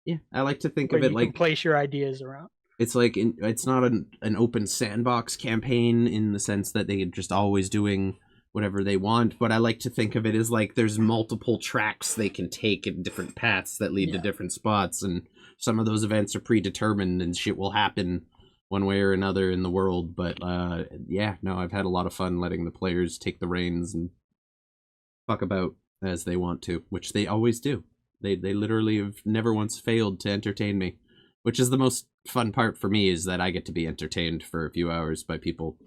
Yeah, I like to think Where of it you like can place your ideas around. it's like it's not an open sandbox campaign in the sense that they're just always doing whatever they want, but I like to think of it as like there's multiple tracks they can take in different paths that lead to different spots, and some of those events are predetermined and shit will happen one way or another in the world. But I've had a lot of fun letting the players take the reins and fuck about as they want to, which they always do. They literally have never once failed to entertain me, which is the most fun part for me, is that I get to be entertained for a few hours by people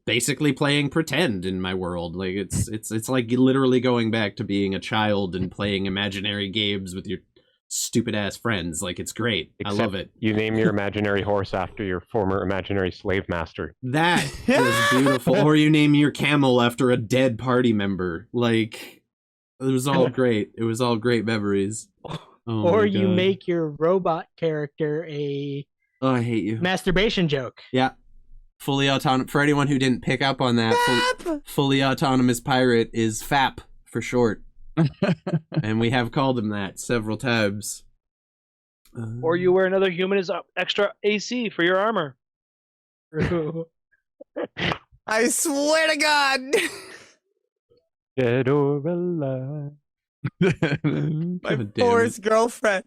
basically playing pretend in my world. Like, it's like literally going back to being a child and playing imaginary games with your stupid ass friends. Like, it's great. Except I love it. You name your imaginary horse after your former imaginary slave master. That is beautiful. Or you name your camel after a dead party member. Like, it was all great. It was all great memories. Oh or you make your robot character a I hate you. masturbation joke. Yeah. Fully autonomous. For anyone who didn't pick up on that, fully autonomous pirate is FAP for short. And we have called him that several times. Or you wear another human as extra AC for your armor. I swear to God. Dead or alive. My God damn forest girlfriend.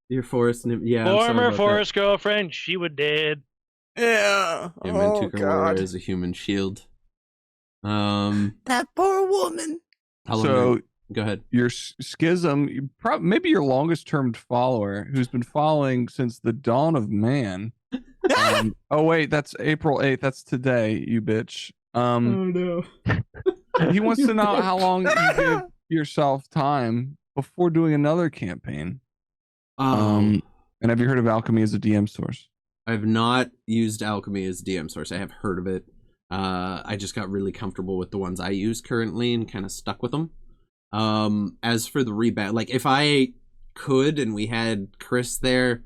Your forest, yeah. I'm sorry Former about forest girlfriend, she was dead. Yeah. that. Yeah, man, Oh took her warrior God. as a human shield. That poor woman. How long So go ahead. your schism, maybe your longest termed follower, who's been following since the dawn of man. Oh wait, that's April 8th. That's today, you bitch. No. He wants to know how long you give yourself time before doing another campaign. And have you heard of alchemy as a DM source? I've not used alchemy as DM source. I have heard of it. I just got really comfortable with the ones I use currently and kind of stuck with them. As for the rebound, like if I could and we had Chris there,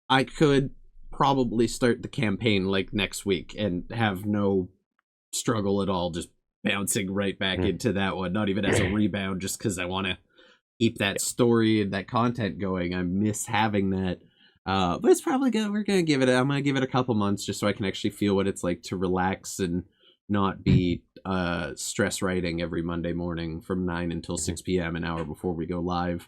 I could probably start the campaign like next week and have no struggle at all, just bouncing right back into that one, not even as a rebound, just because I want to keep that story and that content going. I miss having that. But it's probably good. I'm gonna give it a couple months just so I can actually feel what it's like to relax and not be stress writing every Monday morning from 9 until 6 p.m. an hour before we go live.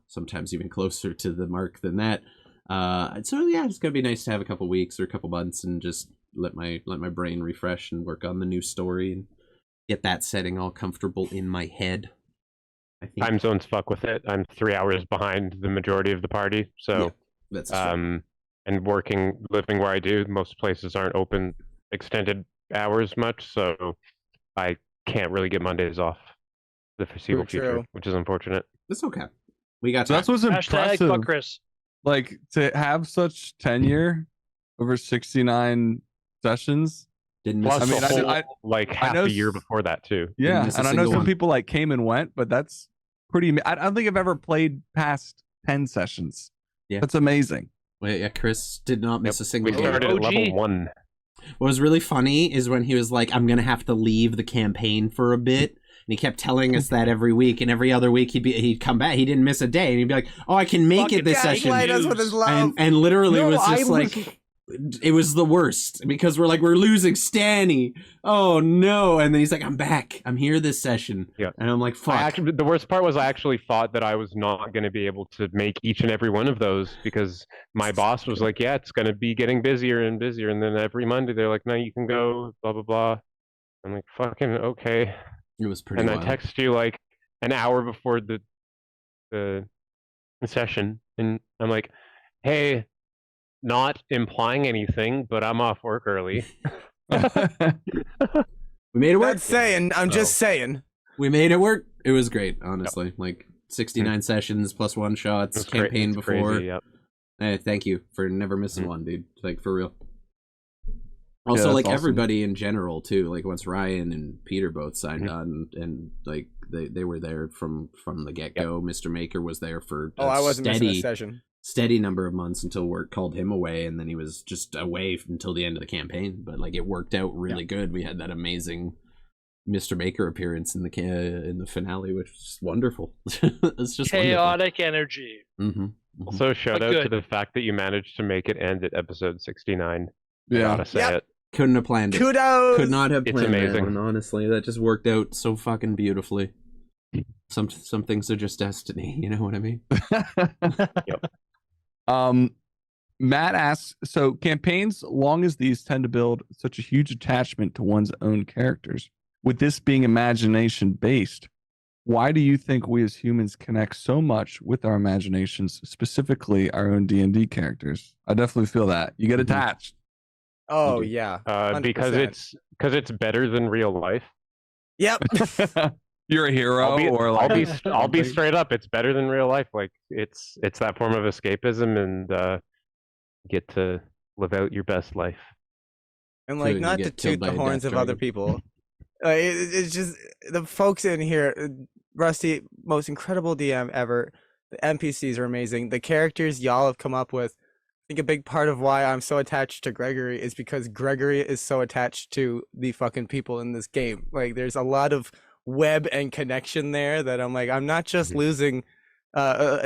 Sometimes even closer to the mark than that. So yeah, it's gonna be nice to have a couple weeks or a couple months and just let my brain refresh and work on the new story and get that setting all comfortable in my head. I think Time zones fuck with it. I'm 3 hours behind the majority of the party, so that's true. and living where I do, most places aren't open extended hours much, so I can't really get Mondays off the foreseeable future, which is unfortunate. It's okay. We got That's what's impressive. Fuck Chris. Like to have such tenure over 69 sessions. Didn't Plus, miss I like half a year before that too. Yeah, miss a and I know single some one. people like came and went, but that's pretty. I don't think I've ever played past 10 sessions. Yeah, that's amazing. Wait, yeah, Chris did not miss a single We started at level 1. What was really funny is when he was like, I'm gonna have to leave the campaign for a bit. And he kept telling us that every week, and every other week he'd come back. He didn't miss a day, and he'd be like, "Oh, I can make it this session." And literally was just like, it was the worst because we're losing Stanny. Oh no! And then he's like, "I'm back. I'm here this session." Yeah, and I'm like, "Fuck." The worst part was I actually thought that I was not going to be able to make each and every one of those because my boss was like, "Yeah, it's going to be getting busier and busier," and then every Monday they're like, "No, you can go." Blah blah blah. I'm like, "Fucking okay." It was pretty. And wild. I text you like an hour before the session, and I'm like, "Hey, not implying anything, but I'm off work early." We made it work. Not saying. I'm just saying. We made it work. It was great, honestly. Like 69 sessions plus one shots campaign before. Crazy, yep. Hey, thank you for never missing one, dude. Like for real. Also, like awesome. Everybody in general too. Like once Ryan and Peter both signed on, and like they were there from the get go. Yep. Mr. Maker was there for I wasn't missing a session. Steady number of months until work called him away, and then he was just away until the end of the campaign. But like it worked out really good. We had that amazing Mr. Maker appearance in the finale, which was wonderful. It's just chaotic energy. Also, shout out to the fact that you managed to make it end at episode 69. Yeah, I gotta say it. Couldn't have planned it. Kudos. Could not have It's planned amazing. that one, honestly. That just worked out so fucking beautifully. Some things are just destiny, you know what I mean? Yep. Matt asks, so campaigns long as these tend to build such a huge attachment to one's own characters, with this being imagination based, why do you think we as humans connect so much with our imaginations, specifically our own D&D characters? I definitely feel that. You get attached. Oh yeah. Because it's better than real life. Yep. You're a hero, I'll be straight up. It's better than real life. Like it's that form of escapism, and get to live out your best life. And like not to toot the horns of other people. It's just the folks in here. Rusty, most incredible DM ever. The NPCs are amazing. The characters y'all have come up with. I think a big part of why I'm so attached to Gregory is because Gregory is so attached to the fucking people in this game. Like there's a lot of web and connection there that I'm like, I'm not just losing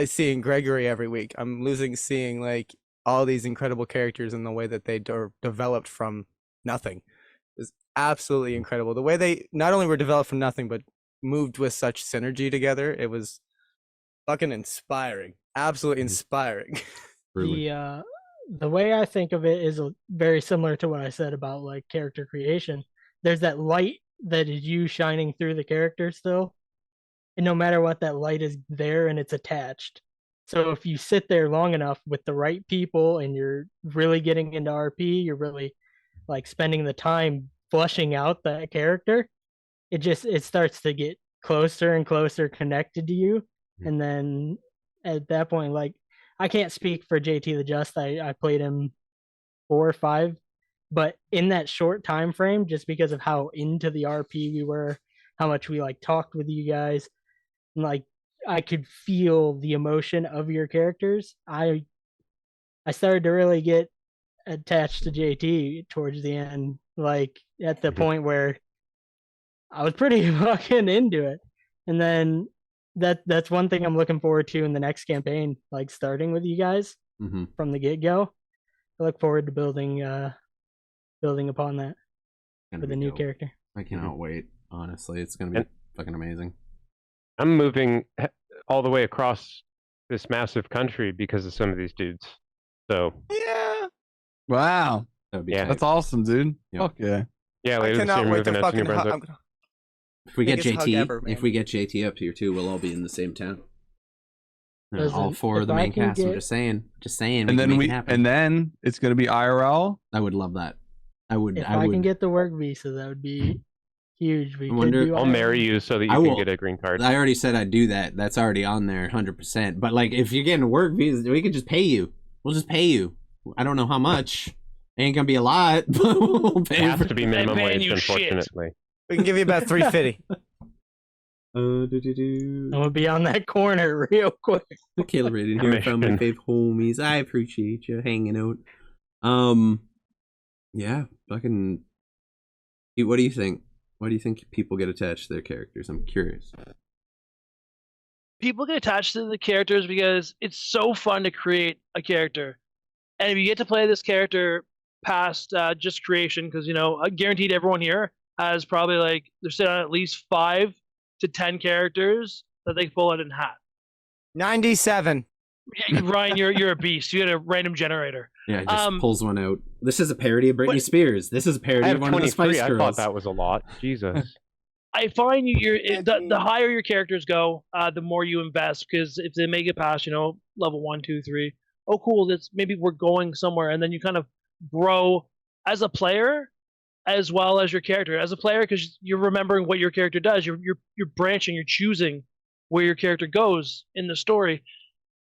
seeing Gregory every week. I'm losing seeing like all these incredible characters and the way that they developed from nothing. It's absolutely incredible. The way they not only were developed from nothing, but moved with such synergy together. It was fucking inspiring. Absolutely inspiring. The way I think of it is very similar to what I said about like character creation. There's that light that is you shining through the character still, and no matter what, that light is there and it's attached. So if you sit there long enough with the right people and you're really getting into RP, you're really like spending the time fleshing out that character, it starts to get closer and closer connected to you. And then at that point, like, I can't speak for JT the Just. I played him 4 or 5, but in that short time frame, just because of how into the RP we were, how much we like talked with you guys, and like I could feel the emotion of your characters. I started to really get attached to JT towards the end, like at the point where I was pretty fucking into it. And then that's one thing I'm looking forward to in the next campaign, like starting with you guys from the get-go. I look forward to building upon that with a new character. I cannot wait. Honestly, it's gonna be fucking amazing. I'm moving all the way across this massive country because of some of these dudes. So yeah. Wow. Yeah, that's awesome, dude. Yep. Fuck yeah. Yeah, later this year, moving out to New Brunswick. If we get Biggest hug JT, ever, man. if we get JT up here too, we'll all be in the same town. Listen, All 4 of if the I main can cast. I'm get- just saying. And can then make it happen. it's gonna be IRL. I would love that. I would. If I I would. can get the work visa, that would be huge. We I could wonder- do I'll marry you so that you I can will- get a green card. I already said I'd do that. That's already on there, 100%. But like, if you're getting a work visa, we could just pay you. We'll just pay you. I don't know how much. Ain't gonna be a lot, but we'll pay. It has to be minimum paying wage, you shit. unfortunately. We can give you about $350. I'm gonna be on that corner real quick. Kayla Raiden here, found my Commission. fave homies. I appreciate you hanging out. Yeah, fucking. What do you think? Why do you think people get attached to their characters? I'm curious. People get attached to the characters because it's so fun to create a character, and if you get to play this character past just creation, because I guaranteed everyone here has probably like they're sitting on at least 5 to 10 characters that they can pull out in hat. 97. Ryan, you're a beast. You had a random generator. Yeah, it just pulls one out. This is a parody of Britney Spears. This is a I parody have of one of the 23. Spice I Girls. thought that was a lot. Jesus. I find the higher your characters go, the more you invest, because if they make it past, level 1, 2, 3, oh cool, that's maybe we're going somewhere, and then you kind of grow as a player as well as your character. As a player, because you're remembering what your character does, you're branching, you're choosing where your character goes in the story.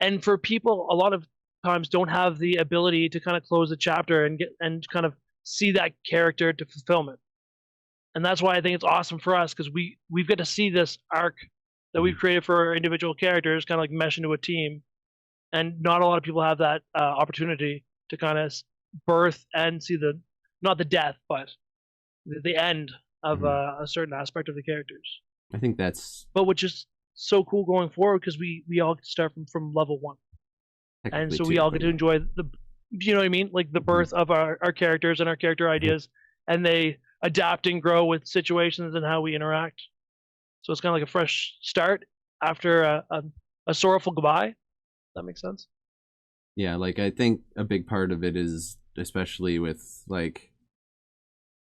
And for people, a lot of times don't have the ability to kind of close the chapter and kind of see that character to fulfillment. And that's why I think it's awesome for us, because we've got to see this arc that we've created for our individual characters kind of like mesh into a team. And not a lot of people have that opportunity to kind of birth and see not the death, but the end of a certain aspect of the characters. I think that's. But which is so cool going forward, because we all get to start from level 1. And so we all get to enjoy you know what I mean? Like the birth of our characters and our character ideas, and they adapt and grow with situations and how we interact. So it's kind of like a fresh start after a sorrowful goodbye. That makes sense. Yeah, like I think a big part of it is, especially with like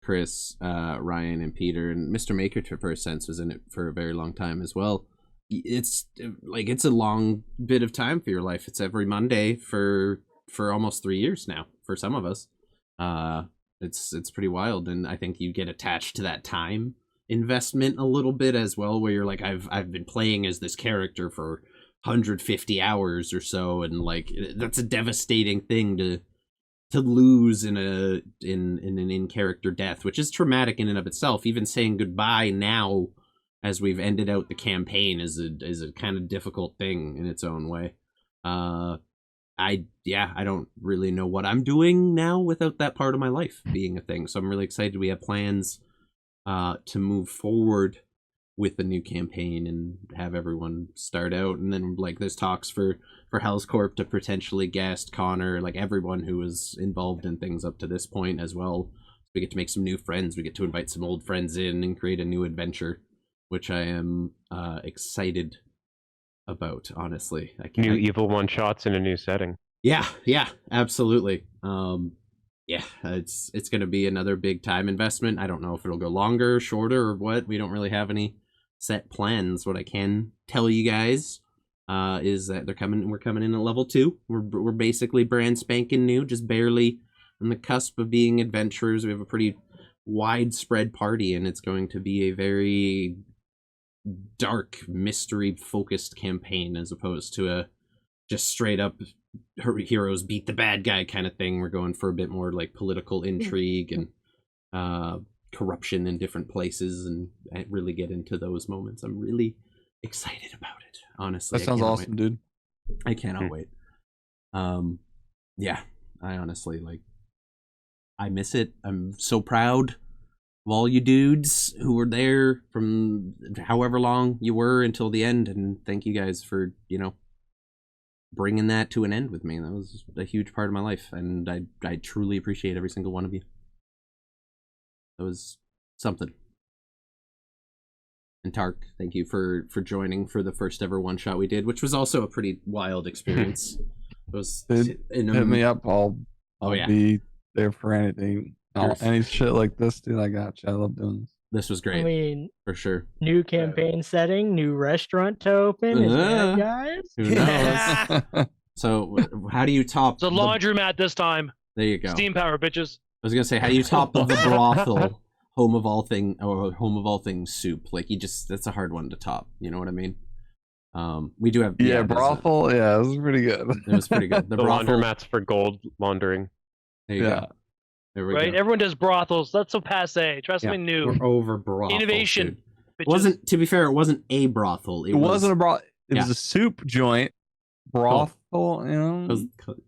Chris, Ryan, and Peter, and Mr. Maker to First Sense was in it for a very long time as well. It's like it's a long bit of time for your life. It's every Monday for almost 3 years now for some of us. It's pretty wild, and I think you get attached to that time investment a little bit as well, where you're like, I've been playing as this character for 150 hours or so, and like that's a devastating thing to lose in an in-character death, which is traumatic in and of itself. Even saying goodbye now, as we've ended out the campaign, is a kind of difficult thing in its own way. I don't really know what I'm doing now without that part of my life being a thing. So I'm really excited we have plans to move forward with the new campaign and have everyone start out. And then like there's talks for Hell's Corp to potentially guest Connor, like everyone who was involved in things up to this point as well. We get to make some new friends. We get to invite some old friends in and create a new adventure, which I am excited about, honestly. I can't... New evil one-shots in a new setting. Yeah, absolutely. Yeah, it's going to be another big time investment. I don't know if it'll go longer, shorter, or what. We don't really have any set plans. What I can tell you guys is that we're coming in at level 2. We're basically brand spanking new, just barely on the cusp of being adventurers. We have a pretty widespread party, and it's going to be a very dark, mystery-focused campaign as opposed to a just straight up heroes beat the bad guy kind of thing. We're going for a bit more like political intrigue and corruption in different places, and really get into those moments. I'm really excited about it, honestly. That sounds awesome, dude. I cannot wait. Yeah, I honestly, like, I miss it. I'm so proud of all you dudes who were there from however long you were until the end, and thank you guys for, bringing that to an end with me. That was a huge part of my life, and I truly appreciate every single one of you. That was something. And Tark, thank you for joining for the first ever one shot we did, which was also a pretty wild experience. It was Dude, hit me up. I'll be there for anything. Any shit like this, dude. I got you. I love doing this. This was great. I mean, for sure. New campaign setting, new restaurant to open. Is that, guys? Who knows? So, how do you top? It's a laundromat this time. There you go. Steam power, bitches. I was gonna say, how do you top the brothel, home of all things soup? Like, that's a hard one to top. You know what I mean? We do have brothel. Yeah, it was pretty good. It was pretty good. The laundromats for gold laundering. There you go. There we go. Everyone does brothels. That's so passe. Try something new. We're over brothels. Innovation. It wasn't, to be fair, it wasn't a brothel. It wasn't a brothel. It was a soup joint. Brothel, It was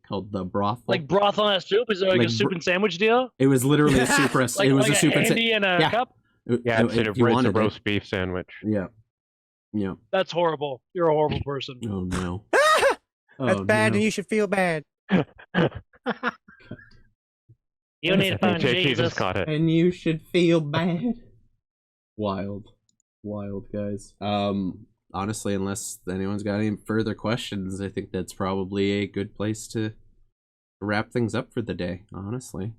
called the brothel. Like brothel and a soup? Is it like a soup and sandwich deal? It was literally a soup rest. Like, it was like a soup and sandwich and a cup? Yeah, it's a roast beef sandwich. Yeah. Yeah. That's horrible. You're a horrible person. Oh no. That's bad, and you should feel bad. You need to find Jesus. Caught it. And you should feel bad. Wild, guys. Honestly, unless anyone's got any further questions, I think that's probably a good place to wrap things up for the day. Honestly,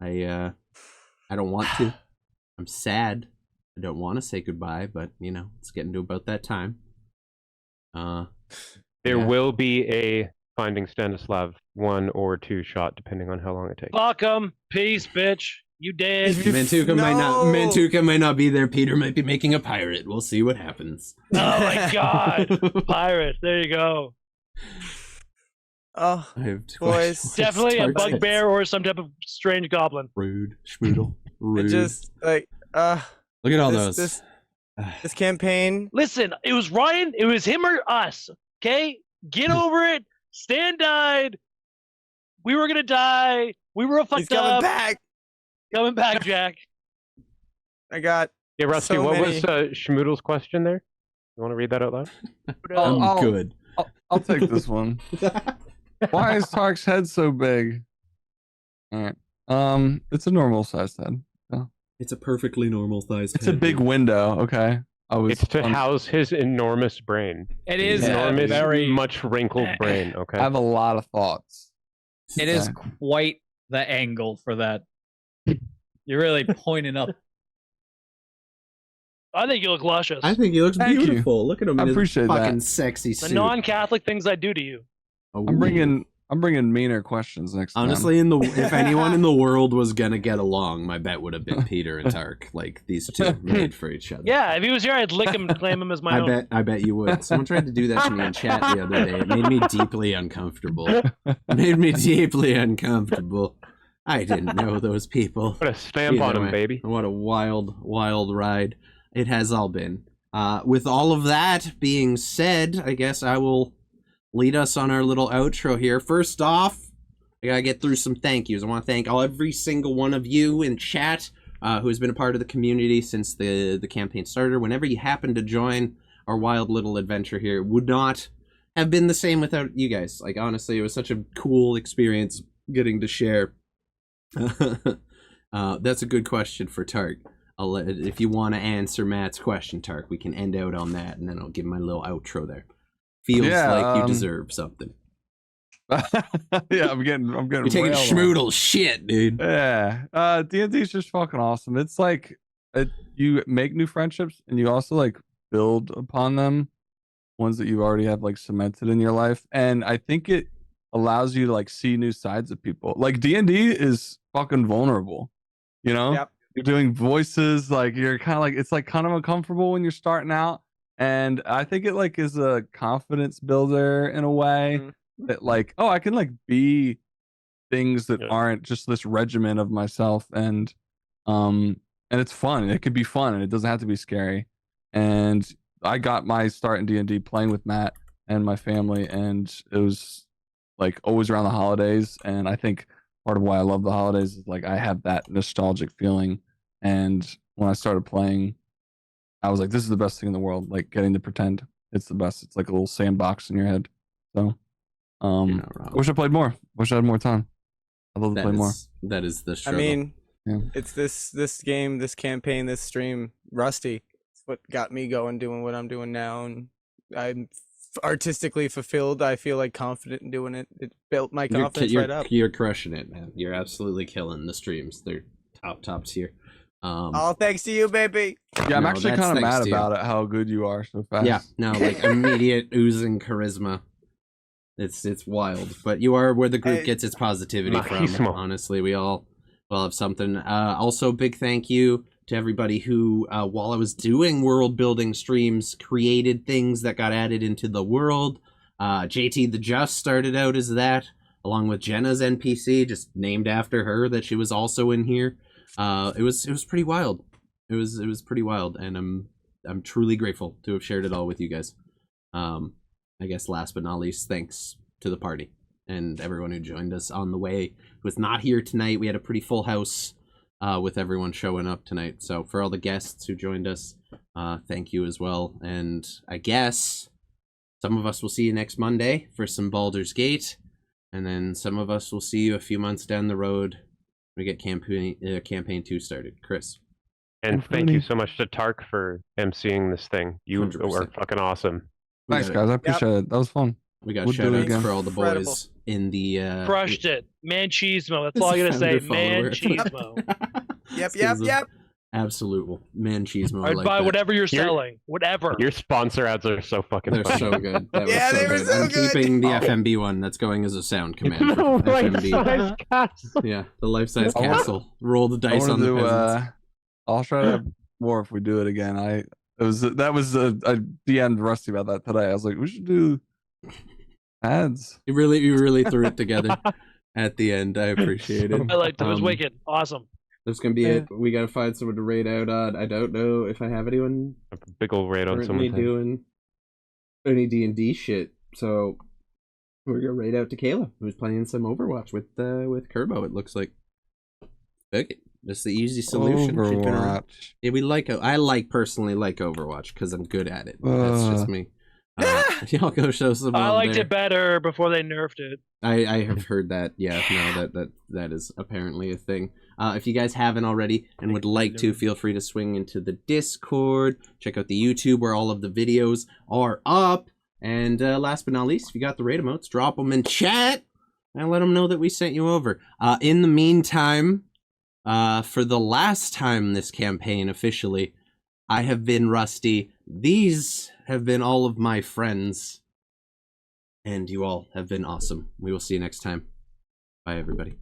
I don't want to. I'm sad. I don't want to say goodbye, but it's getting to about that time. There will be a Finding Stanislav 1 or 2 shot, depending on how long it takes. Fuck 'em. Peace, bitch. You dead. Mantuka might not be there. Peter might be making a pirate. We'll see what happens. Oh my god. Pirate. There you go. Oh, boys. Definitely a bugbear or some type of strange goblin. Rude. Schmoodle. Rude. Just like, look at all those. This campaign. Listen, it was Ryan. It was him or us. Okay? Get over it. Stan died. We were gonna die. We were fucked up. He's coming back. Coming back, Jack. I got. Yeah, Rusty. What was Schmoodle's question there? You want to read that out loud? I'm good. I'll take this one. Why is Tark's head so big? All right. It's a normal sized head. So. It's a perfectly normal sized head. It's a big window. Okay. It's to house his enormous brain. It is enormous, very much wrinkled brain. Okay. I have a lot of thoughts. It is quite the angle for that. You're really pointing up. I think you look luscious. I think he looks beautiful. Look at him. I appreciate fucking that. Sexy suit. The non-Catholic things I do to you. I'm bringing meaner questions next time. Honestly, if anyone in the world was gonna get along, my bet would have been Peter and Tark. Like, these two made for each other. Yeah, if he was here, I'd lick him and claim him as my own. I bet you would. Someone tried to do that to me in chat the other day. It made me deeply uncomfortable. I didn't know those people. Put a stamp on him, baby. What a wild ride it has all been. With all of that being said, I guess I will lead us on our little outro here. First off, I gotta get through some thank yous. I want to thank every single one of you in chat who has been a part of the community since the campaign started. Whenever you happen to join our wild little adventure here, it would not have been the same without you guys. Like, honestly, it was such a cool experience getting to share That's a good question for Tark. I'll let if you want to answer Matt's question, Tark, we can end out on that, and then I'll give my little outro there. Feels like you deserve something. Yeah, I'm getting. You're taking schmoodle shit, dude. Yeah, D&D is just fucking awesome. It's like you make new friendships, and you also like build upon them, ones that you already have like cemented in your life, and I think it allows you to like see new sides of people. Like D&D is fucking vulnerable, you know. Yep. You're doing voices, like you're kind of like it's like kind of uncomfortable when you're starting out, and I think it like is a confidence builder in a way that like, oh, I can like be things that aren't just this regimen of myself, and it's fun. It could be fun, and it doesn't have to be scary. And I got my start in D&D playing with Matt and my family, and it was like always around the holidays. And I think part of why I love the holidays is like I have that nostalgic feeling. And when I started playing, I was like, this is the best thing in the world. Like getting to pretend it's the best. It's like a little sandbox in your head. So I wish I played more. Wish I had more time. I'd love to play more. That is the struggle. I mean, yeah. It's this game, this campaign, this stream, Rusty. It's what got me going, doing what I'm doing now, and I'm artistically fulfilled. I feel like confident in doing it. It built my confidence right up. You're crushing it, man. You're absolutely killing the streams. They're top tier. All thanks to you, baby. Yeah, I'm actually kind of mad about it, how good you are so fast. Yeah, no, like immediate oozing charisma. It's wild, but you are where the group gets its positivity from. Honestly, we all have something. Also, big thank you to everybody who, while I was doing world building streams, created things that got added into the world. JT the Just started out as that, along with Jenna's NPC, just named after her, that she was also in here. It was pretty wild. It was pretty wild, and I'm truly grateful to have shared it all with you guys. I guess last but not least, thanks to the party and everyone who joined us on the way, who was not here tonight. We had a pretty full house with everyone showing up tonight. So for all the guests who joined us, thank you as well. And I guess some of us will see you next Monday for some Baldur's Gate, and then some of us will see you a few months down the road when we get campaign 2 started. Chris. And thank you so much to Tark for emceeing this thing. You 100%. are fucking awesome. Thanks, guys. I appreciate it. That was fun. We got shout outs for all the boys in the crushed it. Man Cheesemo. That's all I gotta say. Man Cheesemo. Yep. Absolute man Cheesemo. I'd buy whatever you're selling. Whatever. Your sponsor ads are so fucking They're funny. so good. That Yeah, was they were so I'm good. keeping the FMB one that's going as a sound command. for FMB. Yeah, the life-size castle. Roll the dice on the peasants. I'll try to have more if we do it again. I DM'd Rusty about that today. I was like, we should do ads. You really threw it together at the end. I appreciate it. I liked it. It was wicked. Awesome. There's gonna be we gotta find someone to raid out on. I don't know if I have anyone A big old raid on currently someone. doing any D&D shit. So we're gonna raid out to Kayla, who's playing some Overwatch with Kerbo. It looks like. Okay. That's the easy solution. Overwatch. Yeah, I personally like Overwatch because I'm good at it. That's just me. Y'all go show some. I liked it better before they nerfed it. I have heard that. Yeah, no, that is apparently a thing. If you guys haven't already and would like to, feel free to swing into the Discord. Check out the YouTube where all of the videos are up. And last but not least, if you got the raid emotes, drop them in chat and let them know that we sent you over. In the meantime, for the last time this campaign officially, I have been Rusty. These have been all of my friends. And you all have been awesome. We will see you next time. Bye, everybody.